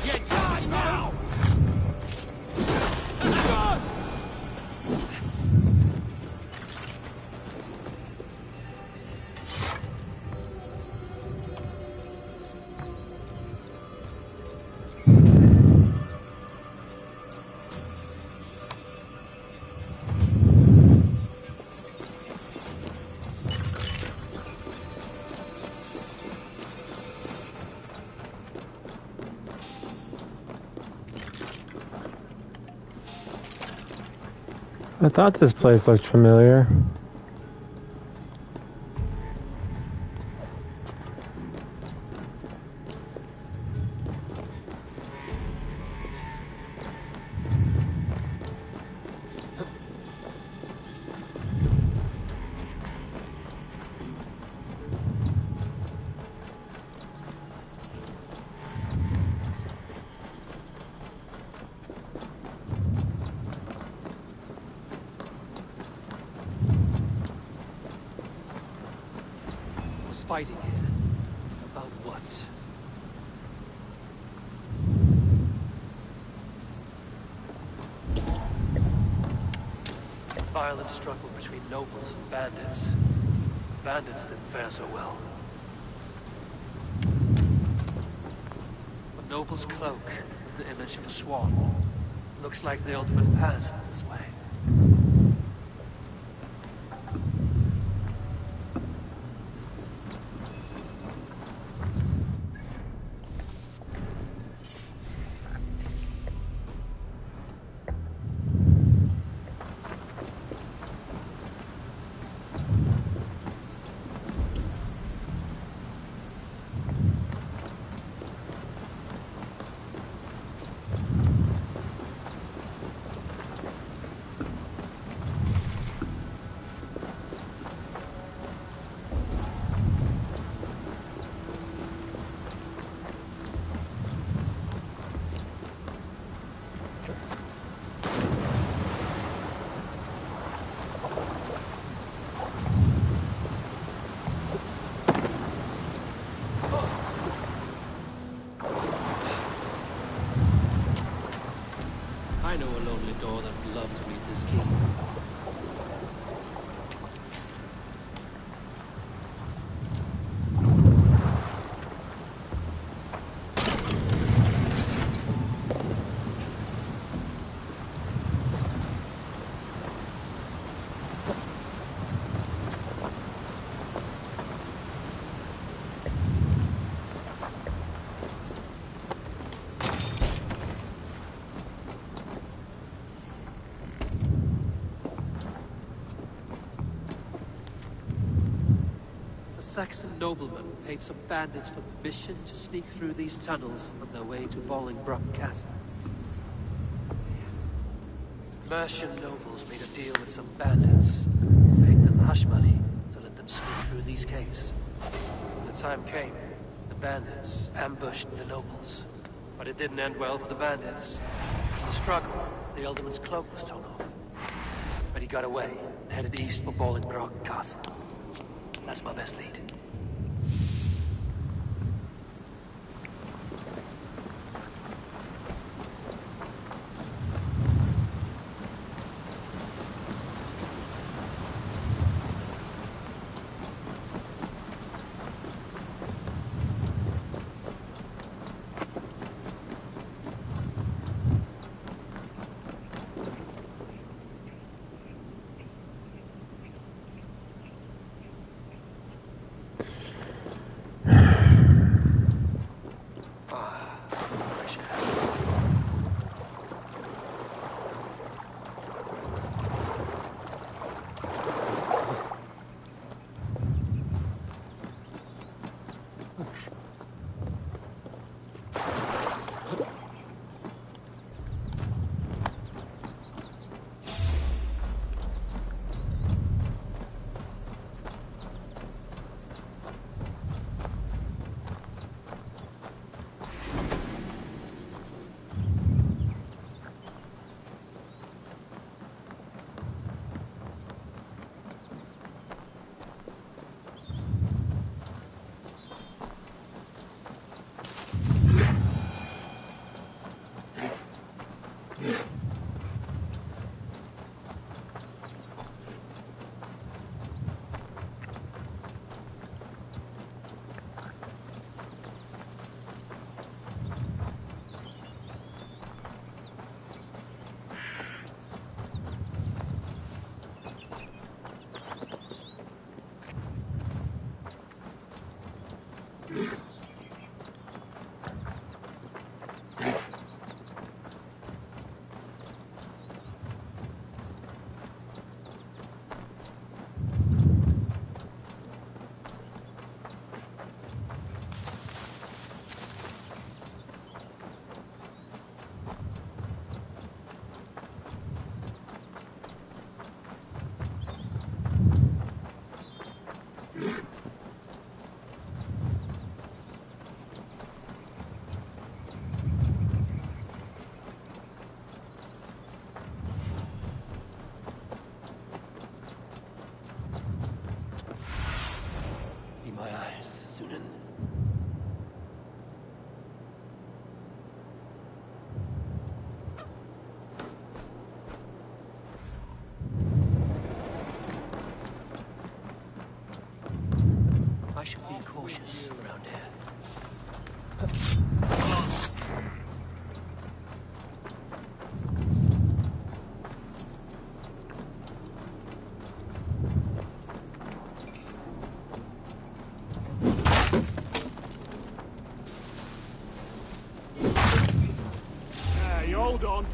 You die now! I thought this place looked familiar. fighting here. About what? Violent struggle between nobles and bandits. Bandits didn't fare so well. A noble's cloak with the image of a swan. Looks like the ultimate passed this way. I know a lonely door that would love to meet this king. Saxon nobleman paid some bandits for permission to sneak through these tunnels on their way to Bolingbroke Castle. Mercian nobles made a deal with some bandits, paid them hush money to let them sneak through these caves. When the time came, the bandits ambushed the nobles. But it didn't end well for the bandits. In the struggle, the Elderman's cloak was torn off. But he got away and headed east for Bolingbroke Castle. That's my best lead. cautious around here. Hey, hold on.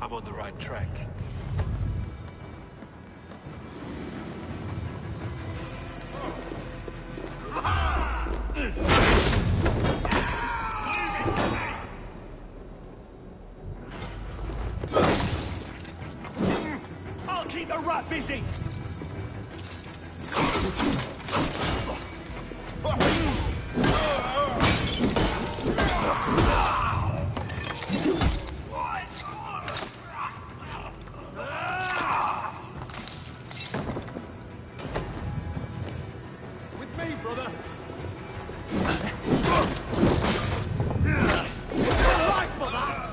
I'm on the right track. I'll keep the rat busy! With me, brother. Right for that!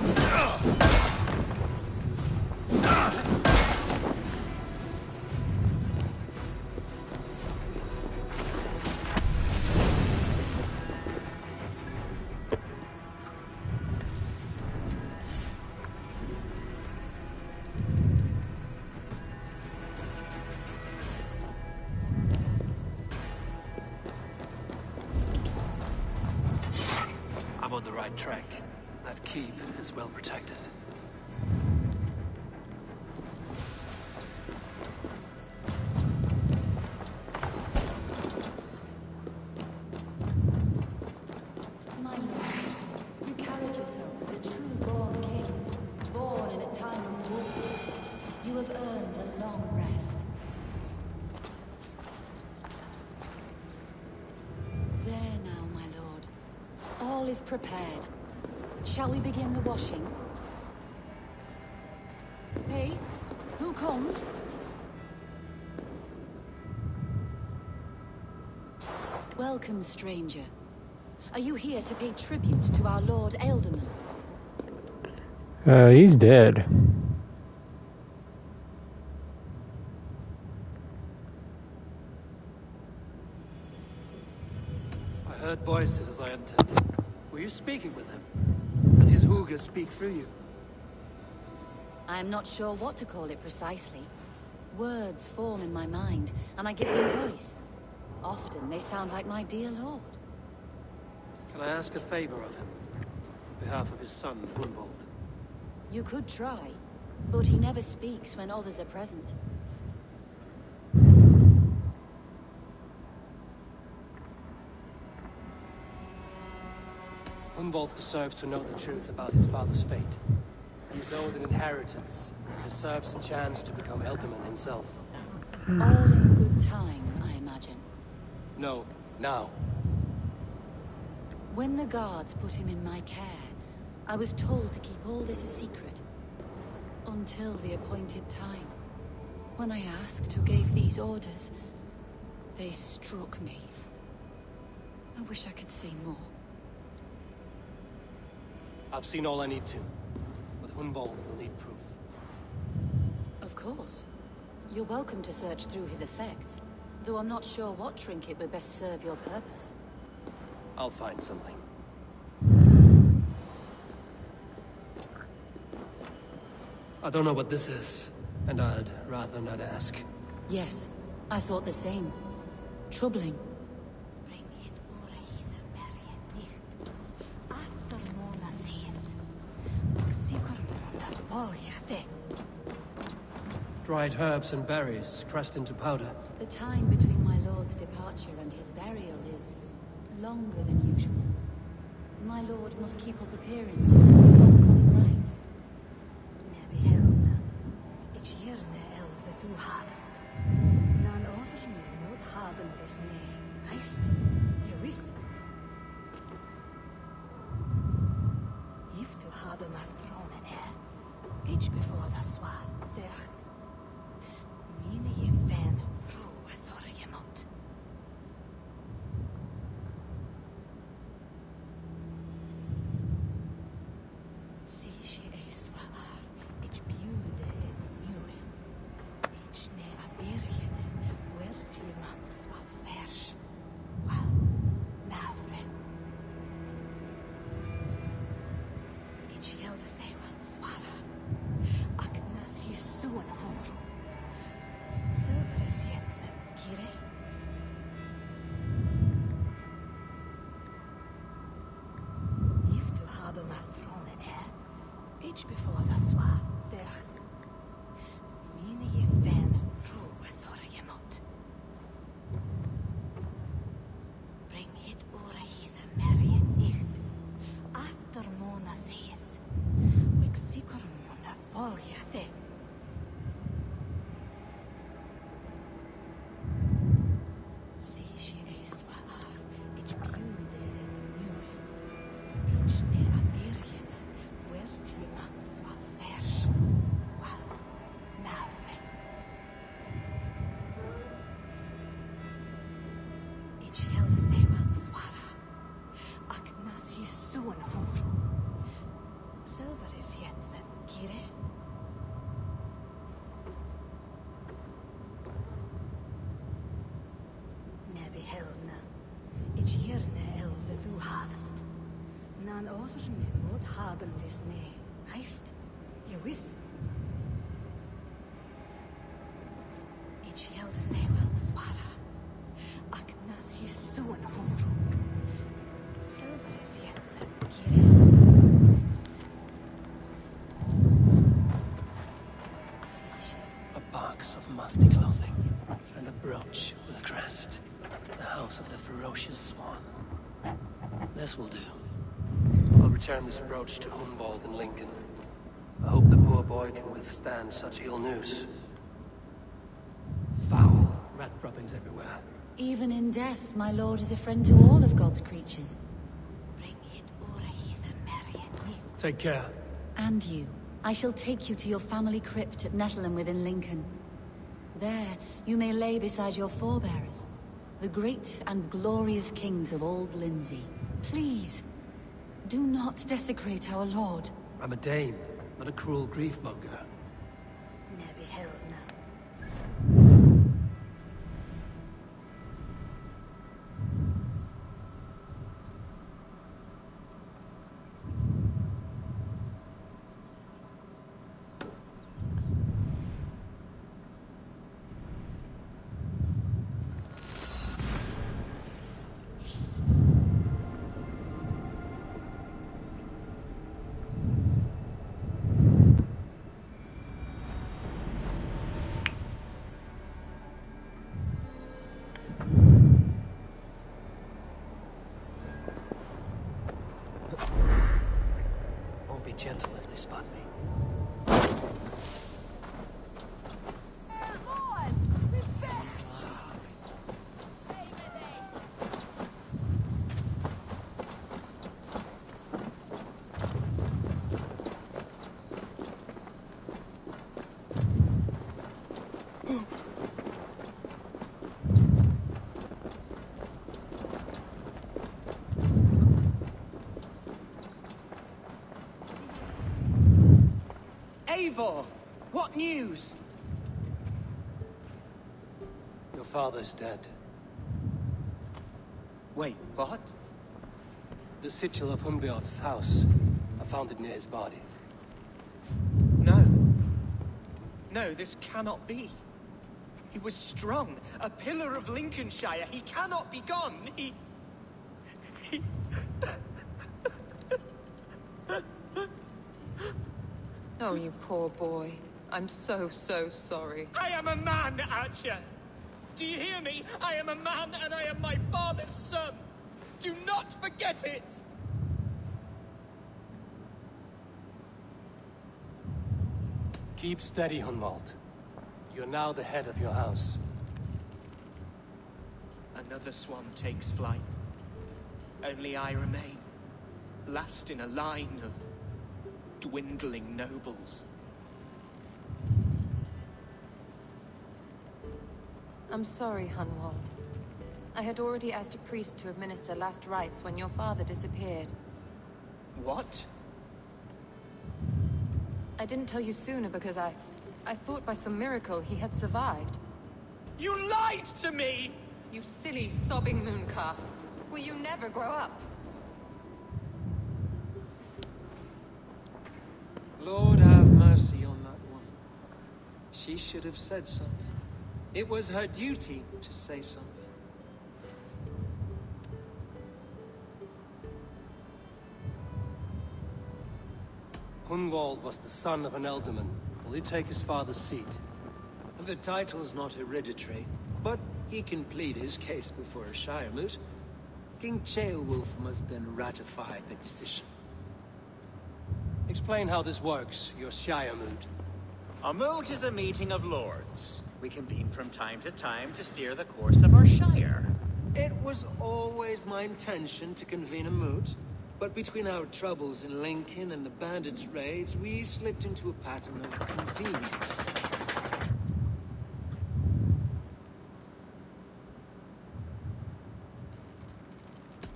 I'm on the right track. That keep is well protected. My lord, you carried yourself as a true-born king, born in a time of war. You have earned a long rest. There now, my lord. All is prepared. Shall we begin the washing? Hey, who comes? Welcome, stranger. Are you here to pay tribute to our Lord Ealdorman? He's dead. I heard voices as I entered. Were you speaking with him? Does his hooga speak through you? I am not sure what to call it precisely. Words form in my mind, and I give them voice. Often they sound like my dear lord. Can I ask a favor of him? On behalf of his son, Hunwald. You could try, but he never speaks when others are present. Hunwald deserves to know the truth about his father's fate. He's owed an inheritance, and deserves a chance to become Ealdorman himself. All in good time, I imagine. No, now. When the guards put him in my care, I was told to keep all this a secret. Until the appointed time. When I asked who gave these orders, they struck me. I wish I could say more. I've seen all I need to, but Hunwald will need proof. course. You're welcome to search through his effects, though I'm not sure what trinket would best serve your purpose. I'll find something. I don't know what this is, and I'd rather not ask. Yes, I thought the same. Troubling. Dried herbs and berries pressed into powder. The time between my lord's departure and his burial is longer than usual. My lord must keep up appearances for his homecoming rites. A box of musty clothing, and a brooch with a crest. The house of the ferocious swan. This will do. I'll return this brooch to Hunwald in Lincoln. I hope the poor boy can withstand such ill news. Foul rat droppings everywhere. Even in death, my lord is a friend to all of God's creatures. Take care. And you. I shall take you to your family crypt at Nettleton within Lincoln. There, you may lay beside your forebearers, the great and glorious kings of Old Lindsey. Please, do not desecrate our lord. I'm a Dane, not a cruel griefmonger. Gentle if they spot me. Eivor, what news? father is dead. Wait, what? The sigil of Hunbjorn's house. I found it near his body. No. No, this cannot be. He was strong, a pillar of Lincolnshire. He cannot be gone. He... Oh, you poor boy. I'm so sorry. I am a man, Archer! Do you hear me? I am a man and I am my father's son! Do not forget it! Keep steady, Hunwald. You're now the head of your house. Another swan takes flight. Only I remain, last in a line of dwindling nobles. I'm sorry, Hunwald. I had already asked a priest to administer last rites when your father disappeared. What? I didn't tell you sooner because I thought by some miracle he had survived. You lied to me! You silly, sobbing mooncalf. Will you never grow up? Lord have mercy on that woman. She should have said something. It was her duty to say something. Hunwald was the son of an ealdorman. Will he take his father's seat? The title's not hereditary, but he can plead his case before a shire moot. King Ceolwulf must then ratify the decision. Explain how this works, your shire moot. A moot is a meeting of lords. We convene from time to time to steer the course of our shire. It was always my intention to convene a moot, but between our troubles in Lincoln and the bandits' raids, we slipped into a pattern of convenience.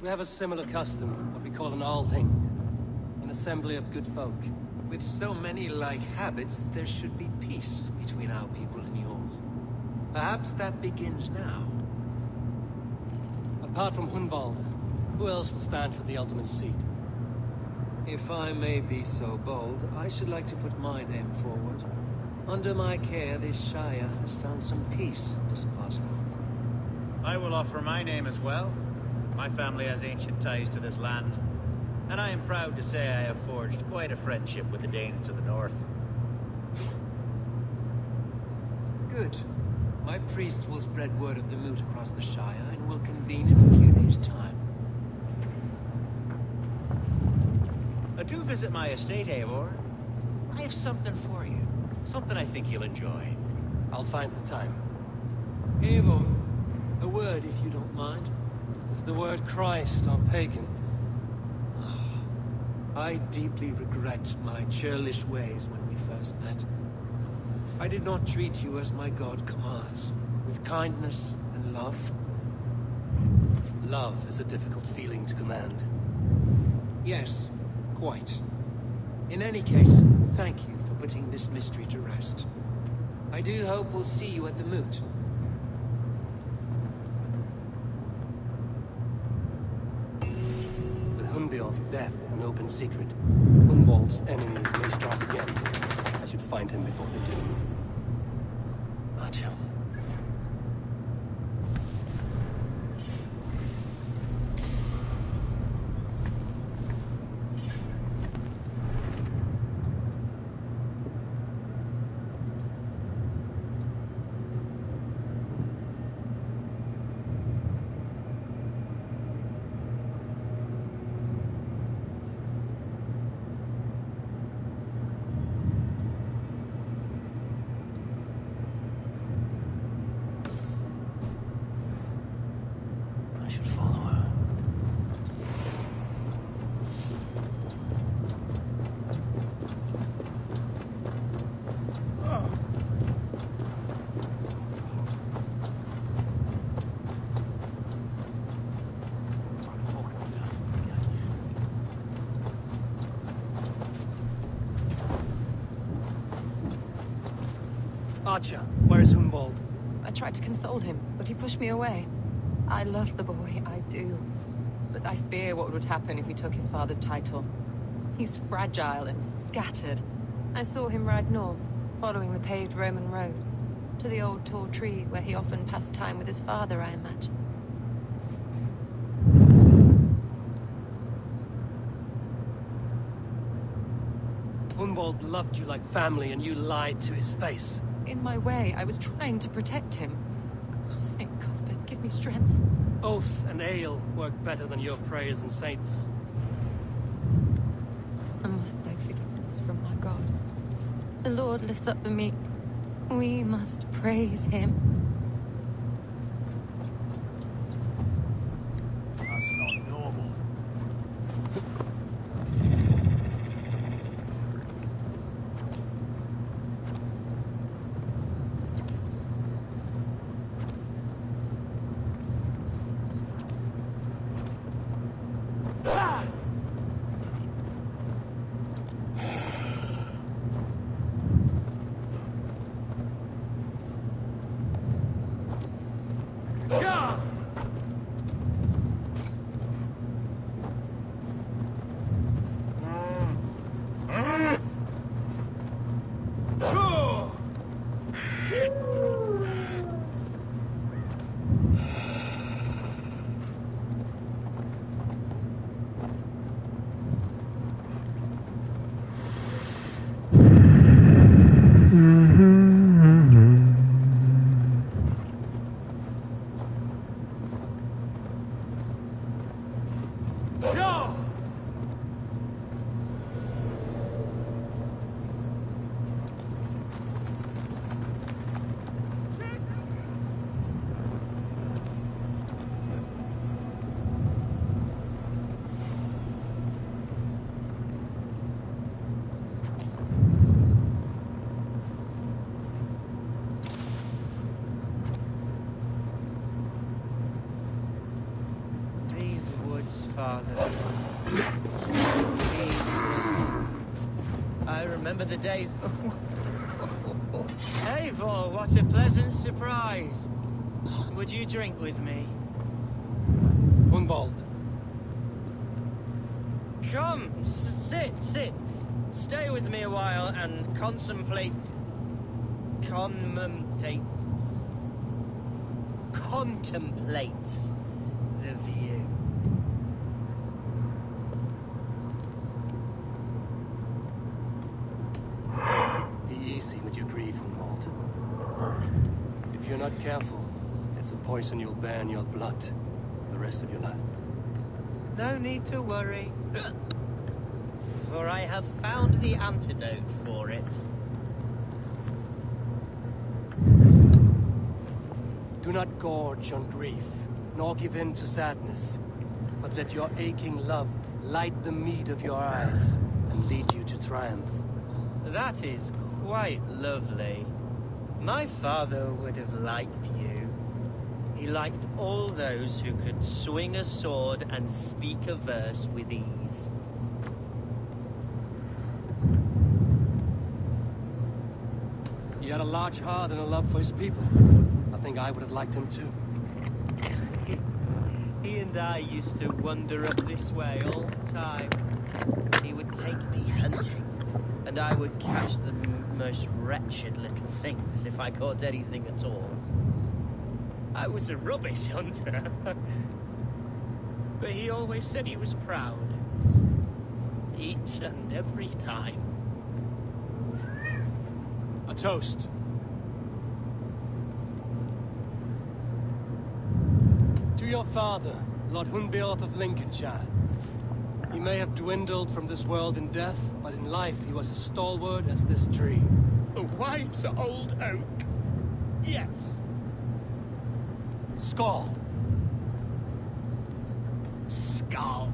We have a similar custom, what we call an alding. An assembly of good folk. With so many like habits, there should be peace between our people and yours. Perhaps that begins now. Apart from Hunwald, who else will stand for the ultimate seat? If I may be so bold, I should like to put my name forward. Under my care, this shire has found some peace this past month. I will offer my name as well. My family has ancient ties to this land, and I am proud to say I have forged quite a friendship with the Danes to the north. Good. My priests will spread word of the moot across the shire and will convene in a few days' time. Do visit my estate, Eivor. I have something for you. Something I think you'll enjoy. I'll find the time. Eivor, a word if you don't mind. Is the word Christ or pagan? I deeply regret my churlish ways when we first met. I did not treat you as my god commands, with kindness and love. Love is a difficult feeling to command. Yes, quite. In any case, thank you for putting this mystery to rest. I do hope we'll see you at the moot. Hunbjorn's death an open secret. Hunwald's enemies may strike again. I should find him before they do. Archer. Archer, where is Hunwald? I tried to console him. but he pushed me away. I love the boy, I do. But I fear what would happen if he took his father's title. He's fragile and scattered. I saw him ride north, following the paved Roman road, to the old tall tree where he often passed time with his father, I imagine. Hunwald loved you like family, and you lied to his face. In my way, I was trying to protect him. Oh, Saint Cuthbert, give me strength. Oath and ale work better than your prayers and saints. I must beg forgiveness from my God. The Lord lifts up the meek. We must praise him. That's not normal. I remember the days... Eivor, what a pleasant surprise. Would you drink with me? Hunwald. Come, sit. Stay with me a while and contemplate the view. Be easy with your grief, Hunwald. If you're not careful, it's a poison you'll bear in your blood for the rest of your life. No need to worry, for I have found the antidote for it. Do not gorge on grief, nor give in to sadness, but let your aching love light the mead of your eyes and lead you to triumph. That is quite lovely. My father would have liked you. He liked all those who could swing a sword and speak a verse with ease. He had a large heart and a love for his people. I think I would have liked him too. He and I used to wander up this way all the time. He would take me hunting, and I would catch the most wretched little things if I caught anything at all. I was a rubbish hunter. But he always said he was proud. Each and every time. A toast. To your father, Lord Hunbeort of Lincolnshire. He may have dwindled from this world in death, but in life he was as stalwart as this tree. A wise old oak. Yes. Skull. Skull.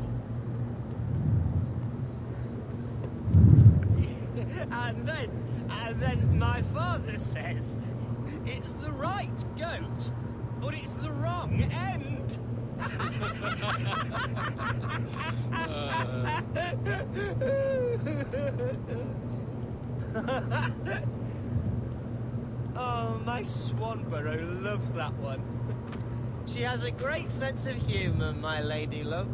And then my father says, it's the right goat, but it's the wrong end. Oh, my Swanborough loves that one. She has a great sense of humor, my lady love.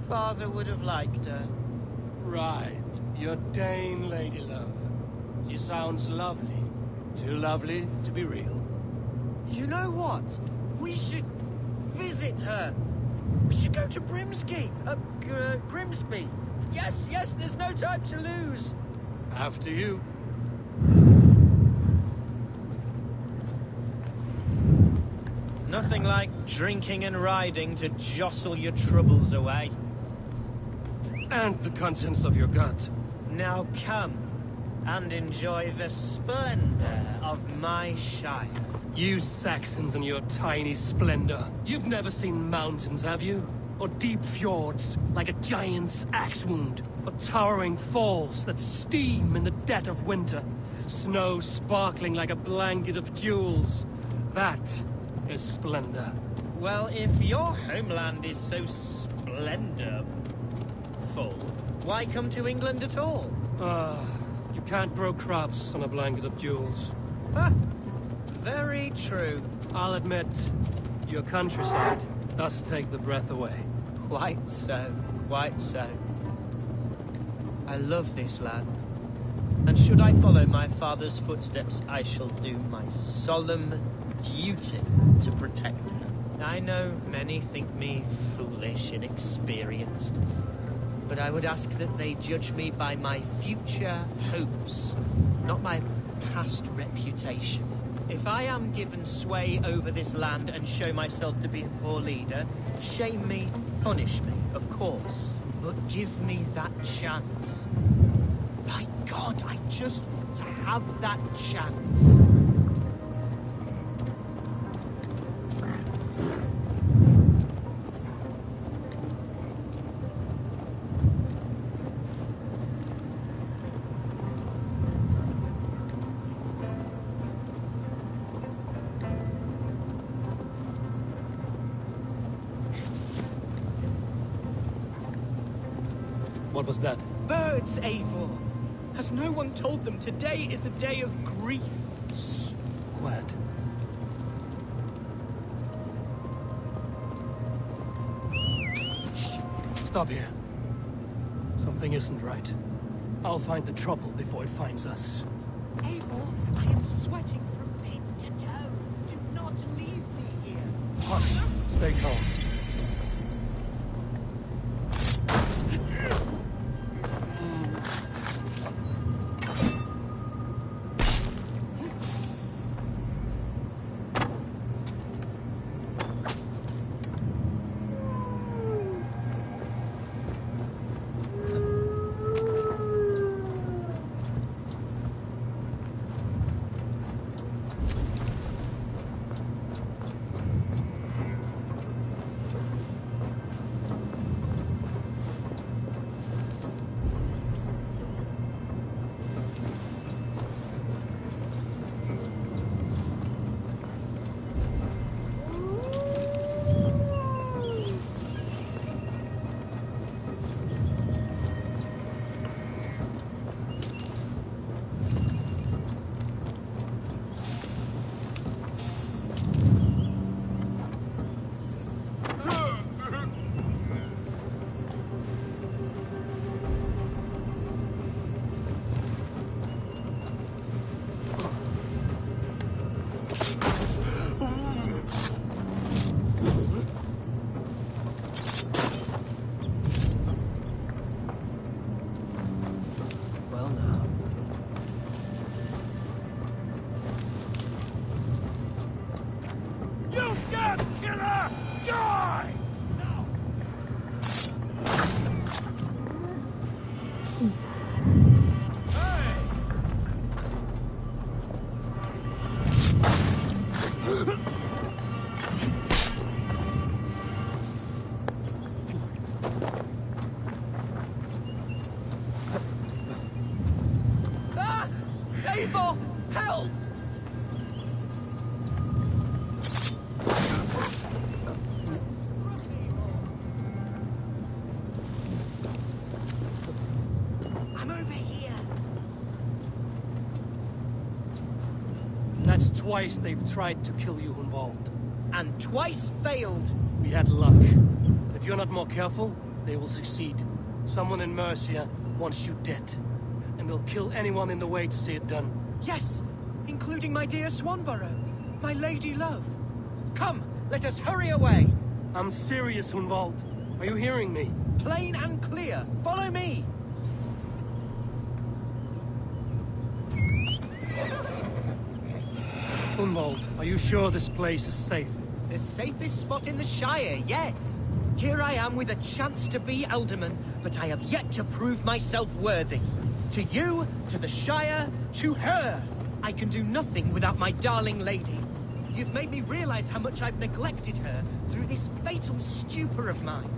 Father would have liked her. Right. Your Dane lady love. She sounds lovely. Too lovely to be real. You know what? We should visit her. We should go to Grimsby. Yes, yes, there's no time to lose. After you. Nothing like drinking and riding to jostle your troubles away. And the contents of your gut. Now come and enjoy the splendor of my shire. You Saxons and your tiny splendor. You've never seen mountains, have you? Or deep fjords, like a giant's axe wound? Or towering falls that steam in the dead of winter? Snow sparkling like a blanket of jewels? That is splendor. Well, if your homeland is so splendorful, why come to England at all? You can't grow crops on a blanket of jewels. Huh. Very true. I'll admit, your countryside does take the breath away. Quite so, quite so. I love this land. And should I follow my father's footsteps, I shall do my solemn duty to protect her. I know many think me foolish, inexperienced, but I would ask that they judge me by my future hopes, not my past reputation. If I am given sway over this land and show myself to be a poor leader, shame me, punish me, of course, but give me that chance. My God, I just want to have that chance. What was that? Birds, Eivor! Has no one told them today is a day of grief? Quiet. Stop here. Something isn't right. I'll find the trouble before it finds us. Eivor, I am sweating from head to toe. Do not leave me here. Hush. Stay calm. Eivor, help! I'm over here. That's twice they've tried to kill you, Hunwald. and twice failed. We had luck. If you're not more careful, they will succeed. Someone in Mercia wants you dead. And they'll kill anyone in the way to see it done. Yes, including my dear Swanborough, my lady love. Come, let us hurry away. I'm serious, Hunwald. Are you hearing me? Plain and clear. Follow me. Hunwald, are you sure this place is safe? The safest spot in the Shire, yes. Here I am with a chance to be Alderman, but I have yet to prove myself worthy. To you, to the Shire, to her. I can do nothing without my darling lady. You've made me realize how much I've neglected her through this fatal stupor of mine.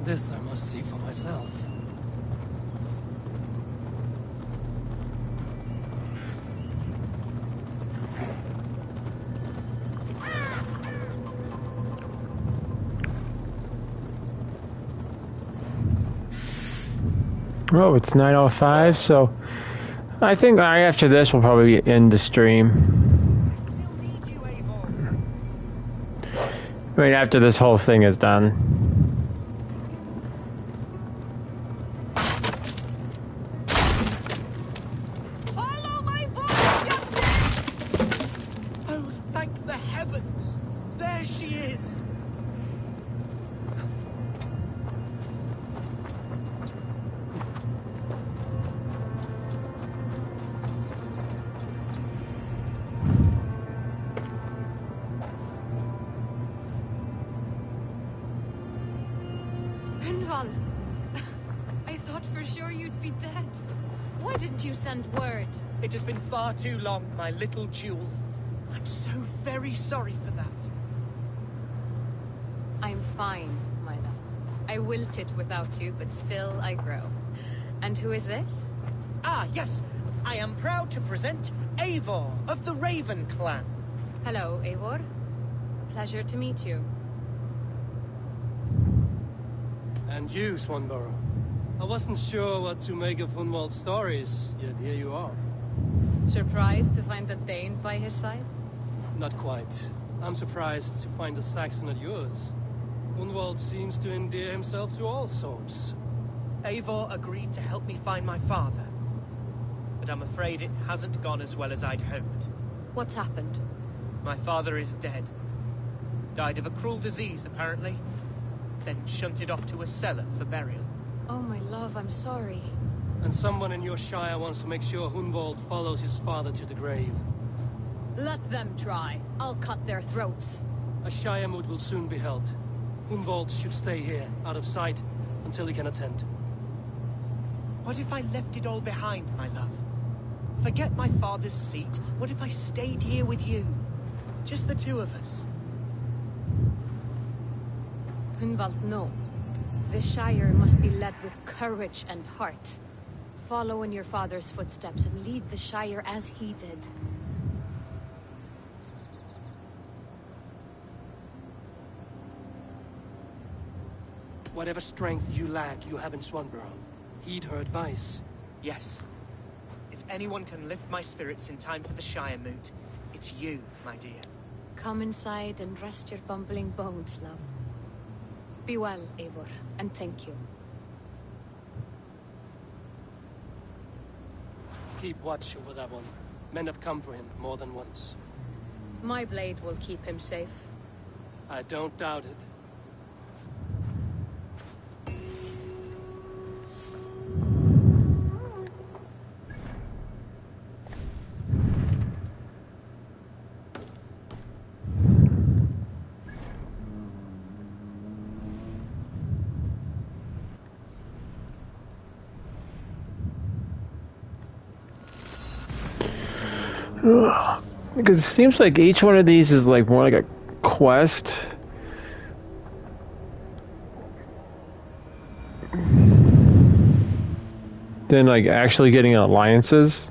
This I must see for myself. Oh, it's 9:05, so I think after this we'll probably end the stream. I mean, after this whole thing is done. Follow my voice, young man! Oh, thank the heavens! There she is! I thought for sure you'd be dead. Why didn't you send word? It has been far too long, my little jewel. I'm so very sorry for that. I'm fine, my love. I wilted without you, but still I grow. And who is this? Ah, yes. I am proud to present Eivor of the Raven clan. Hello, Eivor. Pleasure to meet you. And you, Swanborough. I wasn't sure what to make of Hunwald's stories, yet here you are. Surprised to find a Dane by his side? Not quite. I'm surprised to find a Saxon at yours. Hunwald seems to endear himself to all sorts. Eivor agreed to help me find my father. But I'm afraid it hasn't gone as well as I'd hoped. What's happened? My father is dead. Died of a cruel disease, apparently. Then shunted off to a cellar for burial. Oh, my love, I'm sorry. And someone in your shire wants to make sure Hunwald follows his father to the grave. Let them try. I'll cut their throats. A shire moot will soon be held. Hunwald should stay here, out of sight, until he can attend. What if I left it all behind, my love? Forget my father's seat. What if I stayed here with you? Just the two of us. Hunwald, no. The Shire must be led with courage and heart. Follow in your father's footsteps and lead the Shire as he did. Whatever strength you lack, you have in Swanborough. Heed her advice. Yes. If anyone can lift my spirits in time for the Shire moot, it's you, my dear. Come inside and rest your bumbling bones, love. Be well, Eivor, and thank you. Keep watch over that one. Men have come for him more than once. My blade will keep him safe. I don't doubt it. Because it seems like each one of these is like more like a quest. Than like actually getting alliances.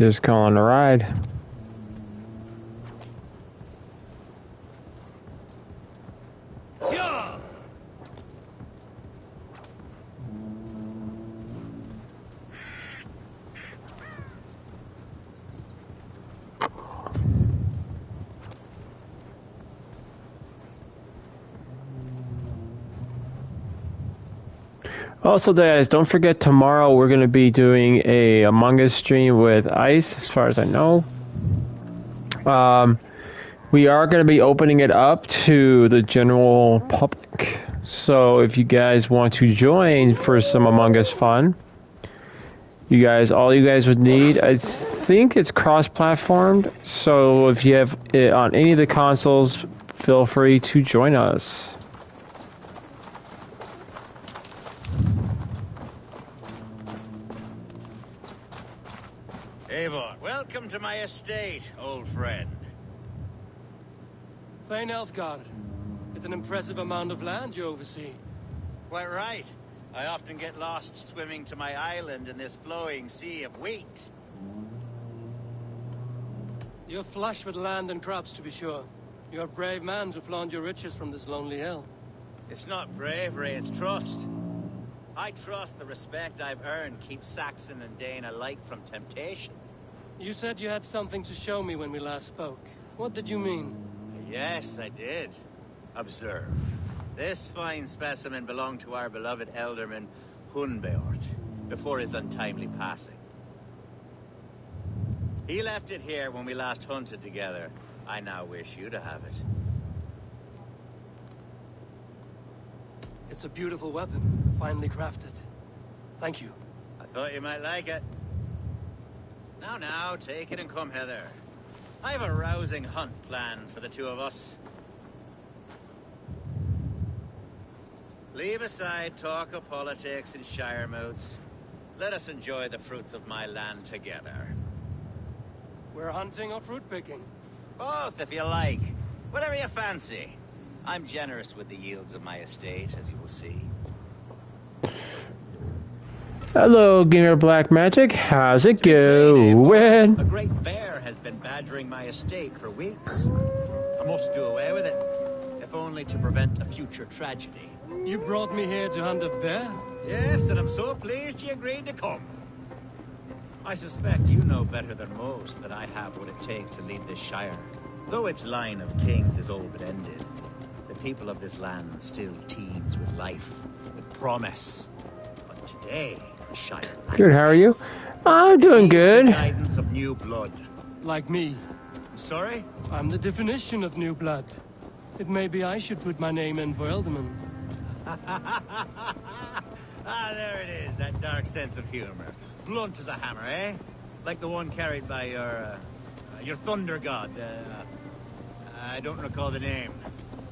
Just calling a ride. Also, guys, don't forget tomorrow we're going to be doing a Among Us stream with Ice, as far as I know. We are going to be opening it up to the general public. So if you guys want to join for some Among Us fun, all you guys would need, I think it's cross-platformed. So if you have it on any of the consoles, feel free to join us. Eivor, welcome to my estate, old friend. Thane Elfgard. It's an impressive amount of land you oversee. Quite right. I often get lost swimming to my island in this flowing sea of wheat. You're flush with land and crops, to be sure. You're a brave man to flaunt your riches from this lonely hill. It's not bravery, it's trust. I trust the respect I've earned keeps Saxon and Dane alike from temptation. You said you had something to show me when we last spoke. What did you mean? Yes, I did. Observe. This fine specimen belonged to our beloved Elderman Hunbeort before his untimely passing. He left it here when we last hunted together. I now wish you to have it. It's a beautiful weapon, finely crafted. Thank you. I thought you might like it. Now, take it and come hither. I have a rousing hunt planned for the two of us. Leave aside talk of politics and shire moats. Let us enjoy the fruits of my land together. We're hunting or fruit picking? Both, if you like. Whatever you fancy. I'm generous with the yields of my estate, as you will see. Hello, Gamer Black Magic. How's it going? A great bear has been badgering my estate for weeks. I must do away with it, if only to prevent a future tragedy. You brought me here to hunt a bear? Yes, and I'm so pleased you agreed to come. I suspect you know better than most that I have what it takes to lead this shire. Though its line of kings is all but ended, the people of this land still teems with life, with promise. But today, the shire... Good, how are you? I'm doing good. The guidance of new blood. Like me. I'm sorry? I'm the definition of new blood. It may be I should put my name in for Elderman. There it is, that dark sense of humor. Blunt as a hammer, eh? Like the one carried by your thunder god. I don't recall the name.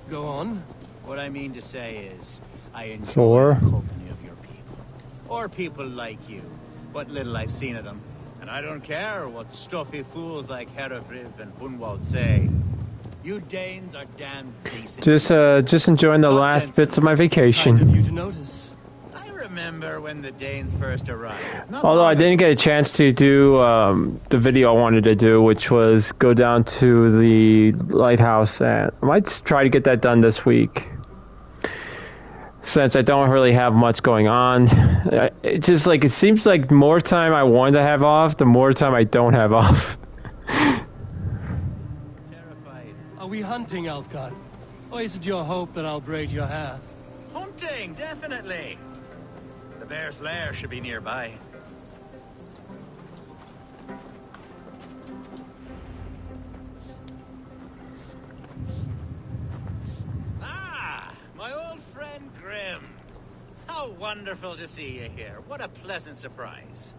Go on. What I mean to say is, I enjoy the company of your people. Or people like you. What little I've seen of them. And I don't care what stuffy fools like Herefriv and Hunwald say. You Danes are damn decent. Just enjoying the last bits of my vacation. Kind of you to notice. I remember when the Danes first arrived. Although I didn't get a chance to do the video I wanted to do, which was go down to the lighthouse, and I might try to get that done this week. Since I don't really have much going on, it just like it seems like more time I want to have off, the more time I don't have off. Are we hunting, Elfgard? Or is it your hope that I'll braid your hair? Hunting, definitely. The bear's lair should be nearby. Ah, my old friend Grim. How wonderful to see you here. What a pleasant surprise.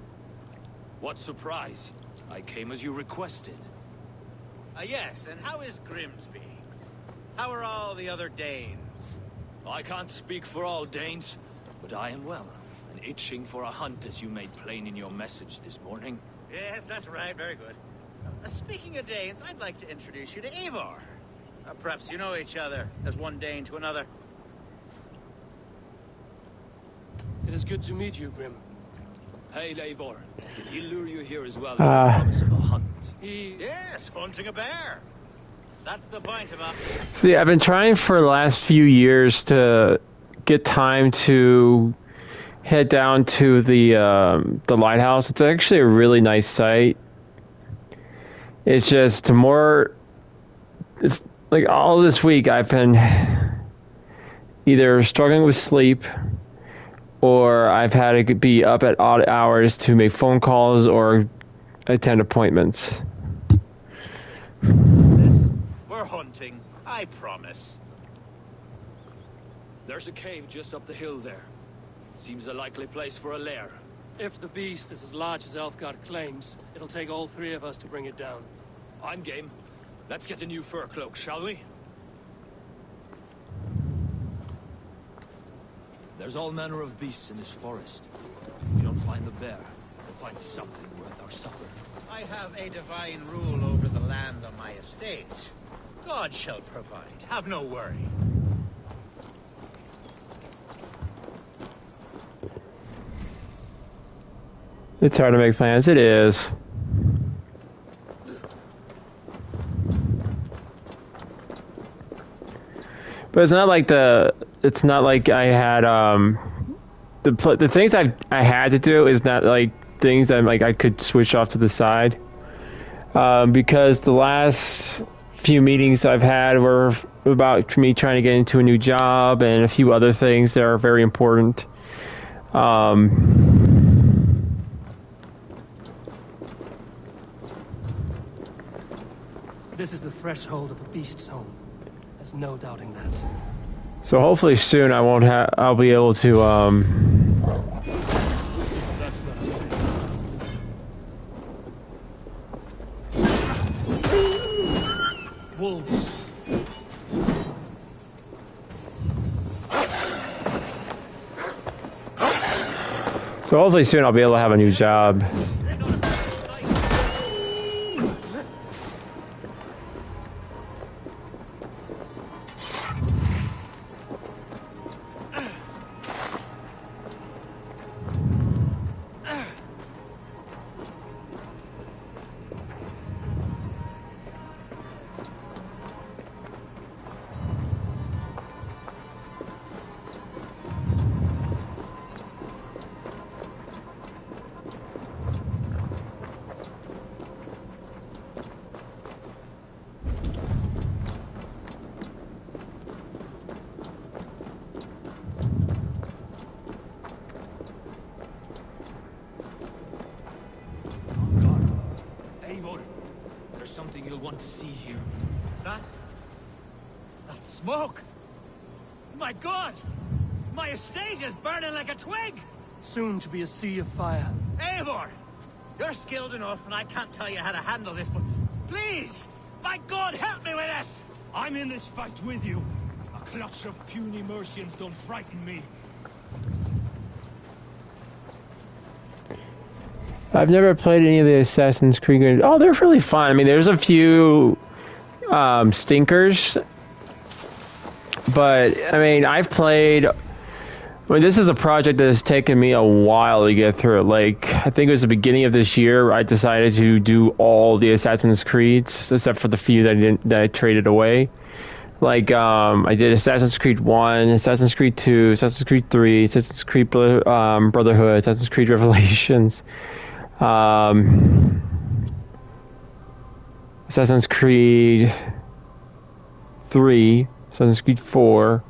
What surprise? I came as you requested. Yes, and how is Grimsby? How are all the other Danes? I can't speak for all Danes, but I am well, and itching for a hunt as you made plain in your message this morning. Yes, that's right, very good. Speaking of Danes, I'd like to introduce you to Eivor. Perhaps you know each other, as one Dane to another. It is good to meet you, Grim. Hey, Eivor. Did he lure you here as well with the promise of a hunt? Yes, hunting a bear. That's the point of it. See, I've been trying for the last few years to get time to head down to the lighthouse. It's actually a really nice site. It's just it's like all this week I've been either struggling with sleep or I've had to be up at odd hours to make phone calls or attend appointments. We're hunting, I promise. There's a cave just up the hill there. Seems a likely place for a lair. If the beast is as large as Elfgard claims, it'll take all three of us to bring it down. I'm game. Let's get a new fur cloak, shall we? There's all manner of beasts in this forest. If we don't find the bear, we'll find something worth our supper. I have a divine rule over the land on my estate. God shall provide. Have no worry. It's hard to make plans. It is. But it's not like it's not like I had the things I had to do is not like things that like I could switch off to the side, because the last few meetings I've had were about me trying to get into a new job and a few other things that are very important. This is the threshold of the beast's home. There's no doubting that. So hopefully soon I'll be able to That's not wolves. So hopefully soon I'll be able to have a new job. Something you'll want to see here. Is that smoke? My God! My estate is burning like a twig! Soon to be a sea of fire. Eivor! You're skilled enough, and I can't tell you how to handle this, but please! My God, help me with this! I'm in this fight with you. A clutch of puny Mercians don't frighten me. I've never played any of the Assassin's Creed games. Oh, they're really fun. I mean, there's a few stinkers, but I mean, I've played. I mean, this is a project that has taken me a while to get through. Like, I think it was the beginning of this year I decided to do all the Assassin's Creeds except for the few that I traded away. Like, I did Assassin's Creed 1, Assassin's Creed 2, Assassin's Creed 3, Assassin's Creed Brotherhood, Assassin's Creed Revelations. Assassin's Creed 3, Assassin's Creed 4,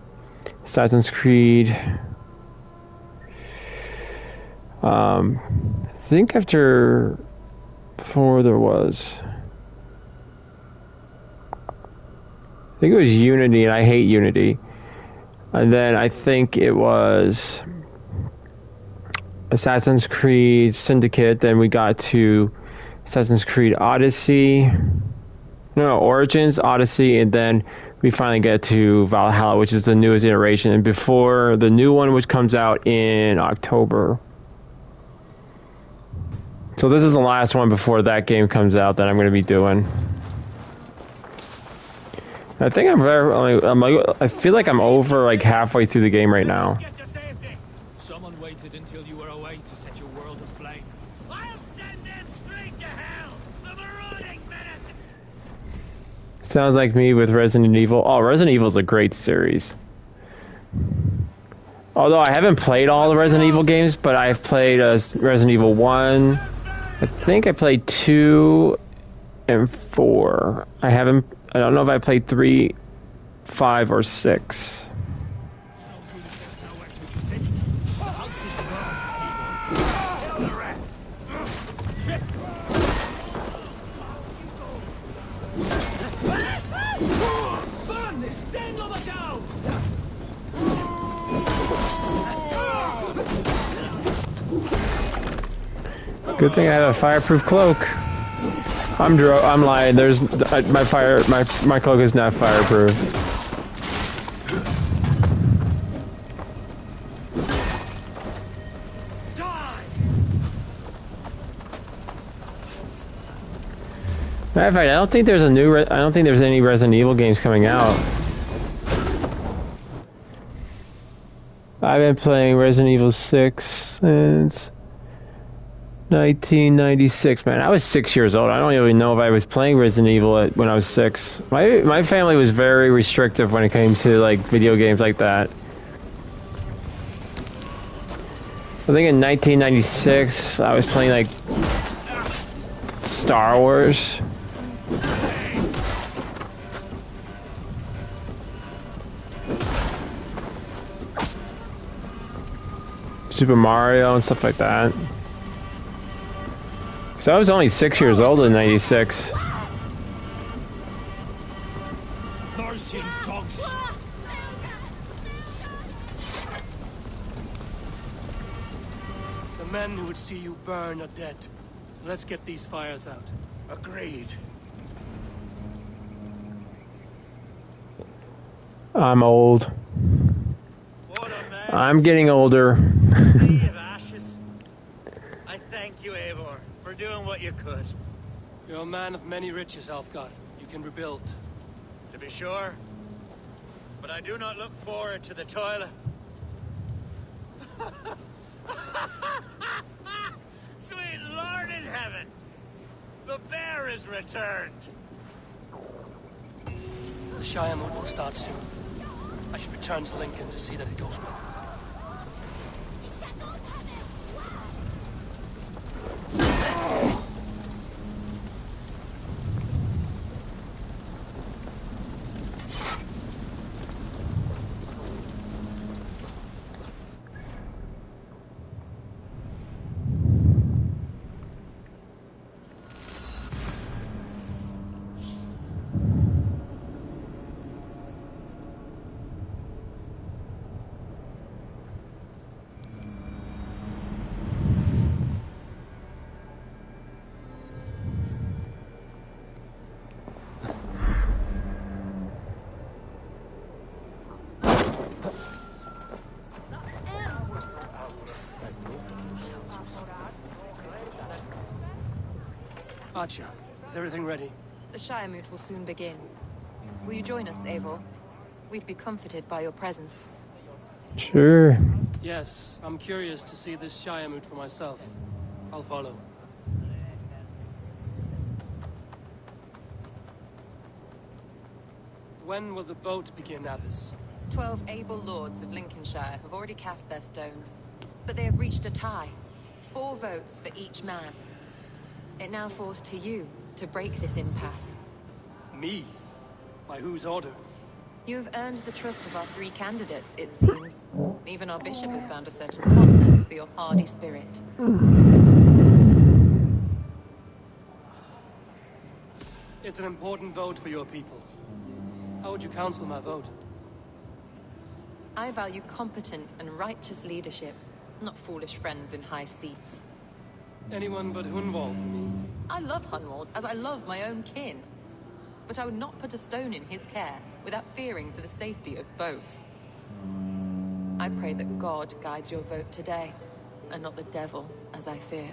Assassin's Creed. I think after 4 there was. I think it was Unity, and I hate Unity. And then I think it was Assassin's Creed Syndicate, then we got to Assassin's Creed Odyssey. No, Origins, Odyssey, and then we finally get to Valhalla, which is the newest iteration, and before the new one, which comes out in October. So this is the last one before that game comes out that I'm going to be doing. I think I feel like I'm over like halfway through the game right now. Someone waited until you were away to set your world aflame. Sounds like me with Resident Evil. Oh, Resident Evil's a great series. Although I haven't played all the Resident Evil games, but I've played Resident Evil 1. I think I played 2 and 4. I don't know if I played 3, 5, or 6. Good thing I have a fireproof cloak. I'm lying. There's my cloak is not fireproof. Matter of fact, I don't think there's any Resident Evil games coming out. I've been playing Resident Evil 6 since 1996, man. I was 6 years old. I don't even know if I was playing Resident Evil when I was 6. My family was very restrictive when it came to like video games like that. I think in 1996 I was playing like Star Wars. Super Mario and stuff like that. So I was only 6 years old in '96. The men who would see you burn are dead. Let's get these fires out. Agreed. I'm old. I'm getting older. Sea of ashes. I thank you, Eivor, for doing what you could. You're a man of many riches, Alfgar. You can rebuild. To be sure. But I do not look forward to the toil. Sweet Lord in heaven! The bear is returned! The Shire Mood will start soon. I should return to Lincoln to see that it goes well. Archer, is everything ready? The Shire Moot will soon begin. Will you join us, Eivor? We'd be comforted by your presence. Sure. Yes, I'm curious to see this Shire Moot for myself. I'll follow. When will the vote begin, Abbess? 12 able lords of Lincolnshire have already cast their stones, but they have reached a tie. 4 votes for each man. It now falls to you to break this impasse. Me? By whose order? You have earned the trust of our 3 candidates, it seems. Even our bishop has found a certain fondness for your hardy spirit. It's an important vote for your people. How would you counsel my vote? I value competent and righteous leadership, not foolish friends in high seats. Anyone but Hunwald, you mean? I love Hunwald, as I love my own kin. But I would not put a stone in his care without fearing for the safety of both. I pray that God guides your vote today, and not the devil, as I fear.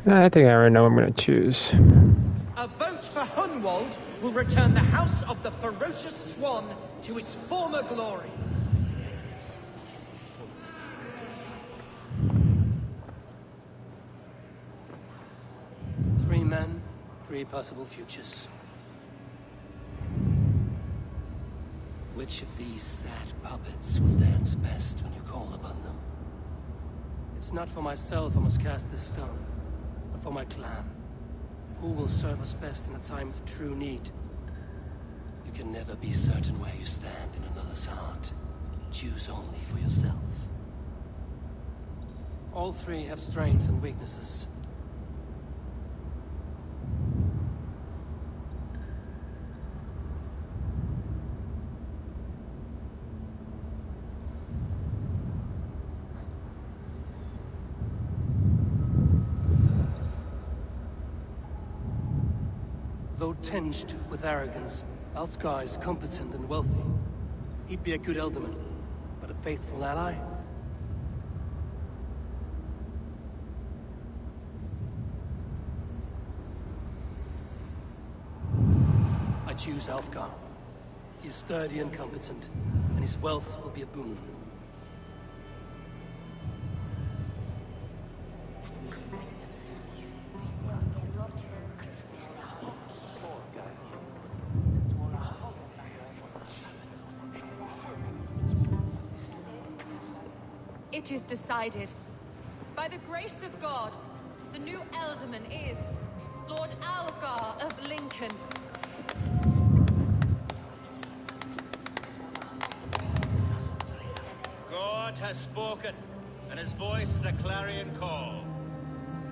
I think I already know what I'm going to choose. A vote for Hunwald will return the House of the Ferocious Swan to its former glory. Three men, three possible futures. Which of these sad puppets will dance best when you call upon them? It's not for myself I must cast this stone, but for my clan. Who will serve us best in a time of true need? You can never be certain where you stand in another's heart. Choose only for yourself. All three have strengths and weaknesses. Though tinged with arrogance, Alfgar is competent and wealthy. He'd be a good Elderman, but a faithful ally. I choose Alfgar. He is sturdy and competent, and his wealth will be a boon. It is decided. By the grace of God, the new Elderman is Lord Alfgar of Lincoln. God has spoken, and his voice is a clarion call.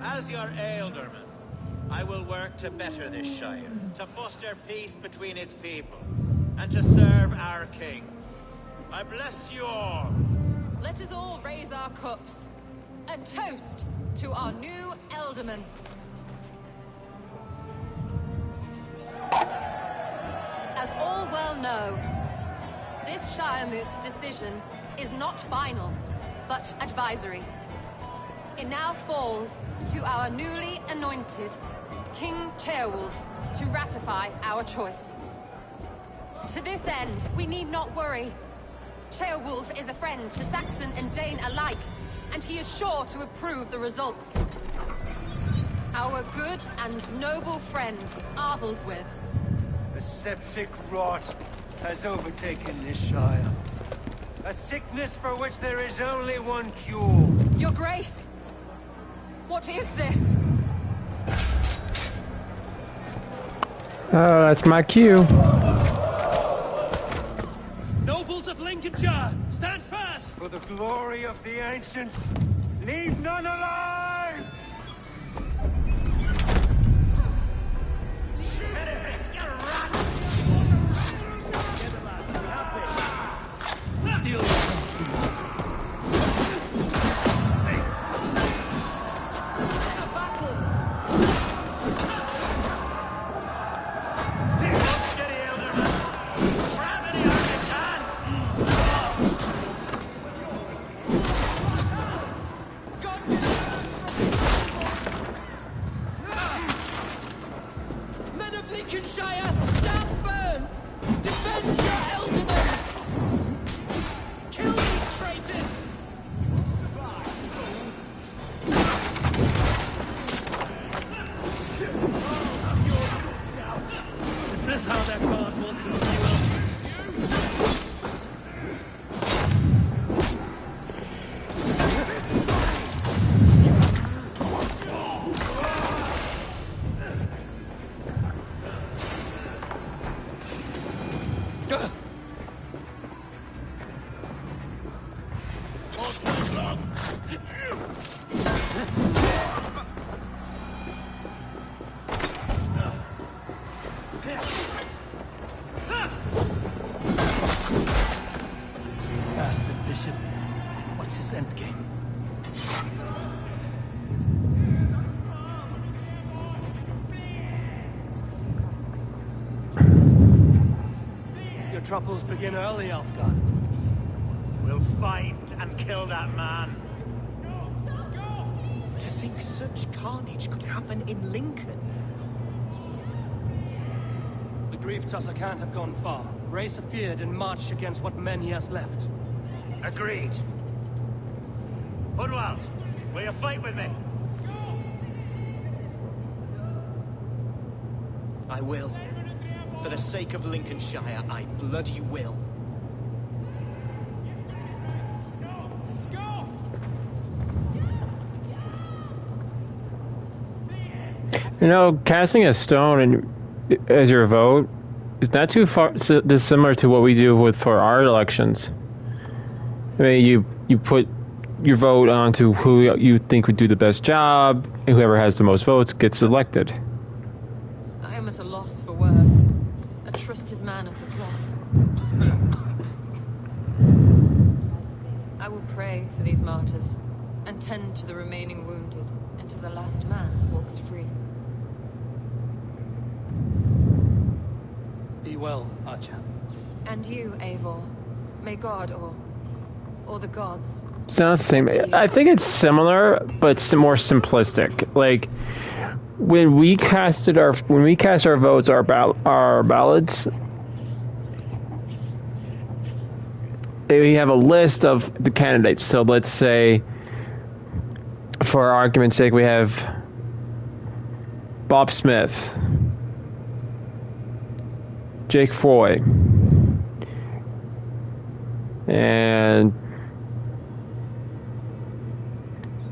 As your Ealdorman, I will work to better this Shire, to foster peace between its people, and to serve our king. I bless you all. Let us all raise our cups. A toast to our new Elderman. As all well know, this Shiremoot's decision is not final, but advisory. It now falls to our newly anointed King Ceolwulf to ratify our choice. To this end, we need not worry. Ceolwulf is a friend to Saxon and Dane alike, and he is sure to approve the results. Our good and noble friend, Arthelswith. A septic rot has overtaken this Shire. A sickness for which there is only one cure. Your Grace! What is this? Oh, that's my cue. Nobles of Lincolnshire, stand fast! For the glory of the ancients, leave none alive! Men of Lincolnshire, stand firm! Defend your Elderman! Kill these traitors! Is this how that god will confuse you? Bastard Bishop. What's his endgame? Your troubles begin early, Alfgar. We'll find and kill that man. To think such carnage could happen in Lincoln? The grief tusser can't have gone far. Raise a feared and march against what men he has left. Agreed. Hunwald, will you fight with me? I will. For the sake of Lincolnshire, I bloody will. You know, casting a stone as your vote is not too far dissimilar to what we do for our elections. I mean, you put your vote onto who you think would do the best job, and whoever has the most votes gets elected. I am at a loss for words. A trusted man of the cloth. I will pray for these martyrs, and tend to the remaining wounded, until the last man walks free. Be well, Archer. And you, Eivor. May God, or the gods... Sounds the same. I think it's similar, but it's more simplistic. Like, when we cast our votes, our ballots, we have a list of the candidates. So let's say, for argument's sake, we have Bob Smith, Jake Foy, and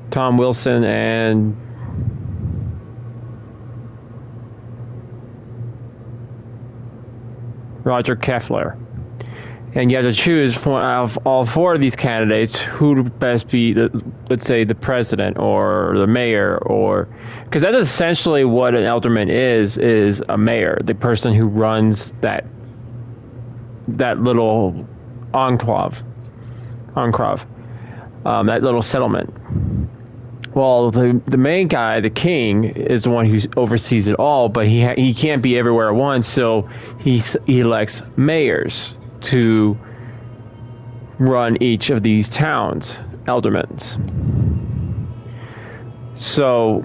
Tom Wilson, and Roger Keffler. And you have to choose out of all four of these candidates who would best be, let's say, the president or the mayor, or because that's essentially what an alderman is a mayor, the person who runs that little enclave, that little settlement. Well, the main guy, the king, is the one who oversees it all, but he can't be everywhere at once, so he elects mayors to run each of these towns, aldermans. So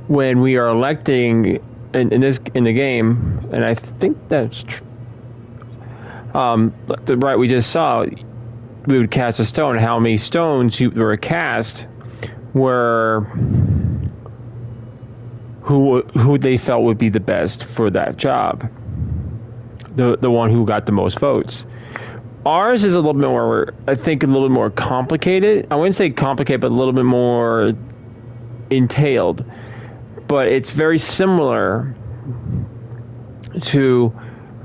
when we are electing in the game, and I think that's true. Right, we just saw we would cast a stone. How many stones were cast were who they felt would be the best for that job. The one who got the most votes. Ours is a little bit more, I think, a little bit more complicated. I wouldn't say complicated, but a little bit more entailed. But it's very similar to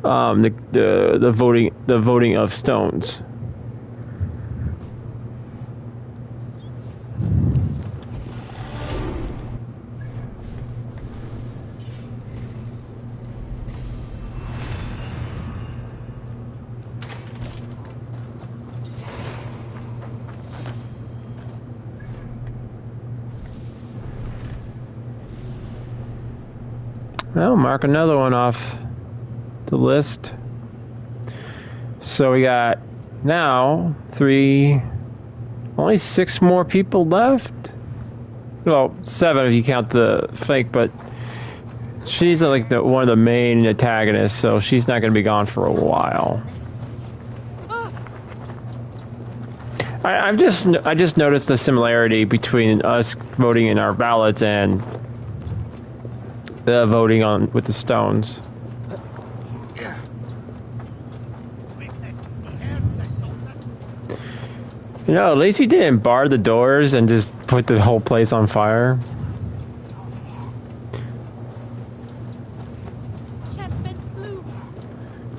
the voting of stones. Well, mark another one off the list. So we got now only 6 more people left. Well, 7 if you count the fake, but she's like one of the main antagonists, so she's not going to be gone for a while. I just noticed the similarity between us voting in our ballots and the voting with the stones. You know, at least he didn't bar the doors and just put the whole place on fire.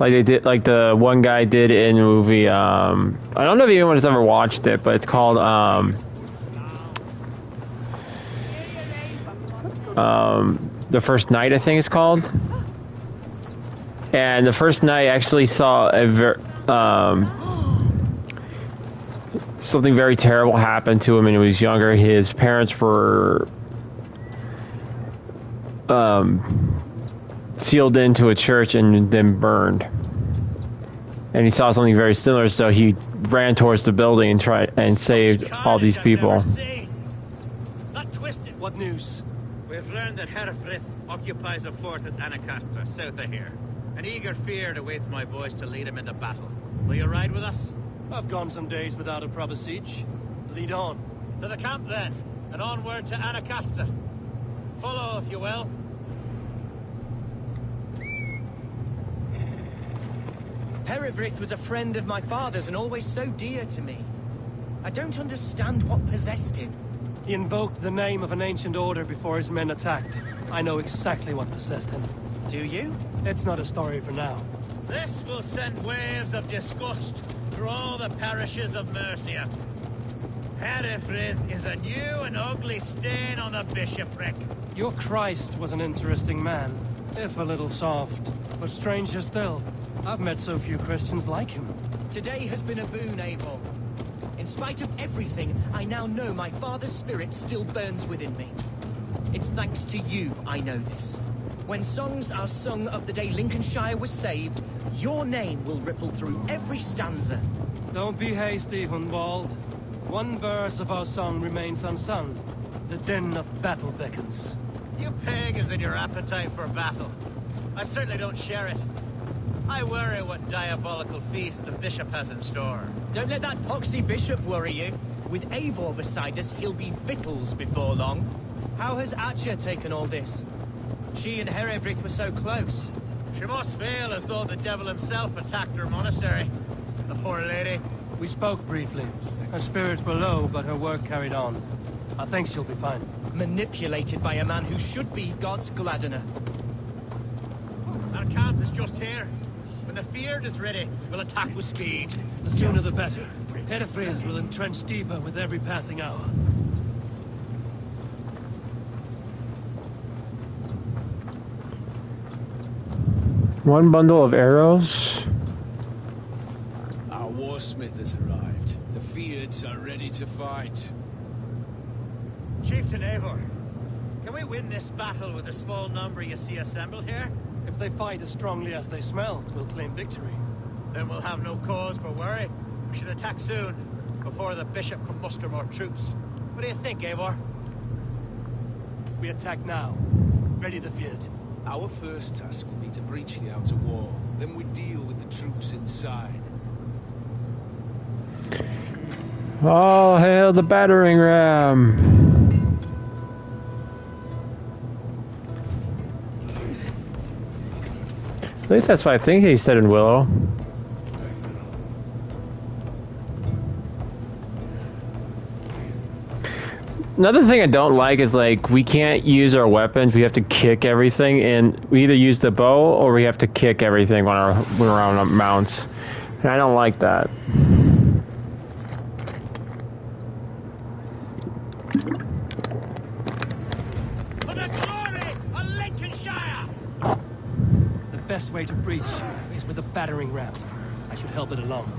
Like they did, like the one guy did in the movie. I don't know if anyone has ever watched it, but it's called The First Night, I think it's called. And The First Night actually saw something very terrible happened to him when he was younger. His parents were sealed into a church and then burned. And he saw something very similar, so he ran towards the building and tried and saved all these people. What news? We've learned that Herefrith occupies a fort at Anacastra, south of here. An eager fear awaits my voice to lead him into battle. Will you ride with us? I've gone some days without a proper siege. Lead on. To the camp then, and onward to Anacastra. Follow, if you will. Herefrith was a friend of my father's and always so dear to me. I don't understand what possessed him. He invoked the name of an ancient order before his men attacked. I know exactly what possessed him. Do you? It's not a story for now. This will send waves of disgust through all the parishes of Mercia. Herefrith is a new and ugly stain on the bishopric. Your Christ was an interesting man, if a little soft. But stranger still, I've met so few Christians like him. Today has been a boon, Eivor. In spite of everything, I now know my father's spirit still burns within me. It's thanks to you I know this. When songs are sung of the day Lincolnshire was saved, your name will ripple through every stanza. Don't be hasty, Hundwald. One verse of our song remains unsung. The din of battle beckons. You pagans and your appetite for battle. I certainly don't share it. I worry what diabolical feast the bishop has in store. Don't let that poxy bishop worry you. With Eivor beside us, he'll be victuals before long. How has Atcha taken all this? She and Herefrith were so close. She must feel as though the devil himself attacked her monastery. The poor lady. We spoke briefly. Her spirits were low, but her work carried on. I think she'll be fine. Manipulated by a man who should be God's gladdener. Our camp is just here. When the Feared is ready, we'll attack with speed. The sooner the better. Herefrith will entrench deeper with every passing hour. One bundle of arrows. Our warsmith has arrived. The Feareds are ready to fight. Chieftain Eivor, can we win this battle with the small number you see assembled here? If they fight as strongly as they smell, we'll claim victory. Then we'll have no cause for worry. We should attack soon, before the bishop can muster more troops. What do you think, Eivor? We attack now. Ready the Feared. Our first task will be to breach the outer wall. Then we deal with the troops inside. All hail the battering ram! At least that's what I think he said in Willow. Another thing I don't like is, like, we can't use our weapons. We have to kick everything, and we either use the bow or we have to kick everything when we're on our mounts. And I don't like that. For the glory of Lincolnshire! The best way to breach is with a battering ram. I should help it along.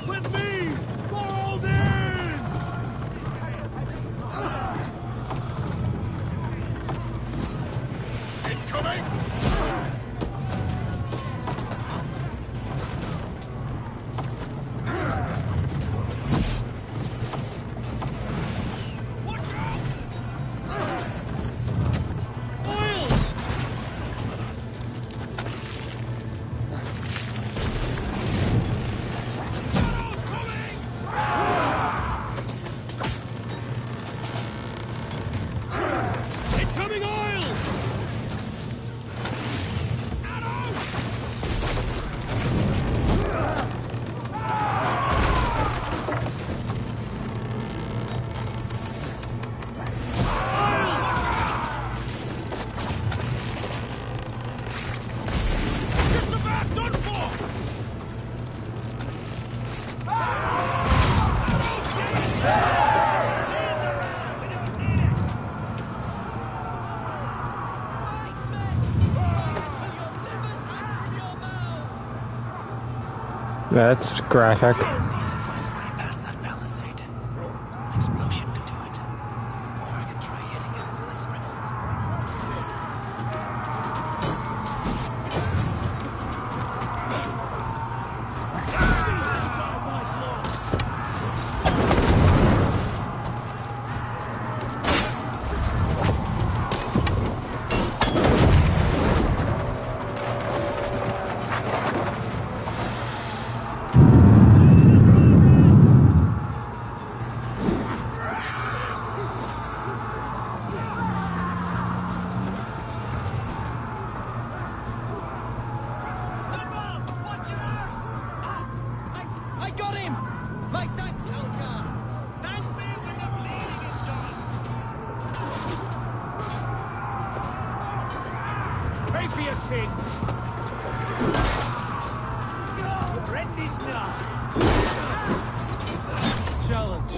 With me! Fall in! Incoming! Watch out! Oil! Incoming oil! Just about done for! That's graphic. Need to find a way past that palisade. An explosion could do it. Or I could try hitting it with a scribble. got him! My thanks, Helgar! Thank me when the bleeding is done! Pay for your sins! Your end is nigh! Challenge.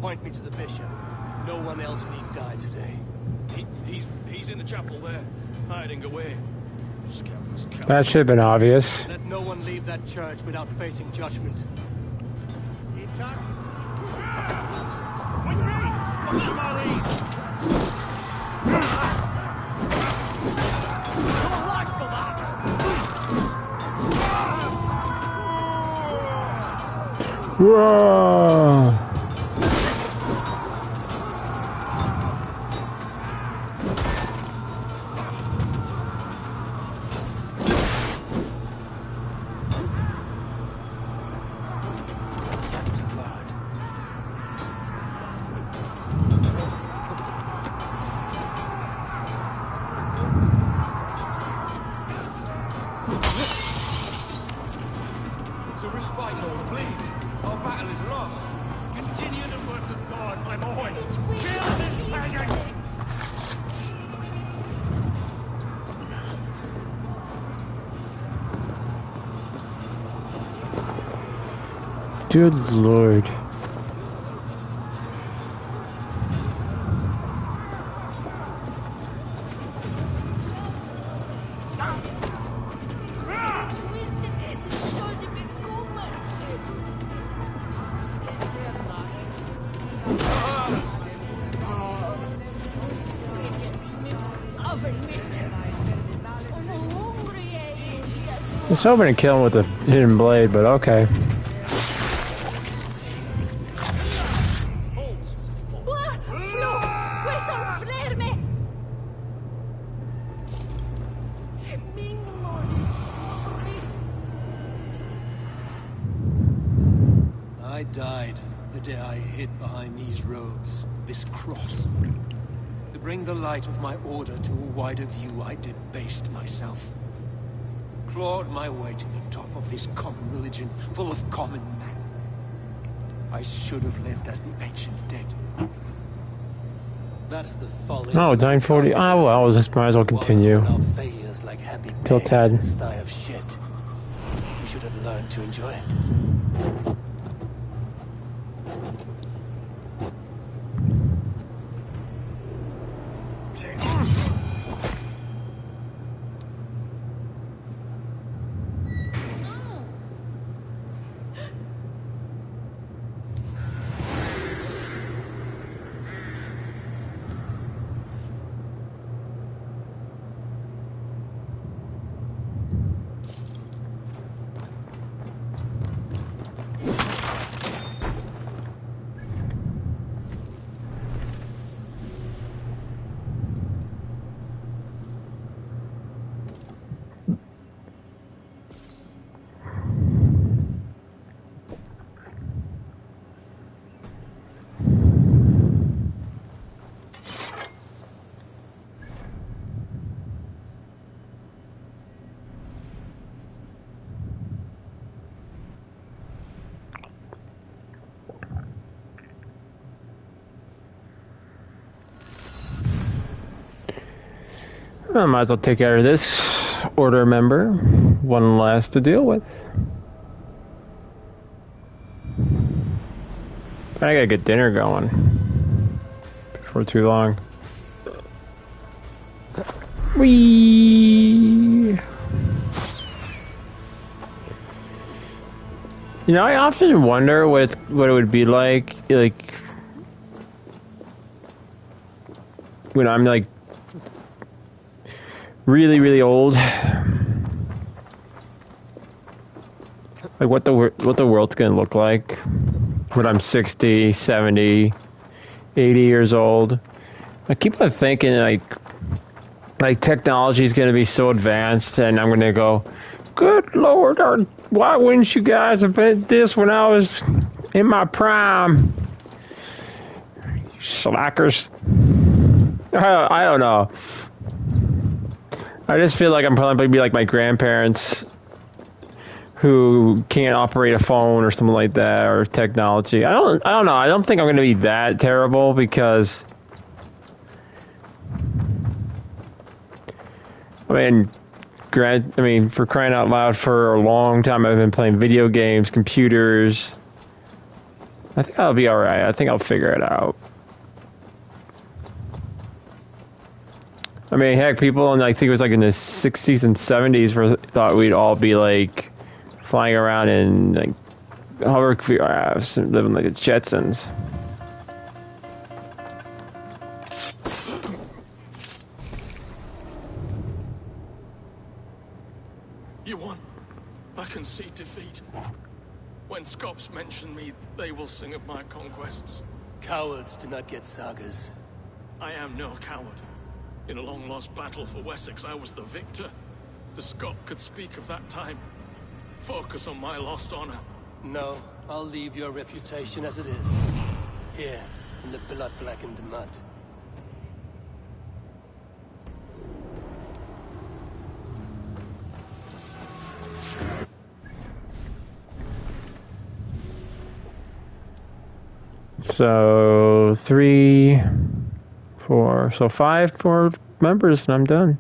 Point me to the bishop. No one else need die today. He's in the chapel there, hiding away. Scoundrels, cowards. That should have been obvious. Let no one leave that church without facing judgment. With me! Follow my lead! Your life for that! Whoa! To respite, Lord, please. Our battle is lost. Continue the work of God, my boy. Kill this pagan! Good Lord. I was hoping to kill him with a hidden blade, but okay. I died the day I hid behind these robes, this cross. To bring the light of my order to a wider view, I debased myself. Clawed my way to the top of this common religion, full of common men. I should have lived as the ancients did. That's the folly. Oh, 940. Oh, well, just might as well continue. Failures like happy Till pigs Ted. in a sty of shit. You should have learned to enjoy it. I might as well take care of this order member. One less to deal with. I gotta get dinner going before too long. Whee! You know, I often wonder what it would be like when I'm like really, really old. Like what the world's gonna look like when I'm 60, 70, 80 years old. I keep on thinking like technology is gonna be so advanced, and I'm gonna go, good Lord, why wouldn't you guys invent this when I was in my prime? Slackers. I don't know. I just feel like I'm probably going to be like my grandparents who can't operate a phone or something like that, or technology. I don't know. I don't think I'm going to be that terrible because I mean, for crying out loud, for a long time I've been playing video games, computers. I think I'll be all right. I think I'll figure it out. I mean, heck, people in, I think it was like in the 60s and 70s thought we'd all be like flying around in like hovercrafts and living like the Jetsons. You won. I can see defeat. When Scops mention me, they will sing of my conquests. Cowards do not get sagas. I am no coward. In a long-lost battle for Wessex, I was the victor. The Scot could speak of that time. Focus on my lost honor. No, I'll leave your reputation as it is. Here, in the blood-blackened mud. So 3, 4, so 5 more members and I'm done.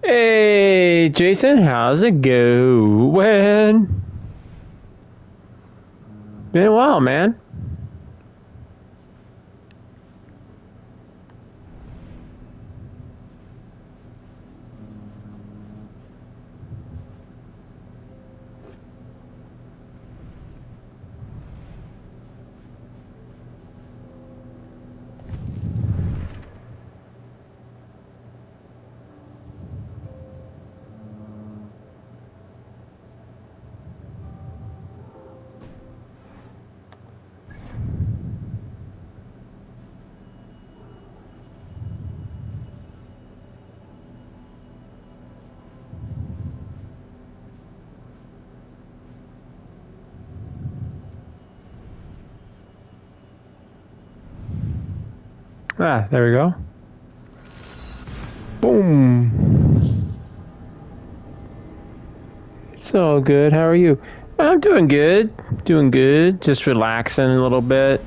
Hey, Jason, how's it going? Been a while, man. Ah, there we go. Boom. It's all good. How are you? I'm doing good. Doing good. Just relaxing a little bit.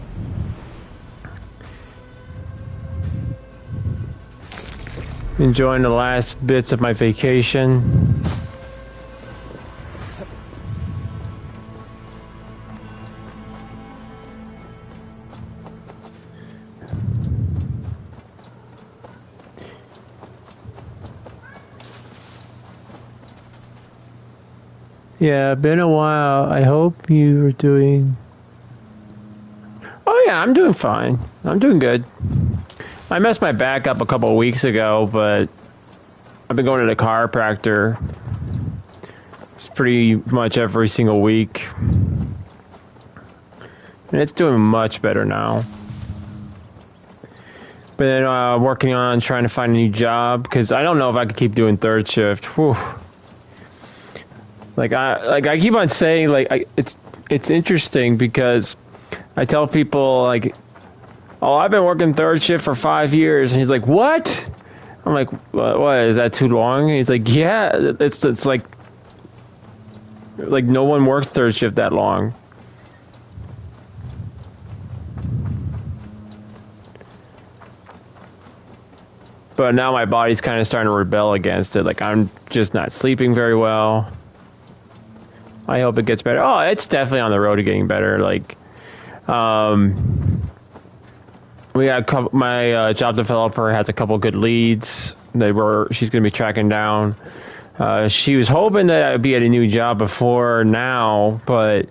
Enjoying the last bits of my vacation. Yeah, been a while. I hope you are doing... Oh yeah, I'm doing fine. I'm doing good. I messed my back up a couple of weeks ago, but I've been going to the chiropractor. It's pretty much every single week. And it's doing much better now. But then working on trying to find a new job, because I don't know if I can keep doing third shift. Whew. I keep on saying it's interesting because I tell people like, oh, I've been working third shift for 5 years, and he's like, what? I'm like, what, is that too long? And he's like, yeah, it's like no one works third shift that long. But now my body's kind of starting to rebel against it. Like, I'm just not sleeping very well. I hope it gets better. Oh, it's definitely on the road to getting better. Like, we got my job developer has a couple good leads. She's going to be tracking down. She was hoping that I'd be at a new job before now, but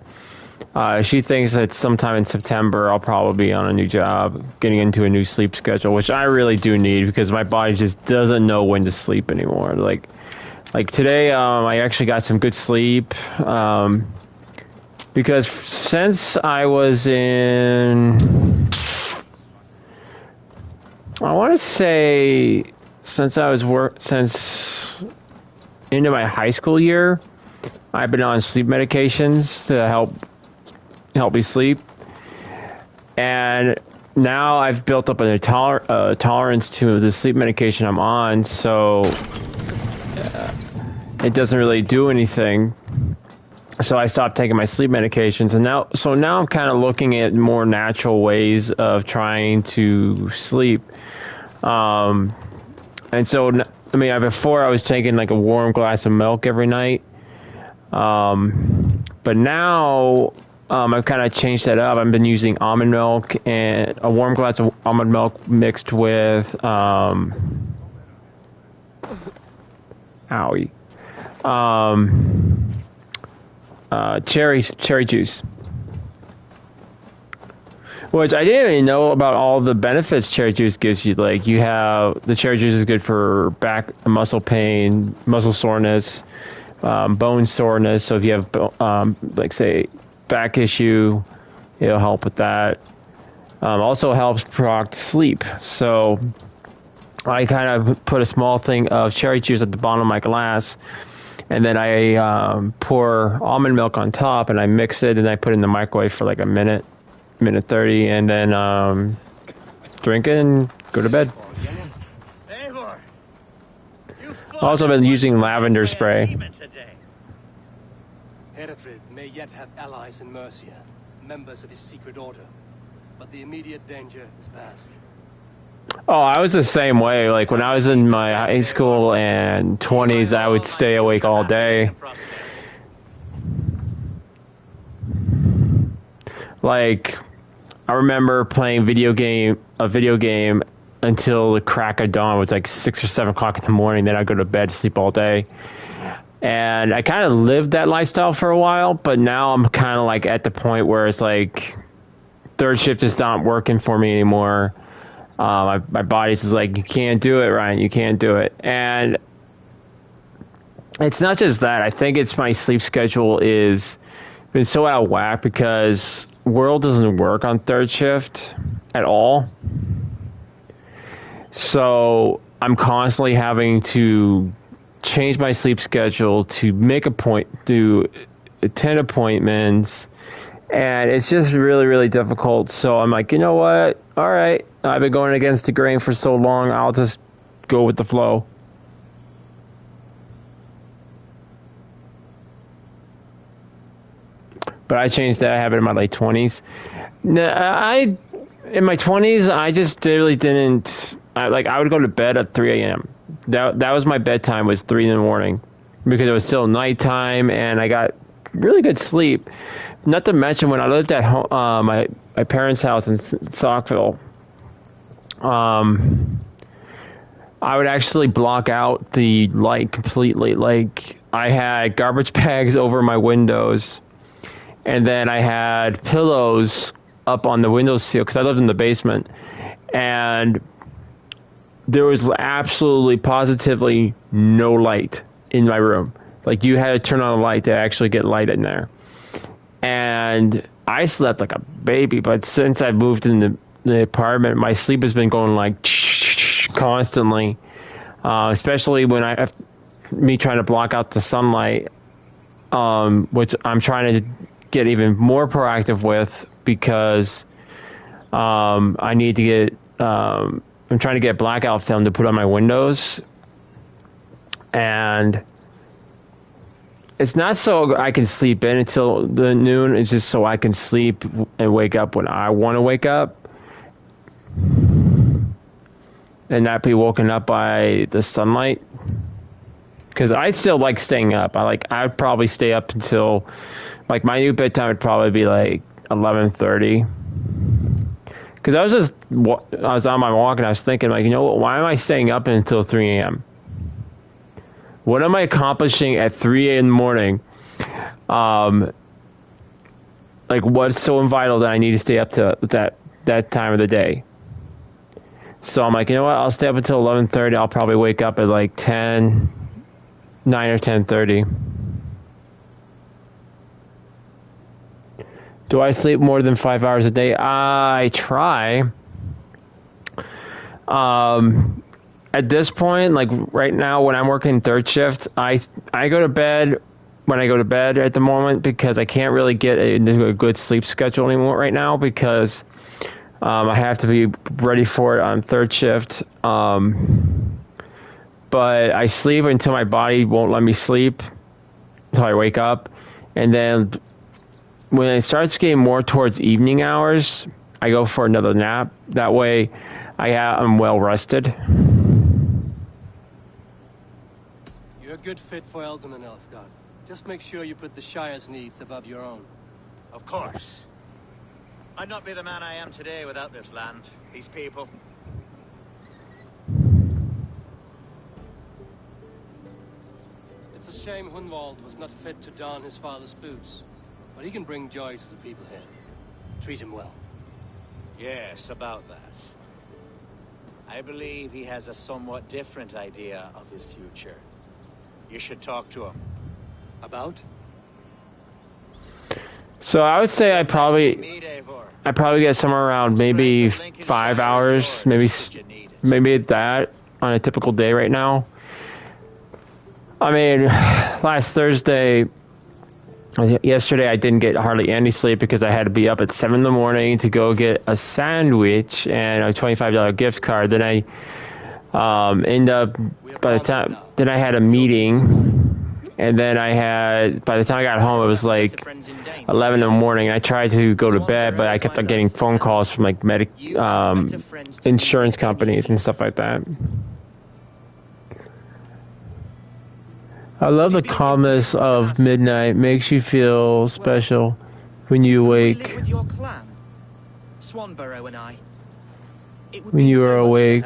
she thinks that sometime in September I'll probably be on a new job, getting into a new sleep schedule, which I really do need because my body just doesn't know when to sleep anymore. Like, Like today, I actually got some good sleep. Because since I was in, I want to say, since into my high school year, I've been on sleep medications to help me sleep, and now I've built up a tolerance to the sleep medication I'm on, so it doesn't really do anything. So I stopped taking my sleep medications, and now I'm kind of looking at more natural ways of trying to sleep. And so, I mean, before I was taking like a warm glass of milk every night, but now I've kind of changed that up. I've been using almond milk and a warm glass of almond milk mixed with cherry juice, which I didn't even know about all the benefits cherry juice gives you. Like, you have the cherry juice is good for back muscle pain, muscle soreness, bone soreness. So if you have like say back issue, it'll help with that. Also helps prompt sleep. So I kind of put a small thing of cherry juice at the bottom of my glass, and then I pour almond milk on top, and I mix it, and I put it in the microwave for like a minute 30, and then drink it and go to bed. I've also been using lavender spray. Hereford may yet have allies in Mercia, members of his secret order, but the immediate danger is past. Oh, I was the same way. Like, when I was in my high school and 20s, I would stay awake all day. Like, I remember playing a video game until the crack of dawn. It was like 6 or 7 o'clock in the morning. Then I'd go to bed, sleep all day. And I kind of lived that lifestyle for a while, but now I'm kind of like at the point where it's like third shift is not working for me anymore. My body's just like, you can't do it, Ryan. You can't do it. And it's not just that. I think it's my sleep schedule is been so out of whack because World doesn't work on third shift at all. So I'm constantly having to change my sleep schedule to make a point, to attend appointments, and it's just really, really difficult. So I'm like, you know what? All right, I've been going against the grain for so long, I'll just go with the flow. But I changed that habit in my late 20s. In my 20s, I just really didn't. I would go to bed at 3 a.m. That was my bedtime, was 3 in the morning, because it was still nighttime and I got really good sleep. Not to mention, when I lived at home, my parents' house in Saukville, I would actually block out the light completely. Like, I had garbage bags over my windows, and then I had pillows up on the windowsill because I lived in the basement, and there was absolutely, positively no light in my room. Like, you had to turn on a light to actually get light in there. And I slept like a baby, but since I moved in the apartment, my sleep has been going like constantly, especially when me trying to block out the sunlight, which I'm trying to get even more proactive with, because I need to get I'm trying to get blackout film to put on my windows, and it's not so I can sleep in until the noon. It's just so I can sleep and wake up when I want to wake up, and not be woken up by the sunlight. Because I still like staying up. I'd probably stay up until, like, my new bedtime would probably be like 11:30. Because I was on my walk and I was thinking, like, you know what? Why am I staying up until 3 a.m.? What am I accomplishing at 3 a.m. in the morning? Like, what's so vital that I need to stay up to that time of the day? So I'm like, you know what? I'll stay up until 11:30. I'll probably wake up at like 10, 9 or 10:30. Do I sleep more than 5 hours a day? I try. At this point, like right now, when I'm working third shift, I go to bed when I go to bed at the moment because I can't really get into a good sleep schedule anymore right now because I have to be ready for it on third shift. But I sleep until my body won't let me sleep until I wake up, and then when it starts getting more towards evening hours, I go for another nap. That way, I'm well rested. You're a good fit for Eldon, Elfgard. Just make sure you put the Shire's needs above your own. Of course. I'd not be the man I am today without this land, these people. It's a shame Hunwald was not fit to don his father's boots, but he can bring joy to the people here. Treat him well. Yes, about that. I believe he has a somewhat different idea of his future. You should talk to him. About? So I would say I probably get somewhere around maybe 5 hours, maybe at that on a typical day right now. I mean, yesterday I didn't get hardly any sleep because I had to be up at 7 in the morning to go get a sandwich and a $25 gift card. Then I then I had a meeting. And then by the time I got home, it was like 11 in the morning. I tried to go to bed, but I kept on getting phone calls from like insurance companies and stuff like that. I love the calmness of midnight. Makes you feel special when you awake. With your clan, Swanborough and I. When you are awake,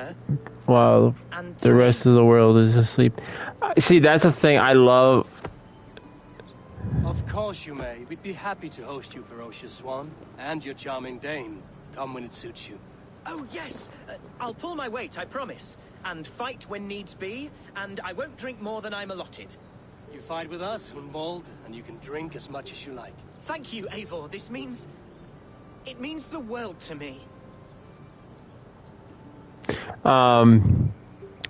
while the rest of the world is asleep. See, that's the thing I love. Of course you may. We'd be happy to host you, ferocious Swan, and your charming Dane. Come when it suits you. Oh, yes. I'll pull my weight, I promise. And fight when needs be, and I won't drink more than I'm allotted. You fight with us, Hunwald, and you can drink as much as you like. Thank you, Eivor. It means the world to me.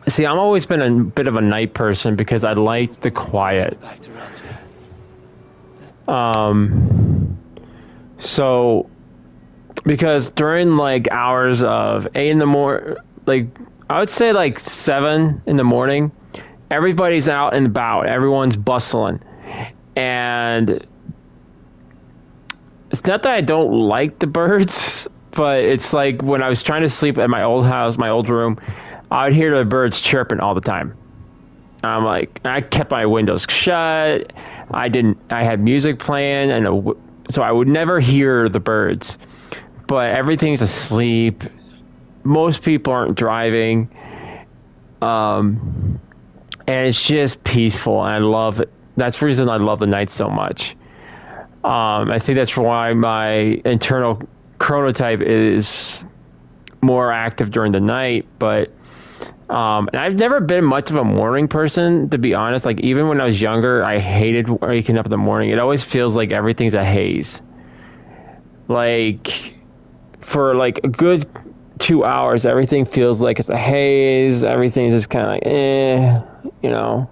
See, I've always been a bit of a night person because I like the quiet. So, because during like hours of 8 in the morning, like I would say like 7 in the morning, everybody's out and about, everyone's bustling, and it's not that I don't like the birds, but it's like when I was trying to sleep at my old house, my old room, I would hear the birds chirping all the time. I'm like, I kept my windows shut. I had music playing, and so I would never hear the birds. But everything's asleep. Most people aren't driving. And it's just peaceful, and I love it. That's the reason I love the night so much. I think that's why my internal chronotype is more active during the night, but and I've never been much of a morning person, to be honest. Like, even when I was younger, I hated waking up in the morning. It always feels like everything's a haze. Like, for like a good 2 hours, everything feels like it's a haze. Everything's just kind of like, you know.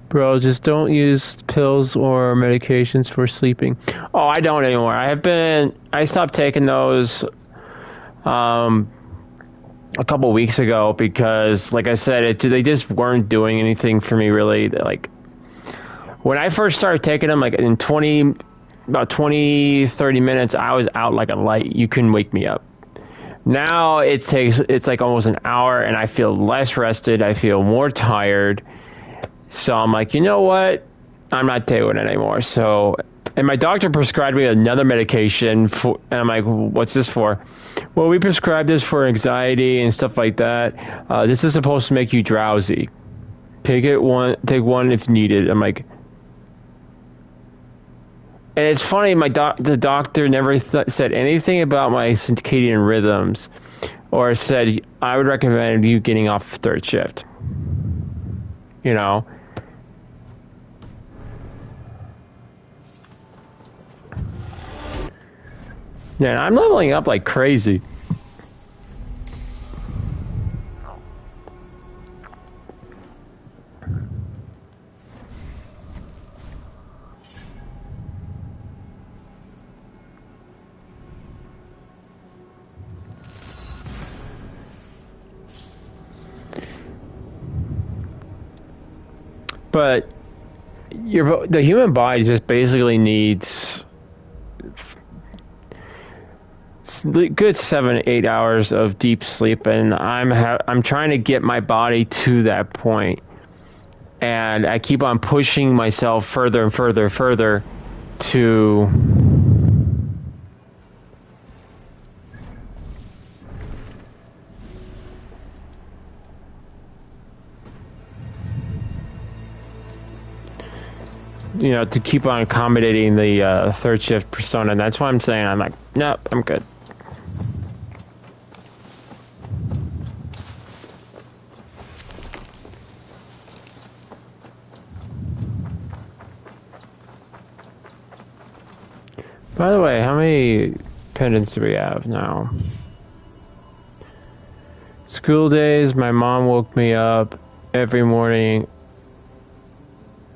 Bro, just don't use pills or medications for sleeping. Oh, I don't anymore. I stopped taking those a couple weeks ago because, like I said, they just weren't doing anything for me really. Like, when I first started taking them, like in about 20, 30 minutes, I was out like a light. You couldn't wake me up. Now it's like almost an hour, and I feel less rested. I feel more tired. So I'm like, you know what? I'm not taking it anymore. So, and my doctor prescribed me another medication and I'm like, what's this for? Well, we prescribed this for anxiety and stuff like that. This is supposed to make you drowsy. Take one if needed. I'm like, And it's funny, the doctor never said anything about my circadian rhythms, or said I would recommend you getting off third shift. You know. Yeah, I'm leveling up like crazy. But the human body just basically needs good 7-8 hours of deep sleep, and I'm trying to get my body to that point, and I keep on pushing myself further and further to to keep on accommodating the third shift persona. And that's why I'm saying, I'm like, nope, I'm good. By the way, how many pendants do we have now? School days, my mom woke me up every morning.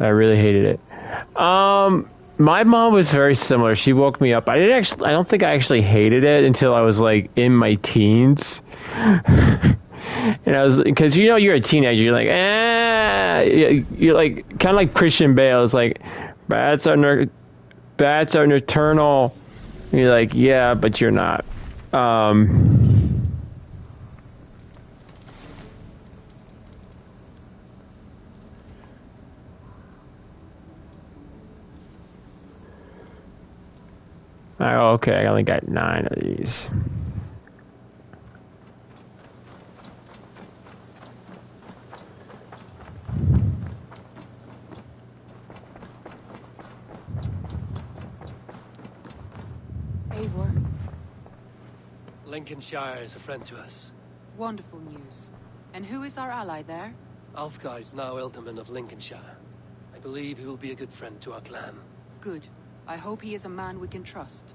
I really hated it. My mom was very similar. She woke me up. I don't think I actually hated it until I was like in my teens. And I was, because you're a teenager, you're like, you're like kind of like Christian Bale. It's like, bats are nocturnal. And you're like, yeah, but you're not. Oh, okay, I only got 9 of these. Eivor. Lincolnshire is a friend to us. Wonderful news. And who is our ally there? Alfgar is now Ealdorman of Lincolnshire. I believe he will be a good friend to our clan. Good. I hope he is a man we can trust.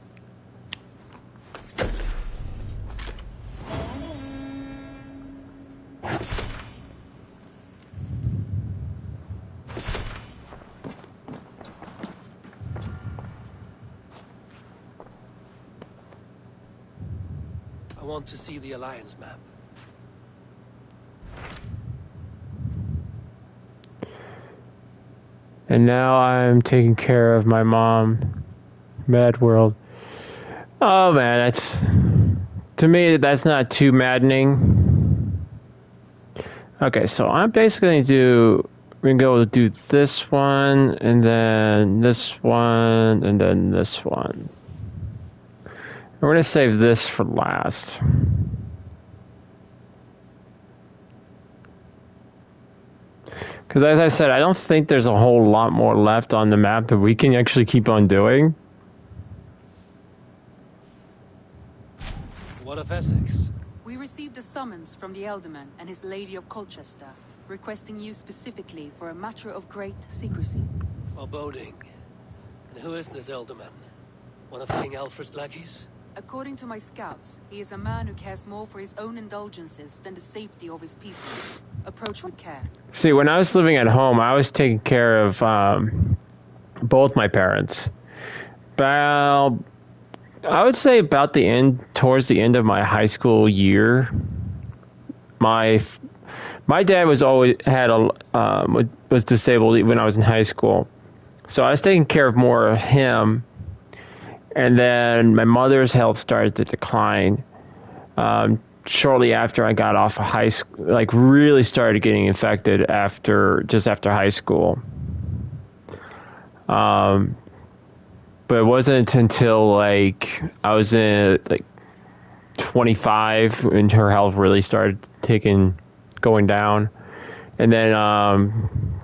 I want to see the Alliance map. And now I'm taking care of my mom. Mad world. Oh man, to me, that's not too maddening. Okay, so I'm basically we're gonna do this one, and then this one, and then this one. We're gonna save this for last. Because as I said, I don't think there's a whole lot more left on the map that we can actually keep on doing. What of Essex? We received a summons from the Ealdorman and his Lady of Colchester, requesting you specifically for a matter of great secrecy. Foreboding. And who is this Ealdorman? One of King Alfred's lackeys? According to my scouts, he is a man who cares more for his own indulgences than the safety of his people. Approach with care. See, when I was living at home, I was taking care of both my parents. I would say about towards the end of my high school year, my dad was disabled when I was in high school, so I was taking care of more of him. And then my mother's health started to decline. Shortly after I got off of high school, like really started getting infected just after high school. But it wasn't until like I was in like 25 when her health really started going down. And then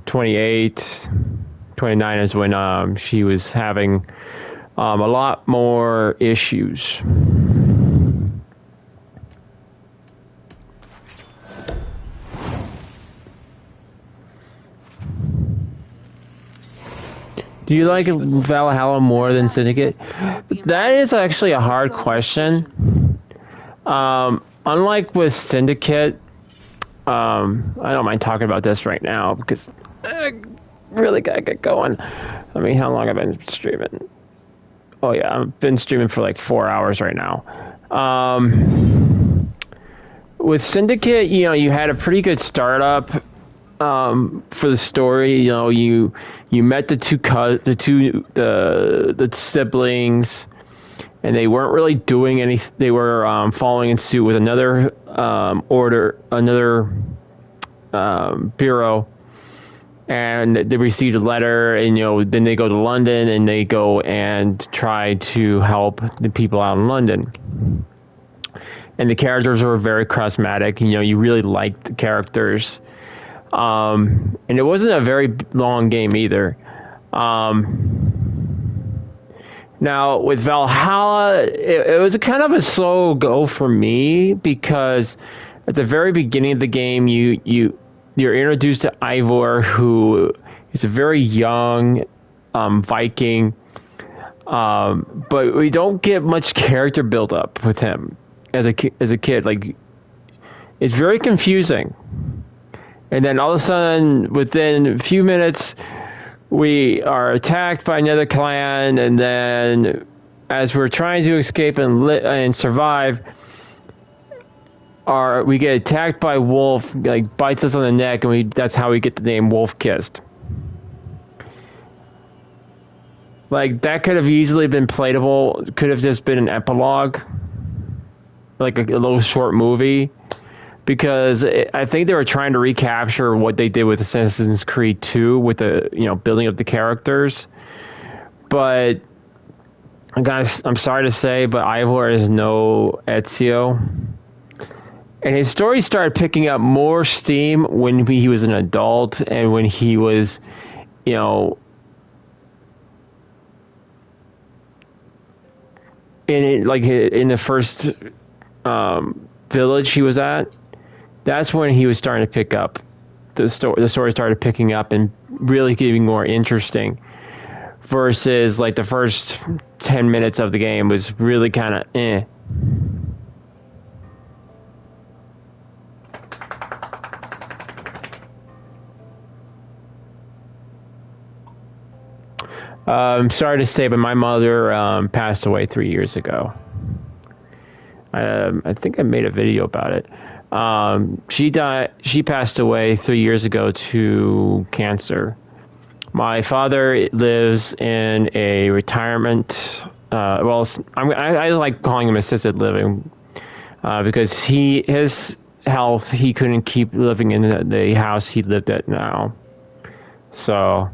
28, 29 is when she was having a lot more issues. Do you like Valhalla more than Syndicate? That is actually a hard question. Unlike with Syndicate, I don't mind talking about this right now because I really gotta get going. I mean, how long have I been streaming? Oh yeah, I've been streaming for like 4 hours right now. With Syndicate, you know, you had a pretty good startup for the story. You know, you met the siblings, and they weren't really doing anything. They were following in suit with another bureau, and they received a letter, and you know, then they go to London and they go and try to help the people out in London. And the characters were very charismatic. You know, you really liked the characters. And it wasn't a very long game either. Now with Valhalla, it was kind of a slow go for me because at the very beginning of the game, you're introduced to Eivor, who is a very young Viking, but we don't get much character build up with him as a kid. Like, it's very confusing. And then all of a sudden, within a few minutes, we are attacked by another clan, and then as we're trying to escape and survive, we get attacked by a wolf, like bites us on the neck, and that's how we get the name Wolf Kissed. Like, that could have easily been playable. Could have just been an epilogue, like a little short movie, because I think they were trying to recapture what they did with Assassin's Creed 2 with the, you know, building up the characters. But guys, I'm sorry to say, but Eivor is no Ezio. And his story started picking up more steam when he was an adult and when he was, you know, in the first village he was at. That's when he was starting to pick up. The story started picking up and really getting more interesting. Versus like the first 10 minutes of the game was really kind of eh. I'm sorry to say, but my mother passed away 3 years ago. I think I made a video about it. She passed away 3 years ago to cancer. My father lives in a retirement. I like calling him assisted living because his health, he couldn't keep living in the house he lived at now. So.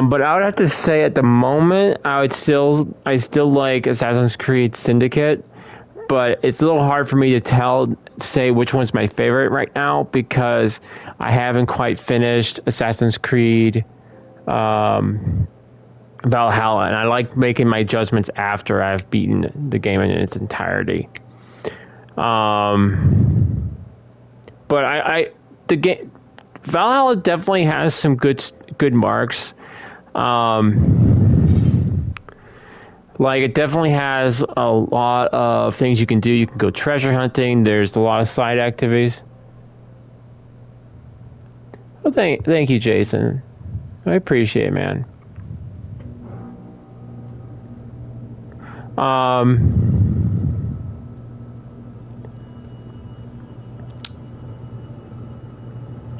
But I would have to say at the moment, I still like Assassin's Creed Syndicate, but it's a little hard for me to say which one's my favorite right now because I haven't quite finished Assassin's Creed Valhalla, and I like making my judgments after I've beaten the game in its entirety. But the game Valhalla definitely has some good marks. Like, it definitely has a lot of things you can do. You can go treasure hunting. There's a lot of side activities. Well, thank you, Jason. I appreciate it, man.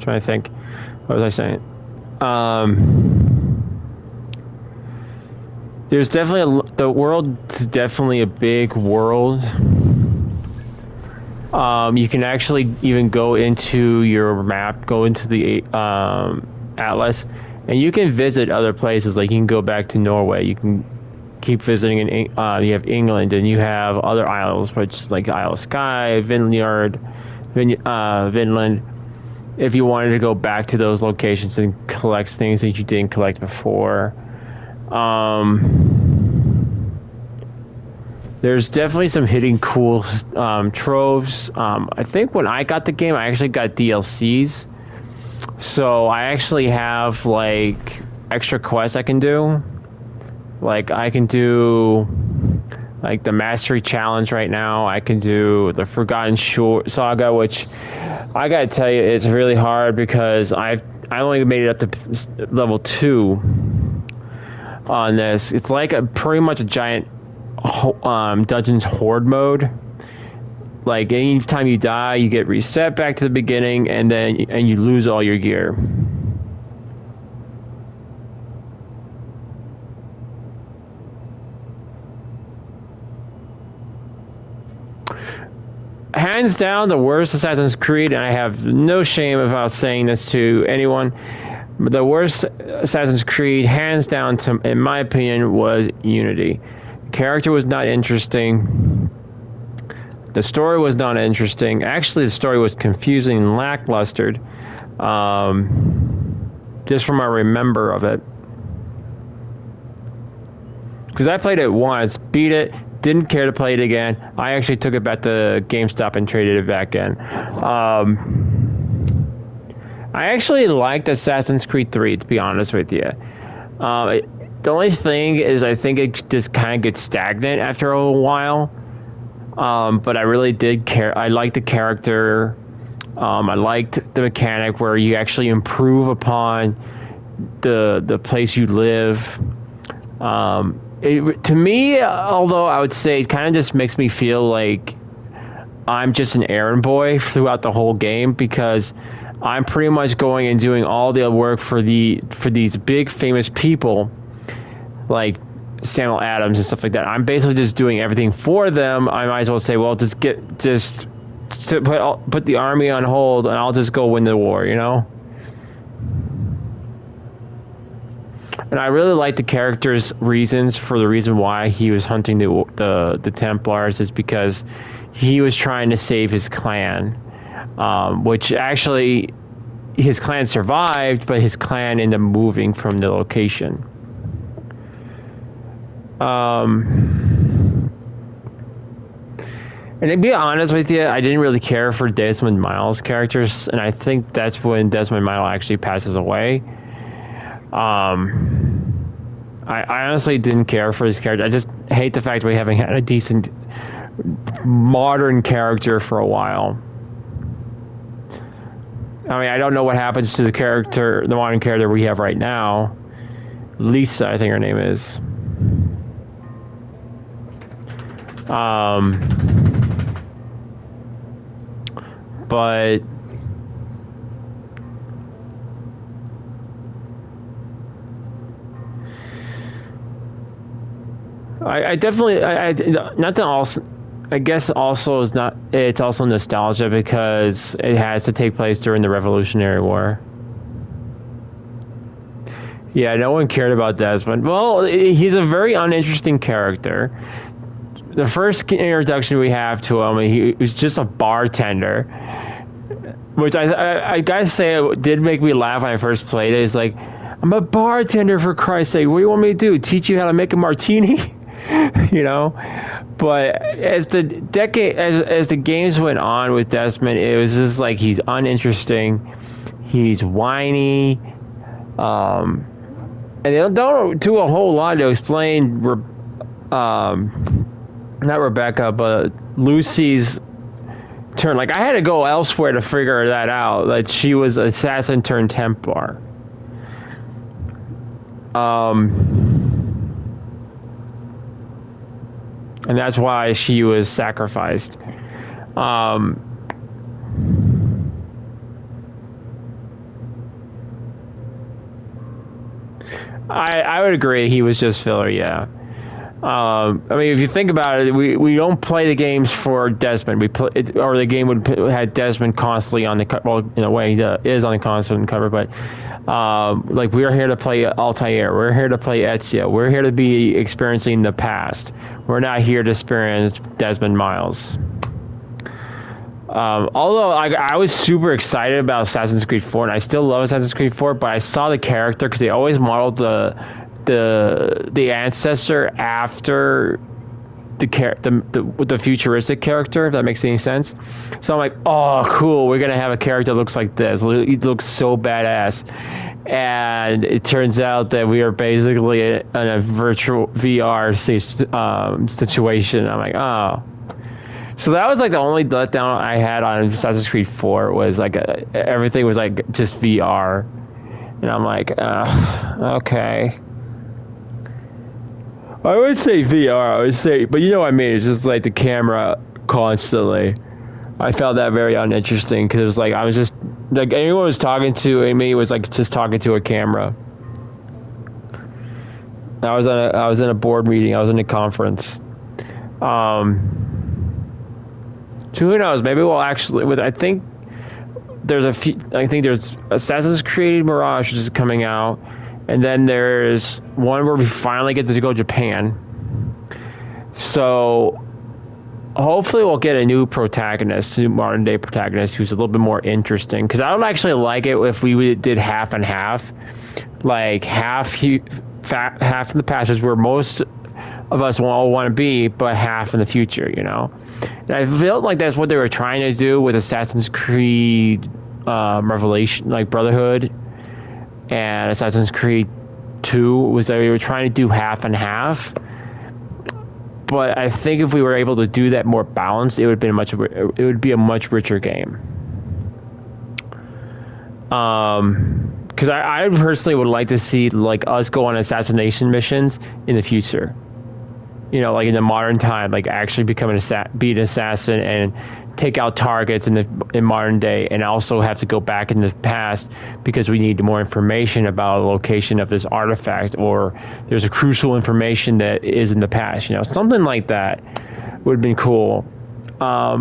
Trying to think. What was I saying? There's definitely the world's definitely a big world. You can actually even go into your map, go into the atlas, and you can visit other places. Like, you can go back to Norway. You can keep visiting. You have England, and you have other isles, which is like Isle of Skye, Vinland. if you wanted to go back to those locations and collect things that you didn't collect before. There's definitely some hidden cool troves. I think when I got the game, I actually got DLCs. So I actually have like extra quests I can do. Like I can do like the Mastery Challenge right now. I can do the Forgotten Shore Saga, which I gotta tell you, it's really hard because I only made it up to level 2 on this. It's like pretty much a giant Dungeons Horde mode. Like anytime you die, you get reset back to the beginning, and you lose all your gear. Hands down, the worst Assassin's Creed, and I have no shame about saying this to anyone, but the worst Assassin's Creed, hands down, in my opinion, was Unity. The character was not interesting. The story was not interesting. Actually, the story was confusing and lackluster, just from what I remember of it. Because I played it once, beat it, didn't care to play it again. I actually took it back to GameStop and traded it back in. I actually liked Assassin's Creed 3, to be honest with you. The only thing is I think it just kind of gets stagnant after a while. But I really did care. I liked the character. I liked the mechanic where you actually improve upon the place you live. To me, although I would say it kind of just makes me feel like I'm just an errand boy throughout the whole game, because I'm pretty much going and doing all the work for these big famous people like Samuel Adams and stuff like that. I'm basically just doing everything for them. I might as well say, well, just put the army on hold and I'll just go win the war, you know? And I really like the character's reasons for the reason why he was hunting the Templars is because he was trying to save his clan, which actually his clan survived, but his clan ended up moving from the location. And to be honest with you, I didn't really care for Desmond Miles' characters, and I think that's when Desmond Miles actually passes away. I honestly didn't care for his character. I just hate the fact that we haven't had a decent modern character for a while. I mean, I don't know what happens to the modern character we have right now. Lisa, I think her name is. But I definitely not to also, I guess also is not, it's also nostalgia because it has to take place during the Revolutionary War. Yeah, no one cared about Desmond. Well, he's a very uninteresting character. The first introduction we have to him, he was just a bartender, which I gotta say it did make me laugh when I first played it. It's like, I'm a bartender, for Christ's sake. What do you want me to do? Teach you how to make a martini? You know? But as the games went on with Desmond, it was just like he's uninteresting, he's whiny, and they don't do a whole lot to explain not Rebecca, but Lucy's turn. Like, I had to go elsewhere to figure that out, that she was assassin turned Templar. And that's why she was sacrificed. I would agree he was just filler, yeah. I mean, if you think about it, we don't play the games for Desmond. Or the game would have Desmond constantly on the cover. Well, in a way, he is on the constant cover, but like, we're here to play Altair. We're here to play Ezio. We're here to be experiencing the past. We're not here to experience Desmond Miles. Although I was super excited about Assassin's Creed 4, and I still love Assassin's Creed 4, but I saw the character because they always modeled the ancestor after the futuristic character, if that makes any sense. So I'm like, oh, cool, we're gonna have a character that looks like this. He looks so badass. And it turns out that we are basically in a virtual VR situation. I'm like, oh. So that was like the only letdown I had on Assassin's Creed 4 was like everything was like just VR. And I'm like, okay. I would say VR, I would say, but you know what I mean? It's just like the camera constantly. I found that very uninteresting because it was like I was just like anyone was talking to me was like just talking to a camera. I was in a board meeting. I was in a conference. So who knows? Maybe we'll actually. I think there's Assassin's Creed Mirage which is coming out. And then there's one where we finally get to go to Japan. So hopefully we'll get a new modern day protagonist who's a little bit more interesting. Because I would actually like it if we did half and half. Like half in the past is where most of us all want to be, but half in the future, you know? And I felt like that's what they were trying to do with Assassin's Creed Revelation, like Brotherhood. And Assassin's Creed 2 was that we were trying to do half and half. But I think if we were able to do that more balanced, it would be a much richer game. Because I personally would like to see like us go on assassination missions in the future. You know, like in the modern time, like actually be an assassin and take out targets in modern day, and also have to go back in the past because we need more information about a location of this artifact, or there's a crucial information that is in the past. You know, something like that would have been cool. But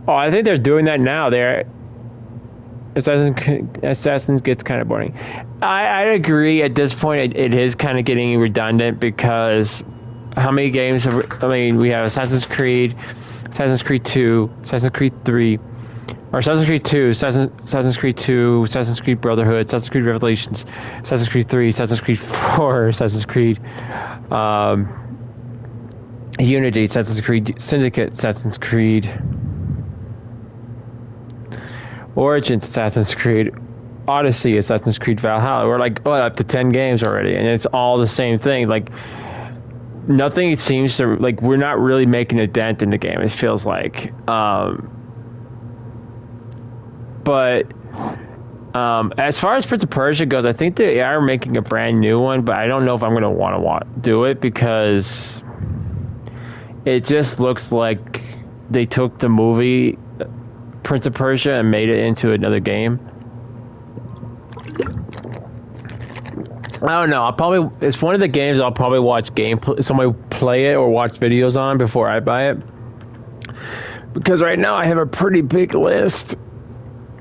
I think they're doing that now. Assassin's gets kind of boring. I agree. At this point, it is kind of getting redundant because how many games we have Assassin's Creed 2, Assassin's Creed 3, or Assassin's Creed 2, Assassin's Creed 2, Assassin's Creed Brotherhood, Assassin's Creed Revelations, Assassin's Creed 3, Assassin's Creed 4, Assassin's Creed Unity, Assassin's Creed Syndicate, Assassin's Creed Origins, Assassin's Creed Odyssey, Assassin's Creed Valhalla. We're like, up to 10 games already, and it's all the same thing. Like, nothing seems to, like, we're not really making a dent in the game, it feels like. But as far as Prince of Persia goes, I think they are making a brand new one, but I don't know if I'm going to want to do it because it just looks like they took the movie Prince of Persia and made it into another game. I don't know. It's one of the games I'll probably watch somebody play it or watch videos on before I buy it. Because right now I have a pretty big list.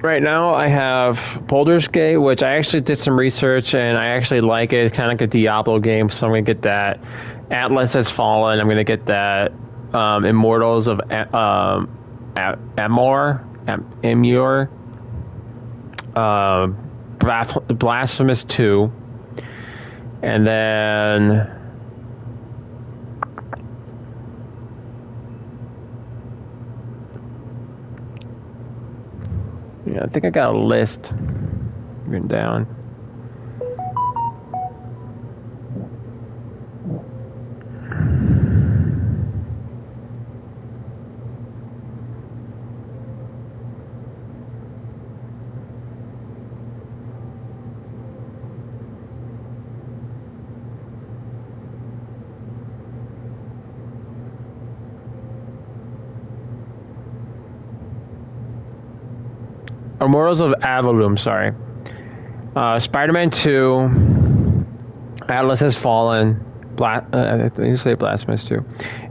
Right now I have Baldur's Gate, which I actually did some research and I actually like it. It's kind of like a Diablo game, so I'm going to get that. Atlas Has Fallen, I'm going to get that. Immortals of Amur. Blasphemous 2. And then I think I got a list written down. Immortals of Avalon, sorry. Spider-Man 2, Atlas Has Fallen, I think you say Blasphemous 2.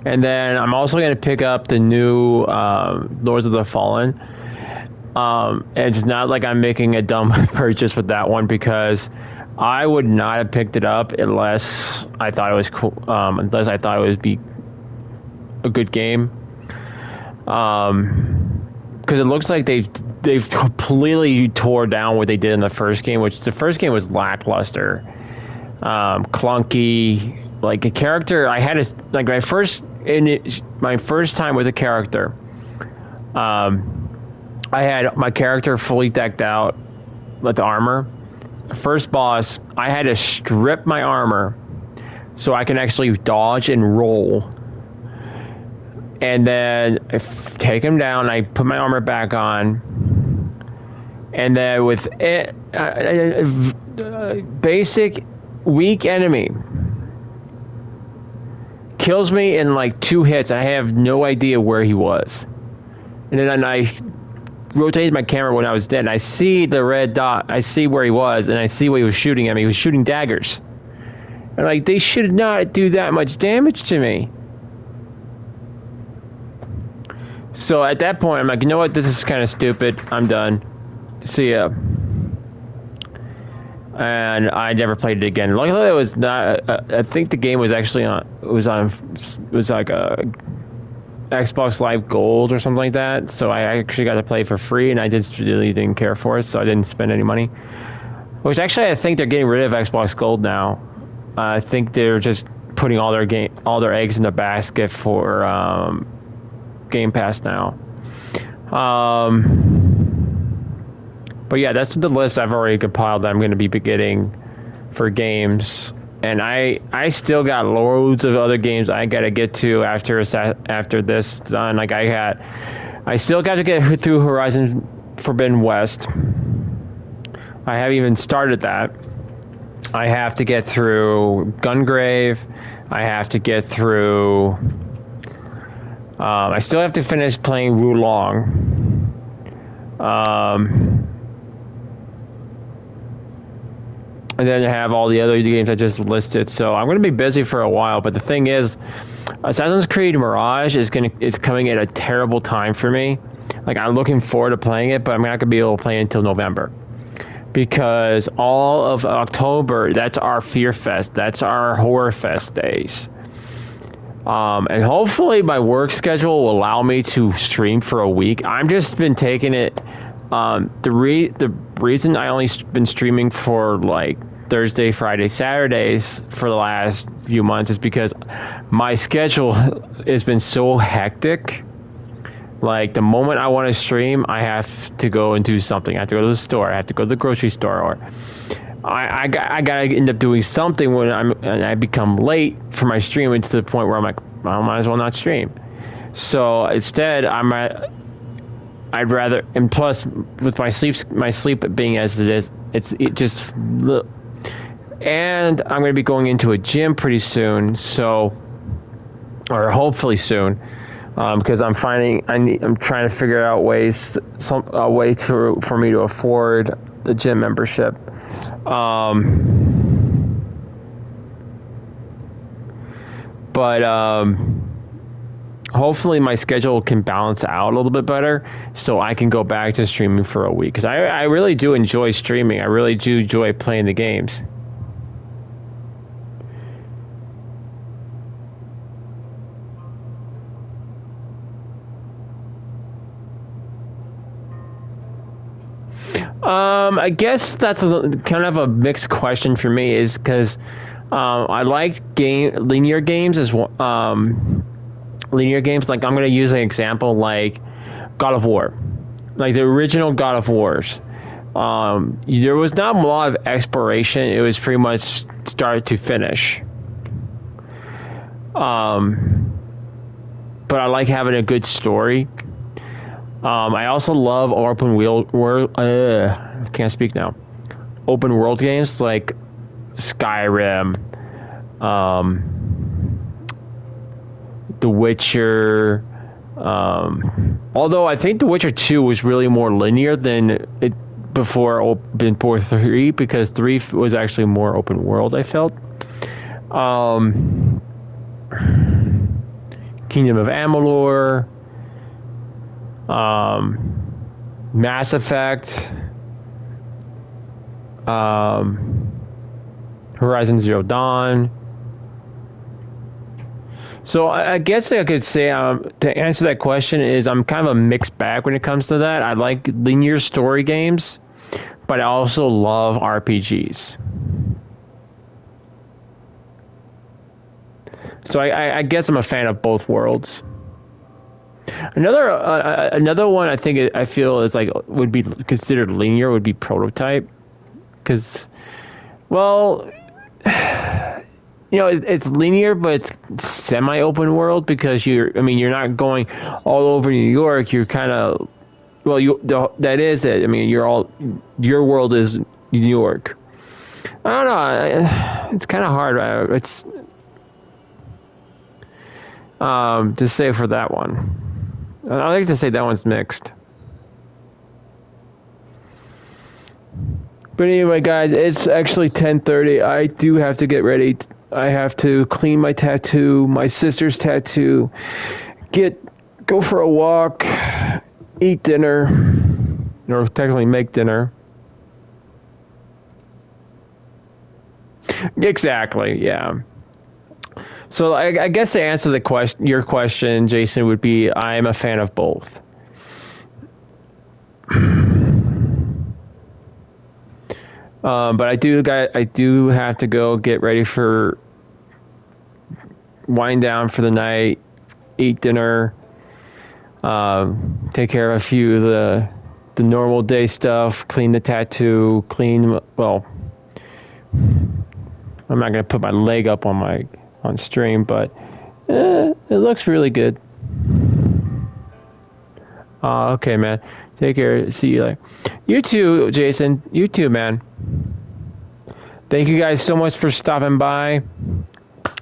And then I'm also going to pick up the new Lords of the Fallen. It's not like I'm making a dumb purchase with that one because I would not have picked it up unless I thought it was cool. Unless I thought it would be a good game. Because it looks like they've completely tore down what they did in the first game, which the first game was lackluster, clunky. Like a character, I had like my first time with a character. I had my character fully decked out with the armor. First boss, I had to strip my armor so I can actually dodge and roll. And then I take him down, I put my armor back on. And then with it, basic weak enemy kills me in like 2 hits. I have no idea where he was. And then I rotated my camera when I was dead, and I see the red dot. I see where he was, and I see what he was shooting at me. He was shooting daggers. And like, they should not do that much damage to me. So at that point, I'm like, you know what? This is kind of stupid. I'm done. See ya. And I never played it again. Luckily, it was not. I think the game was actually on. It was like a Xbox Live Gold or something like that. So I actually got to play for free, and I really didn't care for it, so I didn't spend any money. Which actually, I think they're getting rid of Xbox Gold now. I think they're just putting all their eggs in the basket for Game Pass now. But yeah, that's the list I've already compiled that I'm going to be getting for games. And I still got loads of other games I got to get to after this done. Like I still got to get through Horizon Forbidden West. I haven't even started that. I have to get through Gungrave. I have to get through... I still have to finish playing Wulong. And then I have all the other games I just listed. So I'm going to be busy for a while. But the thing is, Assassin's Creed Mirage is coming at a terrible time for me. Like, I'm looking forward to playing it, but I'm not going to be able to play it until November. Because all of October, that's our Fear Fest. That's our Horror Fest days. And hopefully my work schedule will allow me to stream for a week. I've just been taking it. The reason I only been streaming for like Thursday, Friday, Saturdays for the last few months is because my schedule has been so hectic. Like, the moment I want to stream, I have to go and do something. I have to go to the store. I have to go to the grocery store, or I gotta end up doing something when I become late for my streaming to the point where I'm like, I might as well not stream. So instead, I'd rather, and plus with my sleep being as it is, it just, and I'm going to be going into a gym pretty soon, so, or hopefully soon, because I'm trying to figure out a way for me to afford the gym membership. Hopefully my schedule can balance out a little bit better so I can go back to streaming for a week. Because I really do enjoy streaming. I really do enjoy playing the games. I guess that's kind of a mixed question for me, is because I like linear games as well. Linear games, like I'm going to use an example like God of War, like the original God of Wars. There was not a lot of exploration. It was pretty much start to finish. But I like having a good story. I also love open world. Can't speak now. Open world games like Skyrim, The Witcher. Although I think The Witcher 2 was really more linear than it before 3, because 3 was actually more open world, I felt. Kingdom of Amalur, Mass Effect, Horizon Zero Dawn. So I guess I could say to answer that question is I'm kind of a mixed bag when it comes to that. I like linear story games, but I also love RPGs. So I guess I'm a fan of both worlds. Another one I feel is like would be considered linear would be Prototype, because, well, you know, it's linear, but it's semi-open world because you're not going all over New York. You're kind of, well, that is it. I mean, your world is New York. I don't know. It's kind of hard. It's to say for that one. I like to say that one's mixed. But anyway, guys, it's actually 10:30. I do have to get ready. I have to clean my tattoo, my sister's tattoo, go for a walk, eat dinner, or technically make dinner. Exactly, yeah. So I guess to answer your question, Jason, would be I am a fan of both. But I do have to go get ready for wind down for the night, eat dinner, take care of a few of the normal day stuff, clean the tattoo, well, I'm not gonna put my leg up on stream, but it looks really good. Okay, man. Take care. See you later. You too, Jason. You too, man. Thank you guys so much for stopping by.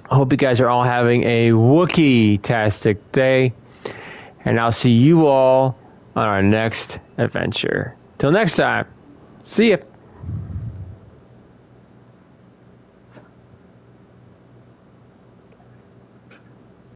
I hope you guys are all having a Wookiee-tastic day. And I'll see you all on our next adventure. Till next time. See ya.